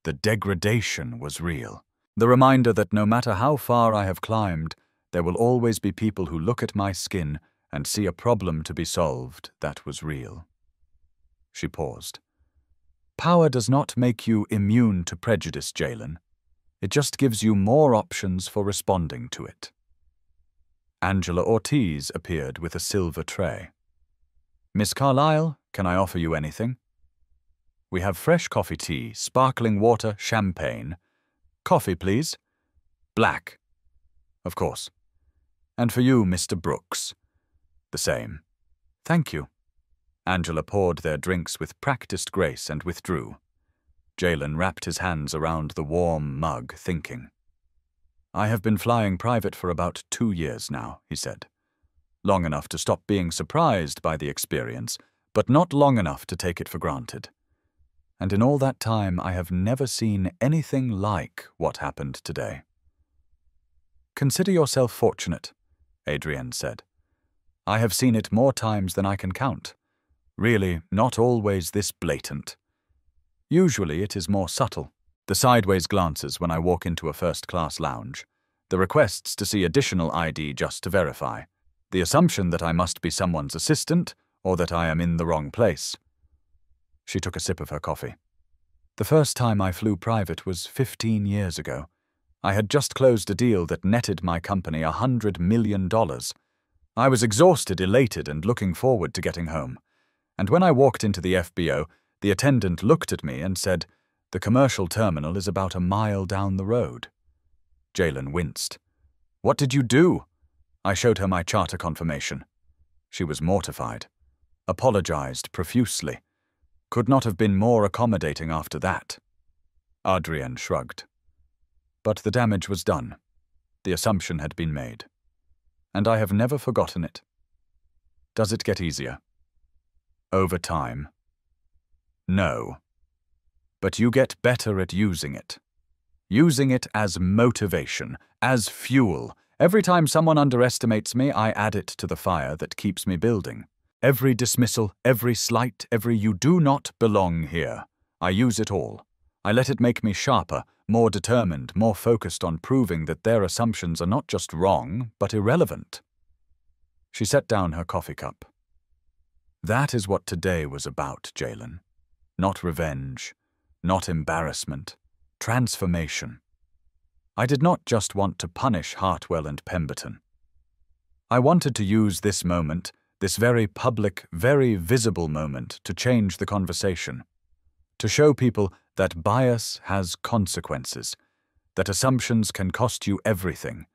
The degradation was real. The reminder that no matter how far I have climbed, there will always be people who look at my skin and see a problem to be solved that was real. She paused. Power does not make you immune to prejudice, Jalen. It just gives you more options for responding to it. Angela Ortiz appeared with a silver tray. "Miss Carlisle, can I offer you anything?" "We have fresh coffee tea, sparkling water, champagne. Coffee, please." "Black." "Of course. And for you, Mr. Brooks, "The same." "Thank you." Angela poured their drinks with practiced grace and withdrew. Jalen wrapped his hands around the warm mug, thinking. "I have been flying private for about 2 years now," he said. "Long enough to stop being surprised by the experience, but not long enough to take it for granted. And in all that time, I have never seen anything like what happened today." "Consider yourself fortunate," Adrienne said. "I have seen it more times than I can count. Really, not always this blatant. Usually it is more subtle. The sideways glances when I walk into a first-class lounge, the requests to see additional ID just to verify, the assumption that I must be someone's assistant or that I am in the wrong place." She took a sip of her coffee. "The first time I flew private was 15 years ago. I had just closed a deal that netted my company $100 million. I was exhausted, elated, and looking forward to getting home. And when I walked into the FBO, the attendant looked at me and said, 'The commercial terminal is about a mile down the road.'" Jalen winced. "What did you do?" I showed her my charter confirmation. She was mortified. Apologized profusely. Could not have been more accommodating after that. Adrienne shrugged. But the damage was done. The assumption had been made. And I have never forgotten it. Does it get easier? Over time? No. But you get better at using it. Using it as motivation, as fuel. Every time someone underestimates me, I add it to the fire that keeps me building. Every dismissal, every slight, every "you do not belong here." I use it all. I let it make me sharper, more determined, more focused on proving that their assumptions are not just wrong, but irrelevant. She set down her coffee cup. That is what today was about, Jalen. Not revenge, not embarrassment, transformation. I did not just want to punish Hartwell and Pemberton. I wanted to use this moment, this very public, very visible moment, to change the conversation. To show people that bias has consequences, that assumptions can cost you everything,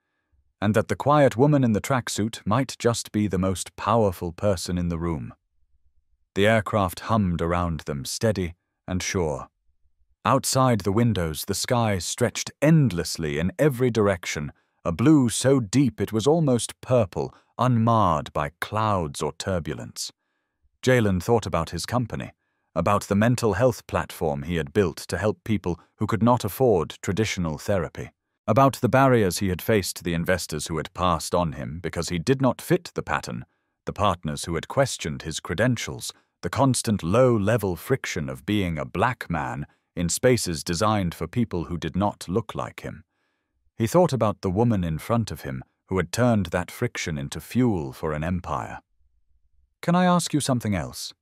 and that the quiet woman in the tracksuit might just be the most powerful person in the room. The aircraft hummed around them, steady and sure. Outside the windows, the sky stretched endlessly in every direction, a blue so deep it was almost purple, unmarred by clouds or turbulence. Jalen thought about his company, about the mental health platform he had built to help people who could not afford traditional therapy, about the barriers he had faced the investors who had passed on him because he did not fit the pattern, the partners who had questioned his credentials, the constant low-level friction of being a black man in spaces designed for people who did not look like him. He thought about the woman in front of him who had turned that friction into fuel for an empire. "Can I ask you something else?"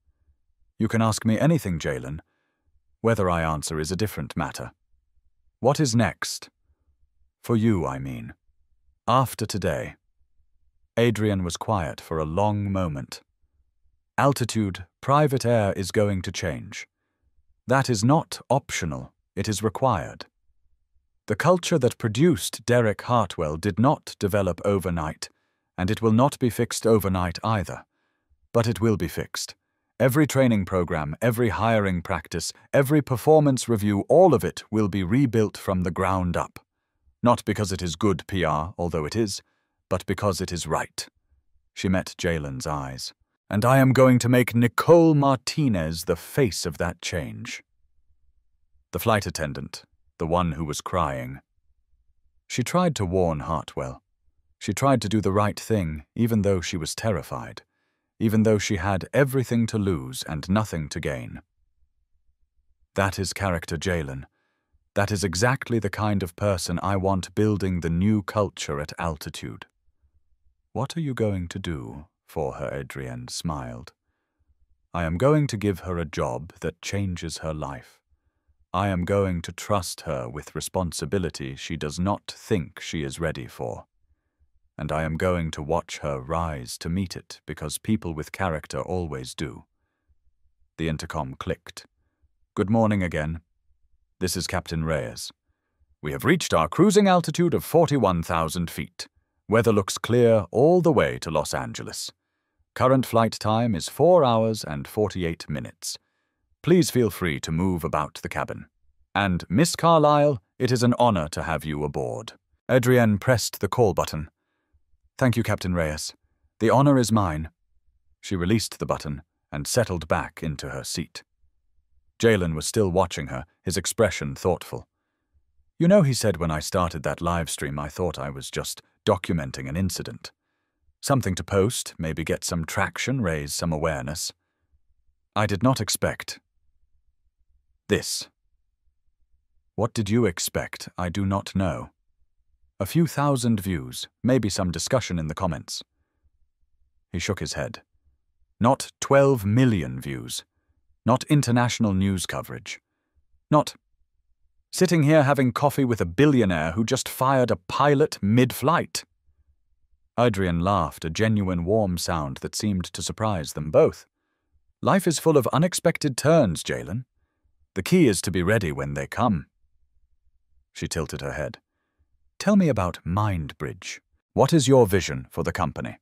"You can ask me anything, Jalen. Whether I answer is a different matter. What is next? For you, I mean. After today." Adrienne was quiet for a long moment. "Altitude, private air is going to change. That is not optional, it is required. The culture that produced Derek Hartwell did not develop overnight, and it will not be fixed overnight either. But it will be fixed. Every training program, every hiring practice, every performance review, all of it will be rebuilt from the ground up. Not because it is good PR, although it is, but because it is right." She met Jalen's eyes. "And I am going to make Nicole Martinez the face of that change." The flight attendant, the one who was crying. She tried to warn Hartwell. She tried to do the right thing, even though she was terrified, even though she had everything to lose and nothing to gain. That is character, Jalen. That is exactly the kind of person I want building the new culture at Altitude. "What are you going to do for her?" Adrienne smiled. "I am going to give her a job that changes her life. I am going to trust her with responsibility she does not think she is ready for. And I am going to watch her rise to meet it because people with character always do." The intercom clicked. "Good morning again. This is Captain Reyes. We have reached our cruising altitude of 41,000 feet. Weather looks clear all the way to Los Angeles. Current flight time is 4 hours and 48 minutes. Please feel free to move about the cabin. And, Miss Carlyle, it is an honor to have you aboard." Adrienne pressed the call button. "Thank you, Captain Reyes. The honor is mine." She released the button and settled back into her seat. Jalen was still watching her, his expression thoughtful. "You know," he said, "when I started that live stream, I thought I was just documenting an incident. Something to post, maybe get some traction, raise some awareness. I did not expect this. What did you expect? I do not know. A few thousand views, maybe some discussion in the comments." He shook his head. "Not 12 million views. Not international news coverage. Not sitting here having coffee with a billionaire who just fired a pilot mid-flight." Adrienne laughed, a genuine warm sound that seemed to surprise them both. "Life is full of unexpected turns, Jalen. The key is to be ready when they come." She tilted her head. "Tell me about MindBridge. What is your vision for the company?"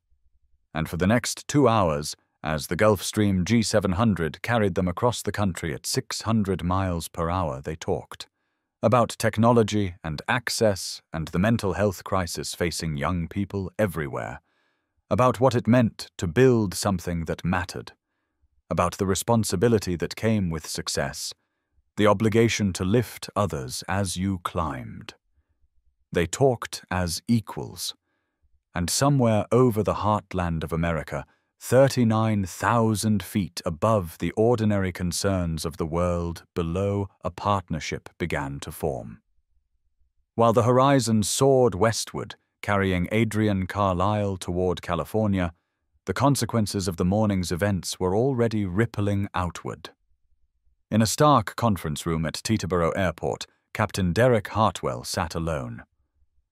And for the next 2 hours, as the Gulfstream G700 carried them across the country at 600 miles per hour, they talked about technology and access and the mental health crisis facing young people everywhere, about what it meant to build something that mattered, about the responsibility that came with success, the obligation to lift others as you climbed. They talked as equals, and somewhere over the heartland of America, 39,000 feet above the ordinary concerns of the world below, a partnership began to form. While the horizon soared westward, carrying Adrienne Carlyle toward California, the consequences of the morning's events were already rippling outward. In a stark conference room at Teterboro Airport, Captain Derek Hartwell sat alone.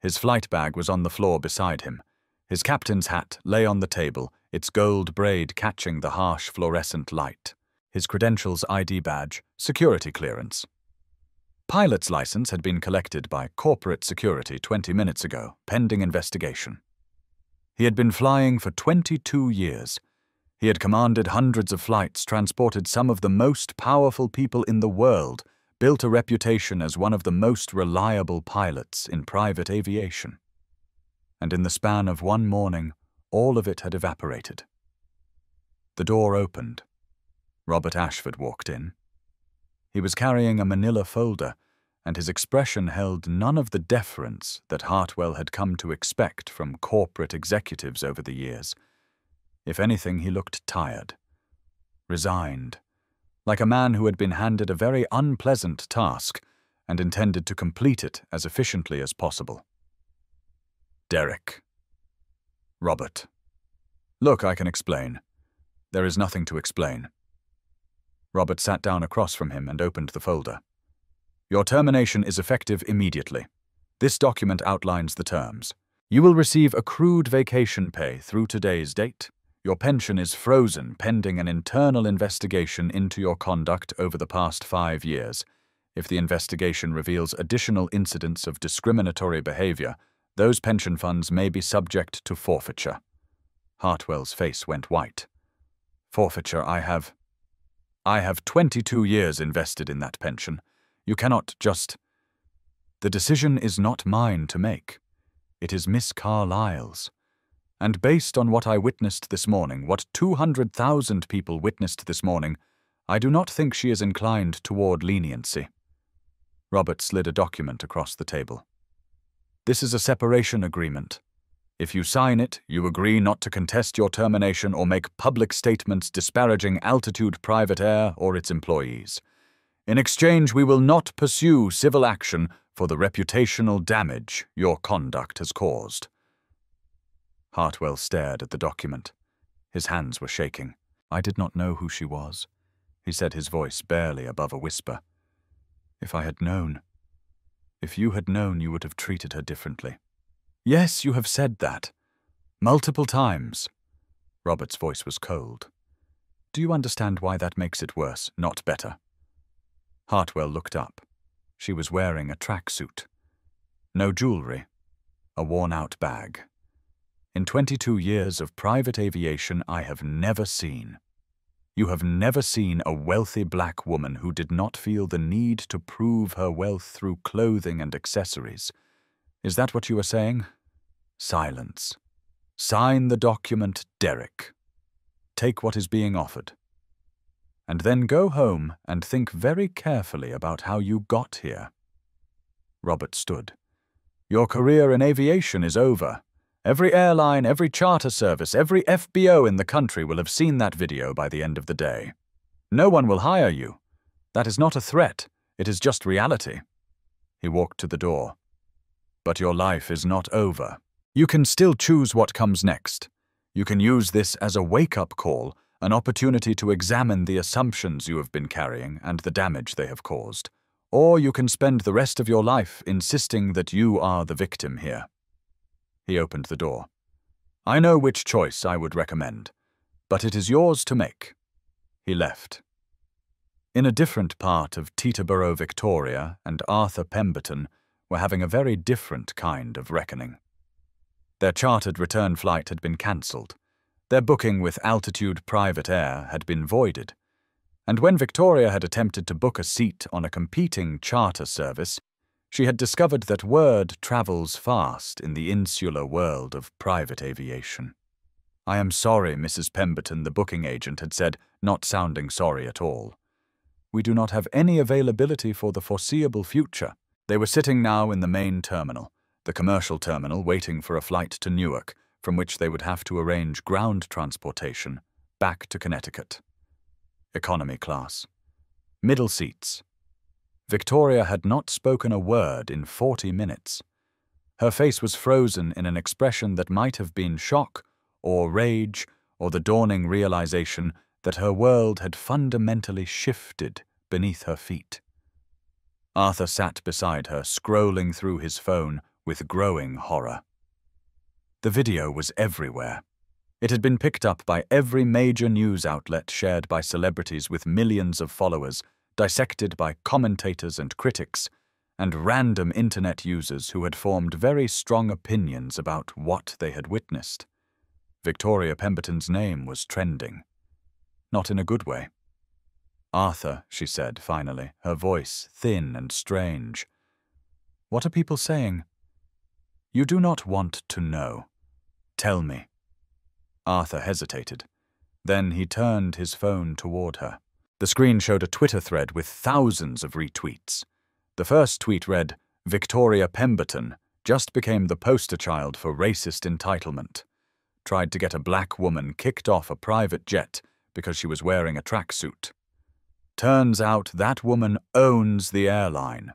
His flight bag was on the floor beside him. His captain's hat lay on the table, its gold braid catching the harsh fluorescent light. His credentials, ID badge, security clearance. Pilot's license had been collected by corporate security 20 minutes ago, pending investigation. He had been flying for 22 years. He had commanded hundreds of flights, transported some of the most powerful people in the world, built a reputation as one of the most reliable pilots in private aviation. And in the span of one morning, all of it had evaporated. The door opened. Robert Ashford walked in. He was carrying a manila folder, and his expression held none of the deference that Hartwell had come to expect from corporate executives over the years. If anything, he looked tired, resigned, like a man who had been handed a very unpleasant task and intended to complete it as efficiently as possible. "Derek." "Robert." "Look, I can explain." "There is nothing to explain." Robert sat down across from him and opened the folder. "Your termination is effective immediately. This document outlines the terms. You will receive accrued vacation pay through today's date. Your pension is frozen pending an internal investigation into your conduct over the past 5 years. If the investigation reveals additional incidents of discriminatory behavior, those pension funds may be subject to forfeiture." Hartwell's face went white. "Forfeiture, I have 22 years invested in that pension. You cannot just—" "The decision is not mine to make. It is Miss Carlyle's. And based on what I witnessed this morning, what 200,000 people witnessed this morning, I do not think she is inclined toward leniency." Robert slid a document across the table. "This is a separation agreement. If you sign it, you agree not to contest your termination or make public statements disparaging Altitude Private Air or its employees. In exchange, we will not pursue civil action for the reputational damage your conduct has caused." Hartwell stared at the document. His hands were shaking. "I did not know who she was," he said, his voice barely above a whisper. "If I had known. If you had known, you would have treated her differently." "Yes, you have said that. Multiple times." Robert's voice was cold. "Do you understand why that makes it worse, not better?" Hartwell looked up. She was wearing a tracksuit. No jewelry. A worn-out bag. in 22 years of private aviation, I have never seen. You have never seen a wealthy black woman who did not feel the need to prove her wealth through clothing and accessories. Is that what you are saying? Silence. Sign the document, Derek. Take what is being offered. And then go home and think very carefully about how you got here. Robert stood. Your career in aviation is over. Every airline, every charter service, every FBO in the country will have seen that video by the end of the day. No one will hire you. That is not a threat. It is just reality. He walked to the door. But your life is not over. You can still choose what comes next. You can use this as a wake-up call, an opportunity to examine the assumptions you have been carrying and the damage they have caused. Or you can spend the rest of your life insisting that you are the victim here. He opened the door. I know which choice I would recommend, but it is yours to make. He left. In a different part of Teterboro, Victoria, and Arthur Pemberton were having a very different kind of reckoning. Their chartered return flight had been cancelled. Their booking with Altitude Private Air had been voided. And when Victoria had attempted to book a seat on a competing charter service, she had discovered that word travels fast in the insular world of private aviation. I am sorry, Mrs. Pemberton, the booking agent had said, not sounding sorry at all. We do not have any availability for the foreseeable future. They were sitting now in the main terminal, the commercial terminal, waiting for a flight to Newark, from which they would have to arrange ground transportation back to Connecticut. Economy class. Middle seats. Victoria had not spoken a word in 40 minutes. Her face was frozen in an expression that might have been shock or rage or the dawning realization that her world had fundamentally shifted beneath her feet. Arthur sat beside her, scrolling through his phone with growing horror. The video was everywhere. It had been picked up by every major news outlet shared by celebrities with millions of followers, dissected by commentators and critics, and random internet users who had formed very strong opinions about what they had witnessed. Victoria Pemberton's name was trending. Not in a good way. Arthur, she said finally, her voice thin and strange. What are people saying? You do not want to know. Tell me. Arthur hesitated. Then he turned his phone toward her. The screen showed a Twitter thread with thousands of retweets. The first tweet read, Victoria Pemberton just became the poster child for racist entitlement. Tried to get a black woman kicked off a private jet because she was wearing a tracksuit. Turns out that woman owns the airline.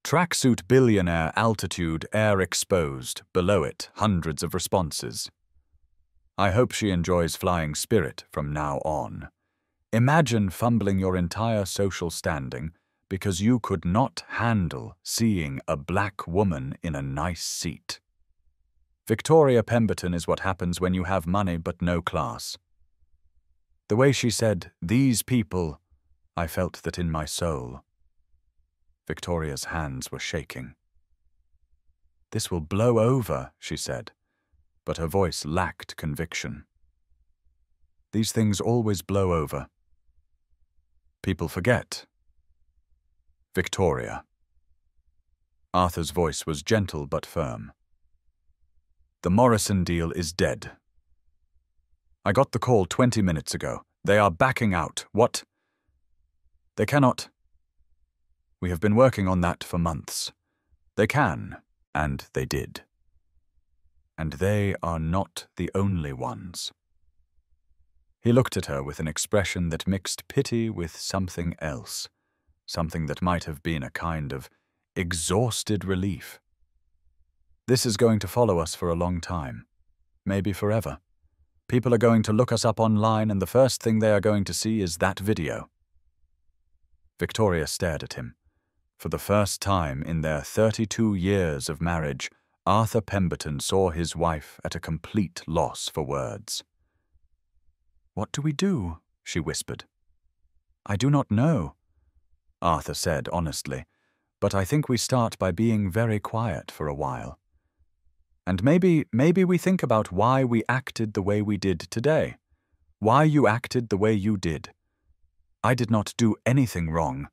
Tracksuit billionaire Altitude Air exposed, below it hundreds of responses. I hope she enjoys flying Spirit from now on. Imagine fumbling your entire social standing because you could not handle seeing a black woman in a nice seat. Victoria Pemberton is what happens when you have money but no class. The way she said, these people, I felt that in my soul. Victoria's hands were shaking. This will blow over, she said, but her voice lacked conviction. These things always blow over. People forget. Victoria. Arthur's voice was gentle but firm. The Morrison deal is dead. I got the call 20 minutes ago. They are backing out. What? They cannot. We have been working on that for months. They can, and they did. And they are not the only ones. He looked at her with an expression that mixed pity with something else, something that might have been a kind of exhausted relief. This is going to follow us for a long time, maybe forever. People are going to look us up online and the first thing they are going to see is that video. Victoria stared at him. For the first time in their 32 years of marriage, Arthur Pemberton saw his wife at a complete loss for words. What do we do? She whispered. I do not know, Arthur said honestly, but I think we start by being very quiet for a while. And maybe we think about why we acted the way we did today. Why you acted the way you did. I did not do anything wrong.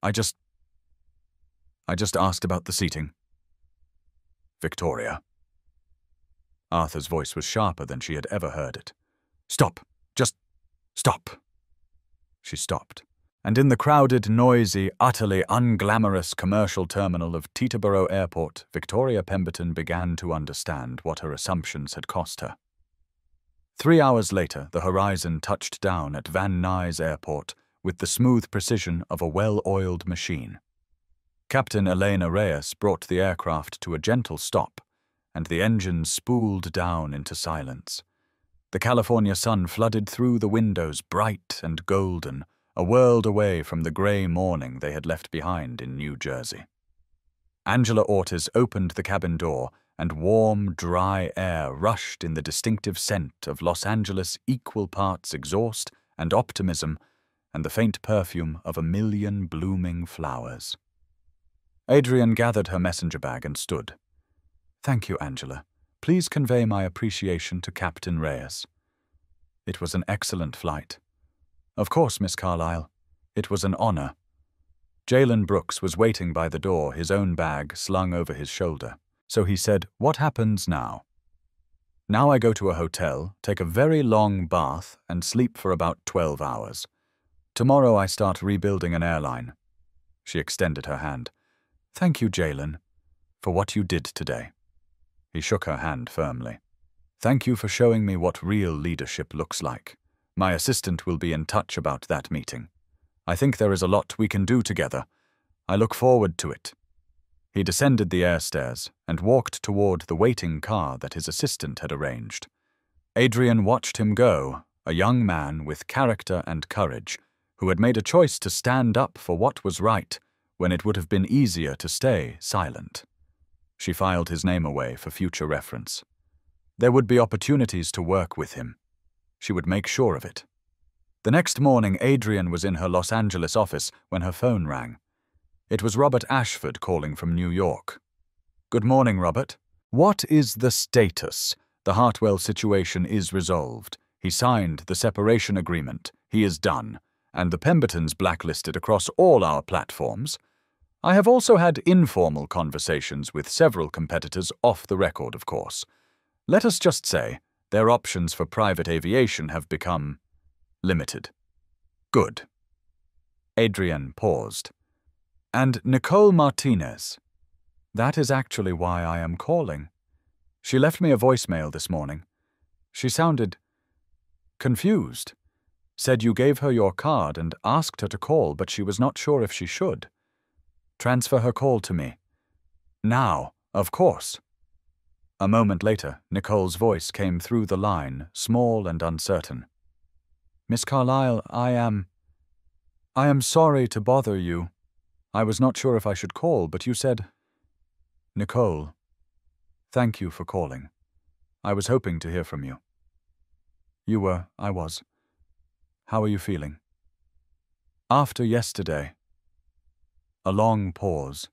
I just asked about the seating. Victoria. Arthur's voice was sharper than she had ever heard it. Stop. Just stop. She stopped. And in the crowded, noisy, utterly unglamorous commercial terminal of Teterboro Airport, Victoria Pemberton began to understand what her assumptions had cost her. 3 hours later, the Horizon touched down at Van Nuys Airport with the smooth precision of a well-oiled machine. Captain Elena Reyes brought the aircraft to a gentle stop, and the engines spooled down into silence. The California sun flooded through the windows bright and golden, a world away from the grey morning they had left behind in New Jersey. Angela Ortiz opened the cabin door, and warm, dry air rushed in the distinctive scent of Los Angeles' equal parts exhaust and optimism and the faint perfume of a million blooming flowers. Adrian gathered her messenger bag and stood. Thank you, Angela. Please convey my appreciation to Captain Reyes. It was an excellent flight. Of course, Miss Carlyle. It was an honor. Jalen Brooks was waiting by the door, his own bag slung over his shoulder. So he said, "What happens now?" "Now I go to a hotel, take a very long bath, and sleep for about 12 hours. Tomorrow I start rebuilding an airline." She extended her hand. "Thank you, Jalen, for what you did today." He shook her hand firmly. "Thank you for showing me what real leadership looks like. My assistant will be in touch about that meeting. I think there is a lot we can do together. I look forward to it." He descended the air stairs and walked toward the waiting car that his assistant had arranged. Adrian watched him go, a young man with character and courage, who had made a choice to stand up for what was right when it would have been easier to stay silent. She filed his name away for future reference. There would be opportunities to work with him. She would make sure of it. The next morning, Adrian was in her Los Angeles office when her phone rang. It was Robert Ashford calling from New York. "Good morning, Robert. What is the status? The Hartwell situation is resolved. He signed the separation agreement. He is done. And the Pembertons blacklisted across all our platforms. I have also had informal conversations with several competitors off the record, of course. Let us just say their options for private aviation have become limited." "Good." Adrian paused. "And Nicole Martinez. That is actually why I am calling. She left me a voicemail this morning. She sounded confused. Said you gave her your card and asked her to call, but she was not sure if she should. Transfer her call to me. Now, of course." A moment later, Nicole's voice came through the line, small and uncertain. "Miss Carlyle, I am sorry to bother you. I was not sure if I should call, but you said—" "Nicole, thank you for calling. I was hoping to hear from you." "You were, I was. How are you feeling?" "After yesterday." A long pause.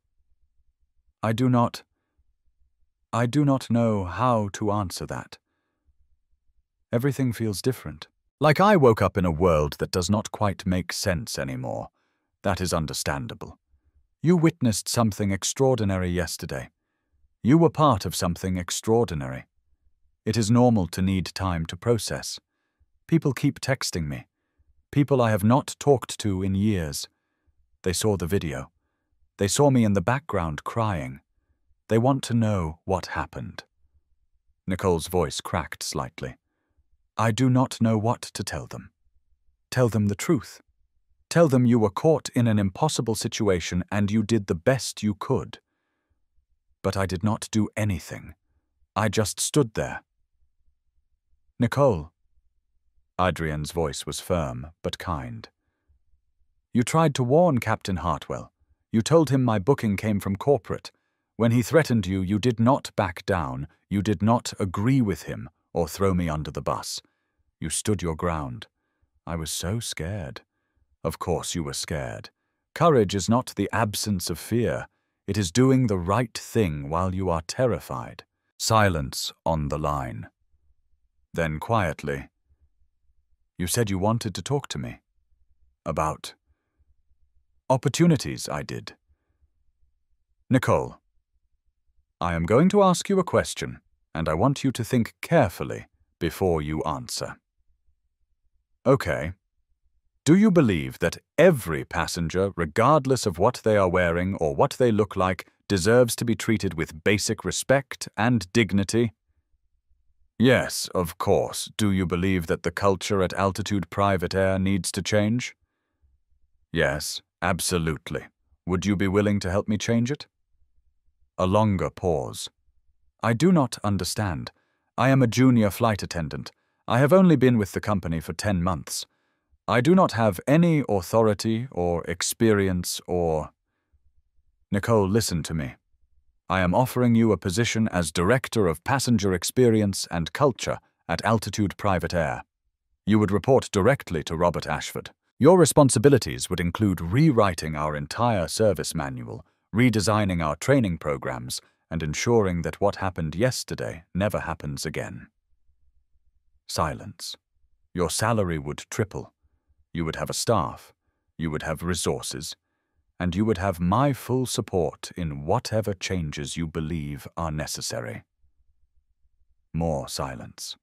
I do not know how to answer that. Everything feels different. Like I woke up in a world that does not quite make sense anymore. That is understandable. You witnessed something extraordinary yesterday. You were part of something extraordinary. It is normal to need time to process. People keep texting me. People I have not talked to in years. They saw the video. They saw me in the background crying. They want to know what happened. Nicole's voice cracked slightly. I do not know what to tell them. Tell them the truth. Tell them you were caught in an impossible situation and you did the best you could. But I did not do anything. I just stood there. Nicole. Adrian's voice was firm but kind. You tried to warn Captain Hartwell. You told him my booking came from corporate. When he threatened you, you did not back down. You did not agree with him or throw me under the bus. You stood your ground. I was so scared. Of course you were scared. Courage is not the absence of fear. It is doing the right thing while you are terrified. Silence on the line. Then quietly, "You said you wanted to talk to me. About opportunities I did. Nicole, I am going to ask you a question, and I want you to think carefully before you answer. Okay. Do you believe that every passenger, regardless of what they are wearing or what they look like, deserves to be treated with basic respect and dignity? Yes, of course. Do you believe that the culture at altitude private air needs to change? Yes, absolutely. Would you be willing to help me change it? A longer pause. I do not understand. I am a junior flight attendant. I have only been with the company for 10 months. I do not have any authority or experience or... Nicole, listen to me. I am offering you a position as Director of Passenger Experience and Culture at Altitude Private Air. You would report directly to Robert Ashford. Your responsibilities would include rewriting our entire service manual, redesigning our training programs, and ensuring that what happened yesterday never happens again. Silence. Your salary would triple. You would have a staff. You would have resources. And you would have my full support in whatever changes you believe are necessary. More silence.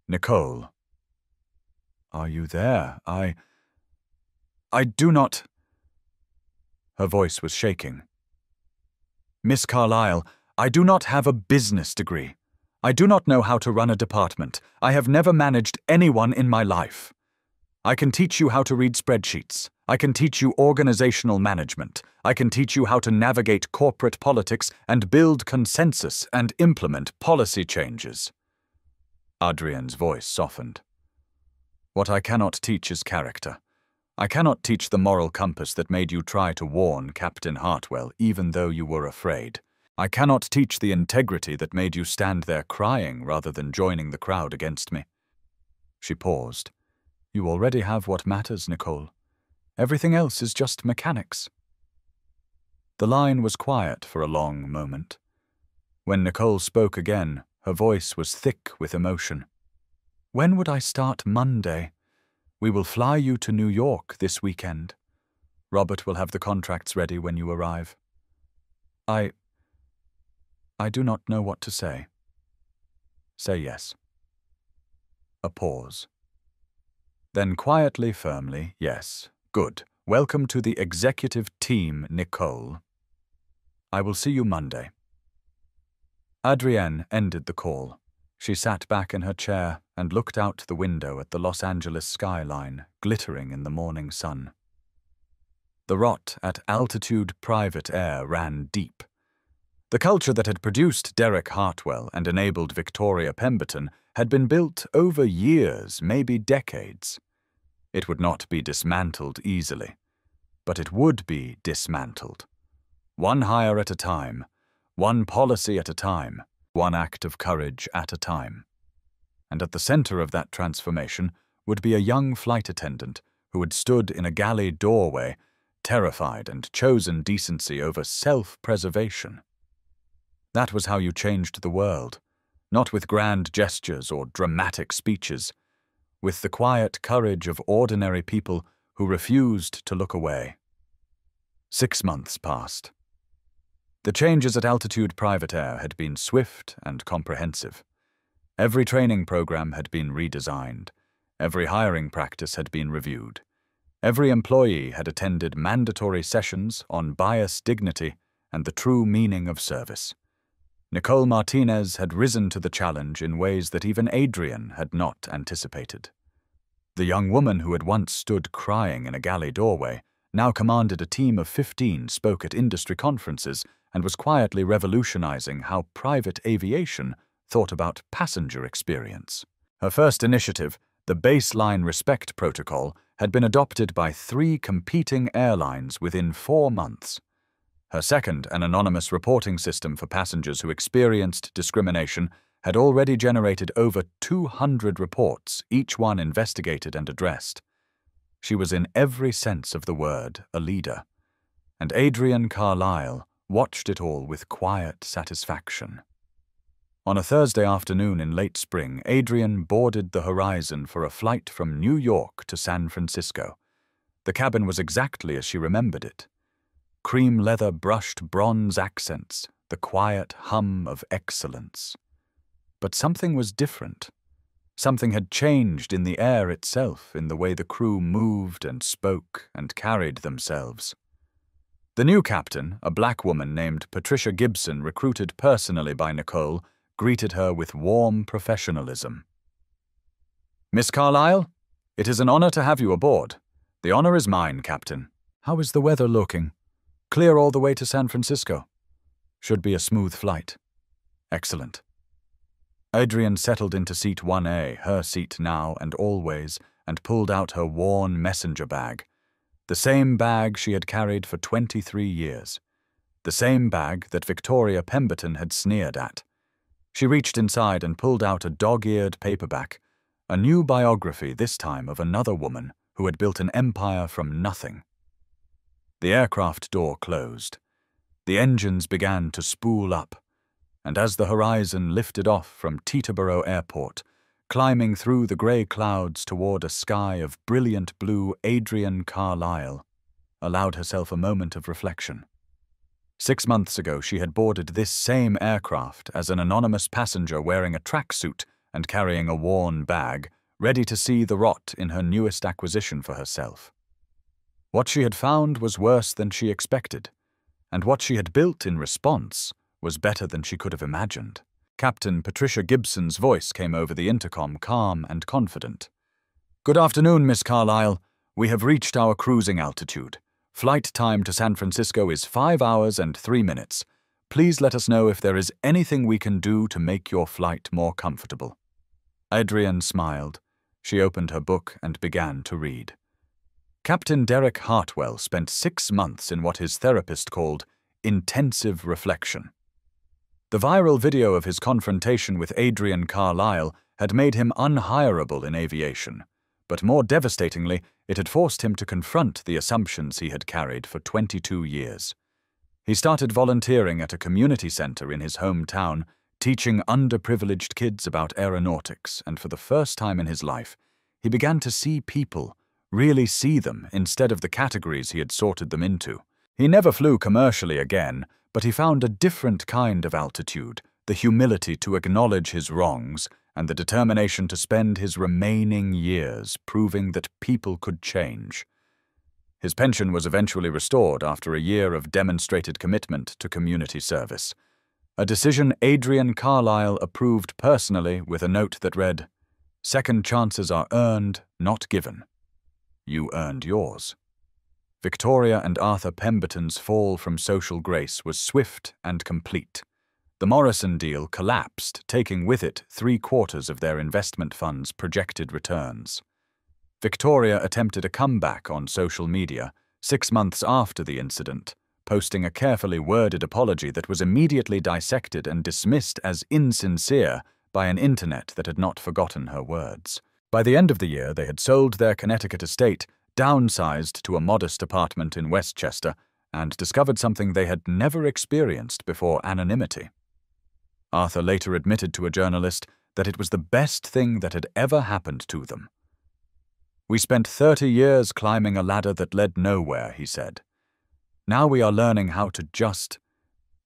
Nicole. Are you there? I do not... Her voice was shaking. Miss Carlyle, I do not have a business degree. I do not know how to run a department. I have never managed anyone in my life. I can teach you how to read spreadsheets. I can teach you organizational management. I can teach you how to navigate corporate politics and build consensus and implement policy changes. Adrienne's voice softened. What I cannot teach is character. I cannot teach the moral compass that made you try to warn Captain Hartwell even though you were afraid. I cannot teach the integrity that made you stand there crying rather than joining the crowd against me. She paused. You already have what matters, Nicole. Everything else is just mechanics. The line was quiet for a long moment. When Nicole spoke again, her voice was thick with emotion. When would I start Monday? We will fly you to New York this weekend. Robert will have the contracts ready when you arrive. I do not know what to say. Say yes. A pause. Then quietly, firmly, yes. Good. Welcome to the executive team, Nicole. I will see you Monday. Adrienne ended the call. She sat back in her chair and looked out the window at the Los Angeles skyline, glittering in the morning sun. The rot at Altitude Private Air ran deep. The culture that had produced Derek Hartwell and enabled Victoria Pemberton had been built over years, maybe decades. It would not be dismantled easily, but it would be dismantled. One hire at a time, one policy at a time, one act of courage at a time. And at the center of that transformation would be a young flight attendant who had stood in a galley doorway, terrified and chosen decency over self-preservation. That was how you changed the world, not with grand gestures or dramatic speeches, with the quiet courage of ordinary people who refused to look away. 6 months passed. The changes at Altitude Private Air had been swift and comprehensive. Every training program had been redesigned. Every hiring practice had been reviewed. Every employee had attended mandatory sessions on bias dignity and the true meaning of service. Nicole Martinez had risen to the challenge in ways that even Adrienne had not anticipated. The young woman who had once stood crying in a galley doorway now commanded a team of 15, spoke at industry conferences, and was quietly revolutionizing how private aviation thought about passenger experience. Her first initiative, the Baseline Respect Protocol, had been adopted by 3 competing airlines within 4 months. Her second, an anonymous reporting system for passengers who experienced discrimination, had already generated over 200 reports, each one investigated and addressed. She was in every sense of the word a leader, and Adrienne Carlyle watched it all with quiet satisfaction. On a Thursday afternoon in late spring, Adrian boarded the Horizon for a flight from New York to San Francisco. The cabin was exactly as she remembered it. Cream leather brushed bronze accents, the quiet hum of excellence. But something was different. Something had changed in the air itself, in the way the crew moved and spoke and carried themselves. The new captain, a black woman named Patricia Gibson, recruited personally by Nicole, greeted her with warm professionalism. "Miss Carlyle, it is an honor to have you aboard. The honor is mine, Captain. How is the weather looking? Clear all the way to San Francisco. Should be a smooth flight. Excellent." Adrian settled into seat 1A, her seat now and always, and pulled out her worn messenger bag. The same bag she had carried for 23 years. The same bag that Victoria Pemberton had sneered at. She reached inside and pulled out a dog-eared paperback, a new biography, this time of another woman who had built an empire from nothing. The aircraft door closed. The engines began to spool up, and as the Horizon lifted off from Teterboro Airport, climbing through the grey clouds toward a sky of brilliant blue, Adrian Carlyle allowed herself a moment of reflection. 6 months ago, she had boarded this same aircraft as an anonymous passenger wearing a tracksuit and carrying a worn bag, ready to see the rot in her newest acquisition for herself. What she had found was worse than she expected, and what she had built in response was better than she could have imagined. Captain Patricia Gibson's voice came over the intercom, calm and confident. "Good afternoon, Miss Carlyle. We have reached our cruising altitude. Flight time to San Francisco is 5 hours and 3 minutes. Please let us know if there is anything we can do to make your flight more comfortable." Adrian smiled. She opened her book and began to read. Captain Derek Hartwell spent 6 months in what his therapist called intensive reflection. The viral video of his confrontation with Adrian Carlyle had made him unhireable in aviation, but more devastatingly, it had forced him to confront the assumptions he had carried for 22 years. He started volunteering at a community center in his hometown, teaching underprivileged kids about aeronautics, and for the first time in his life, he began to see people, really see them instead of the categories he had sorted them into. He never flew commercially again, but he found a different kind of altitude, the humility to acknowledge his wrongs and the determination to spend his remaining years proving that people could change. His pension was eventually restored after a year of demonstrated commitment to community service, a decision Adrian Carlyle approved personally with a note that read, "Second chances are earned, not given. You earned yours." Victoria and Arthur Pemberton's fall from social grace was swift and complete. The Morrison deal collapsed, taking with it 3/4 of their investment fund's projected returns. Victoria attempted a comeback on social media 6 months after the incident, posting a carefully worded apology that was immediately dissected and dismissed as insincere by an internet that had not forgotten her words. By the end of the year, they had sold their Connecticut estate, downsized to a modest apartment in Westchester, and discovered something they had never experienced before: anonymity. Arthur later admitted to a journalist that it was the best thing that had ever happened to them. "We spent 30 years climbing a ladder that led nowhere," he said. "Now we are learning how to just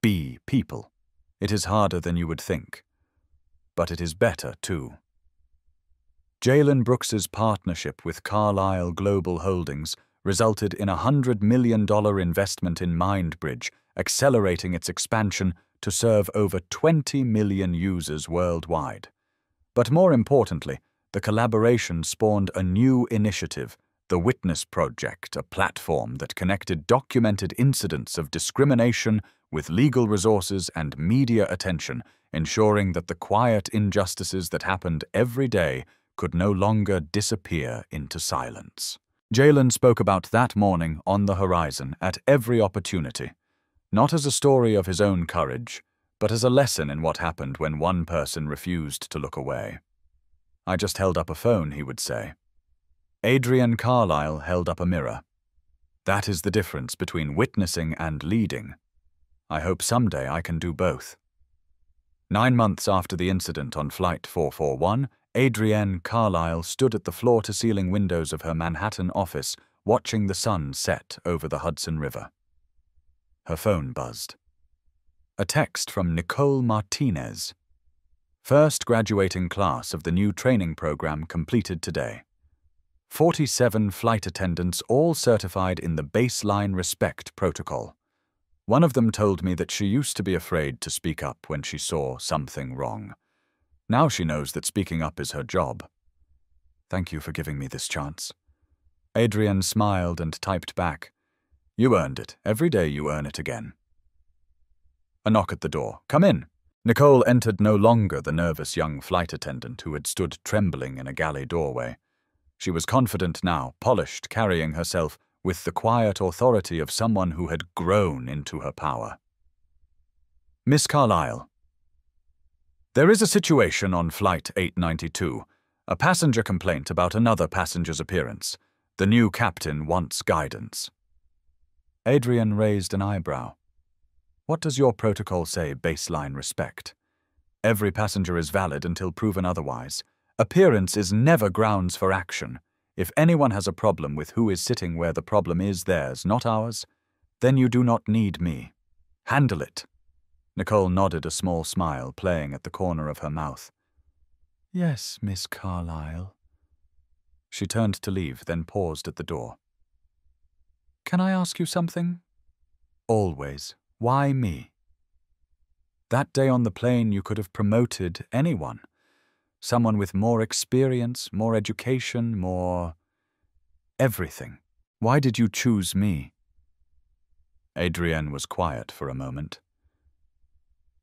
be people. It is harder than you would think. But it is better, too." Jalen Brooks's partnership with Carlyle Global Holdings resulted in a $100 million investment in MindBridge, accelerating its expansion to serve over 20 million users worldwide. But more importantly, the collaboration spawned a new initiative, the Witness Project, a platform that connected documented incidents of discrimination with legal resources and media attention, ensuring that the quiet injustices that happened every day could no longer disappear into silence. Jalen spoke about that morning on the Horizon at every opportunity, not as a story of his own courage, but as a lesson in what happened when one person refused to look away. "I just held up a phone," he would say. Adrian Carlyle held up a mirror. "That is the difference between witnessing and leading. I hope someday I can do both." 9 months after the incident on Flight 441, Adrienne Carlisle stood at the floor-to-ceiling windows of her Manhattan office, watching the sun set over the Hudson River. Her phone buzzed. A text from Nicole Martinez. First graduating class of the new training program completed today. 47 flight attendants, all certified in the baseline respect protocol. One of them told me that she used to be afraid to speak up when she saw something wrong. Now she knows that speaking up is her job. Thank you for giving me this chance. Adrienne smiled and typed back, You earned it. Every day you earn it again. A knock at the door. Come in. Nicole entered no longer the nervous young flight attendant who had stood trembling in a galley doorway. She was confident now, polished, carrying herself with the quiet authority of someone who had grown into her power. Miss Carlisle. There is a situation on Flight 892, a passenger complaint about another passenger's appearance. The new captain wants guidance. Adrienne raised an eyebrow. What does your protocol say, baseline respect? Every passenger is valid until proven otherwise. Appearance is never grounds for action. If anyone has a problem with who is sitting where the problem is theirs, not ours, then you do not need me. Handle it. Nicole nodded, a small smile playing at the corner of her mouth. Yes, Miss Carlisle. She turned to leave, then paused at the door. Can I ask you something? Always. Why me? That day on the plane you could have promoted anyone. Someone with more experience, more education, more everything. Why did you choose me? Adrienne was quiet for a moment.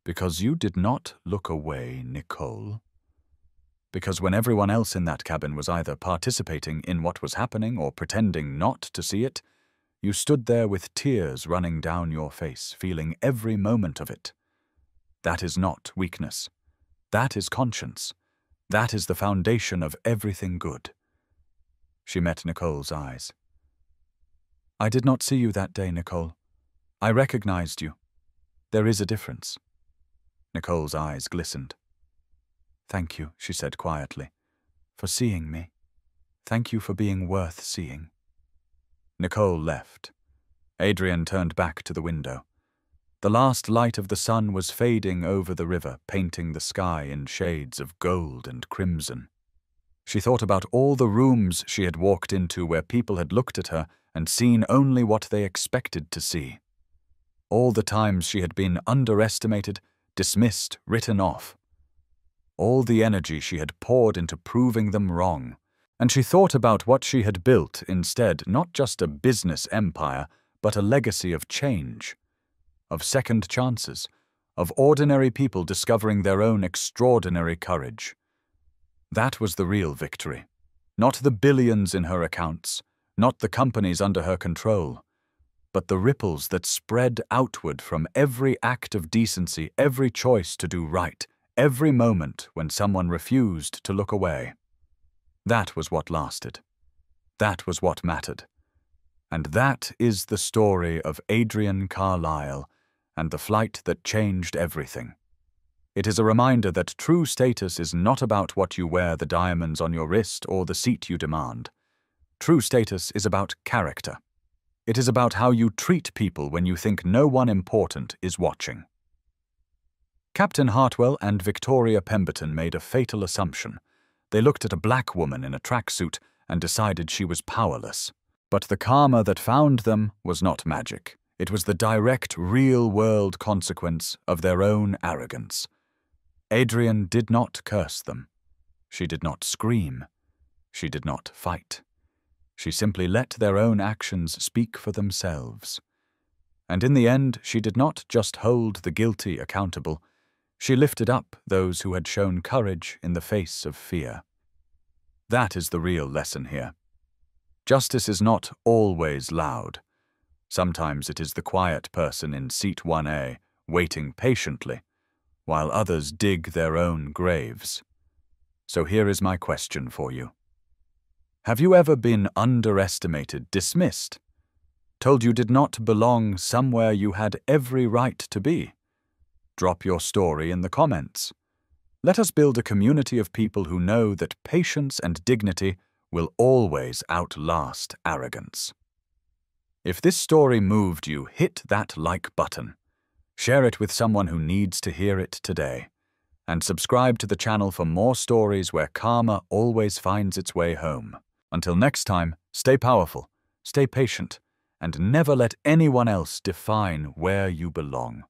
Because you did not look away, Nicole. Because when everyone else in that cabin was either participating in what was happening or pretending not to see it, you stood there with tears running down your face, feeling every moment of it. That is not weakness. That is conscience. That is the foundation of everything good. She met Nicole's eyes. I did not see you that day, Nicole. I recognized you. There is a difference. Nicole's eyes glistened. Thank you, she said quietly, for seeing me. Thank you for being worth seeing. Nicole left. Adrienne turned back to the window. The last light of the sun was fading over the river, painting the sky in shades of gold and crimson. She thought about all the rooms she had walked into where people had looked at her and seen only what they expected to see. All the times she had been underestimated, dismissed, written off. All the energy she had poured into proving them wrong. And she thought about what she had built instead, not just a business empire, but a legacy of change, of second chances, of ordinary people discovering their own extraordinary courage. That was the real victory. Not the billions in her accounts, not the companies under her control, but the ripples that spread outward from every act of decency, every choice to do right, every moment when someone refused to look away. That was what lasted. That was what mattered. And that is the story of Adrienne Carlisle and the flight that changed everything. It is a reminder that true status is not about what you wear, the diamonds on your wrist, or the seat you demand. True status is about character. It is about how you treat people when you think no one important is watching. Captain Hartwell and Victoria Pemberton made a fatal assumption. They looked at a black woman in a tracksuit and decided she was powerless. But the karma that found them was not magic. It was the direct, real-world consequence of their own arrogance. Adrienne did not curse them. She did not scream. She did not fight. She simply let their own actions speak for themselves. And in the end, she did not just hold the guilty accountable. She lifted up those who had shown courage in the face of fear. That is the real lesson here. Justice is not always loud. Sometimes it is the quiet person in seat 1A, waiting patiently, while others dig their own graves. So here is my question for you. Have you ever been underestimated, dismissed, told you did not belong somewhere you had every right to be? Drop your story in the comments. Let us build a community of people who know that patience and dignity will always outlast arrogance. If this story moved you, hit that like button. Share it with someone who needs to hear it today. And subscribe to the channel for more stories where karma always finds its way home. Until next time, stay powerful, stay patient, and never let anyone else define where you belong.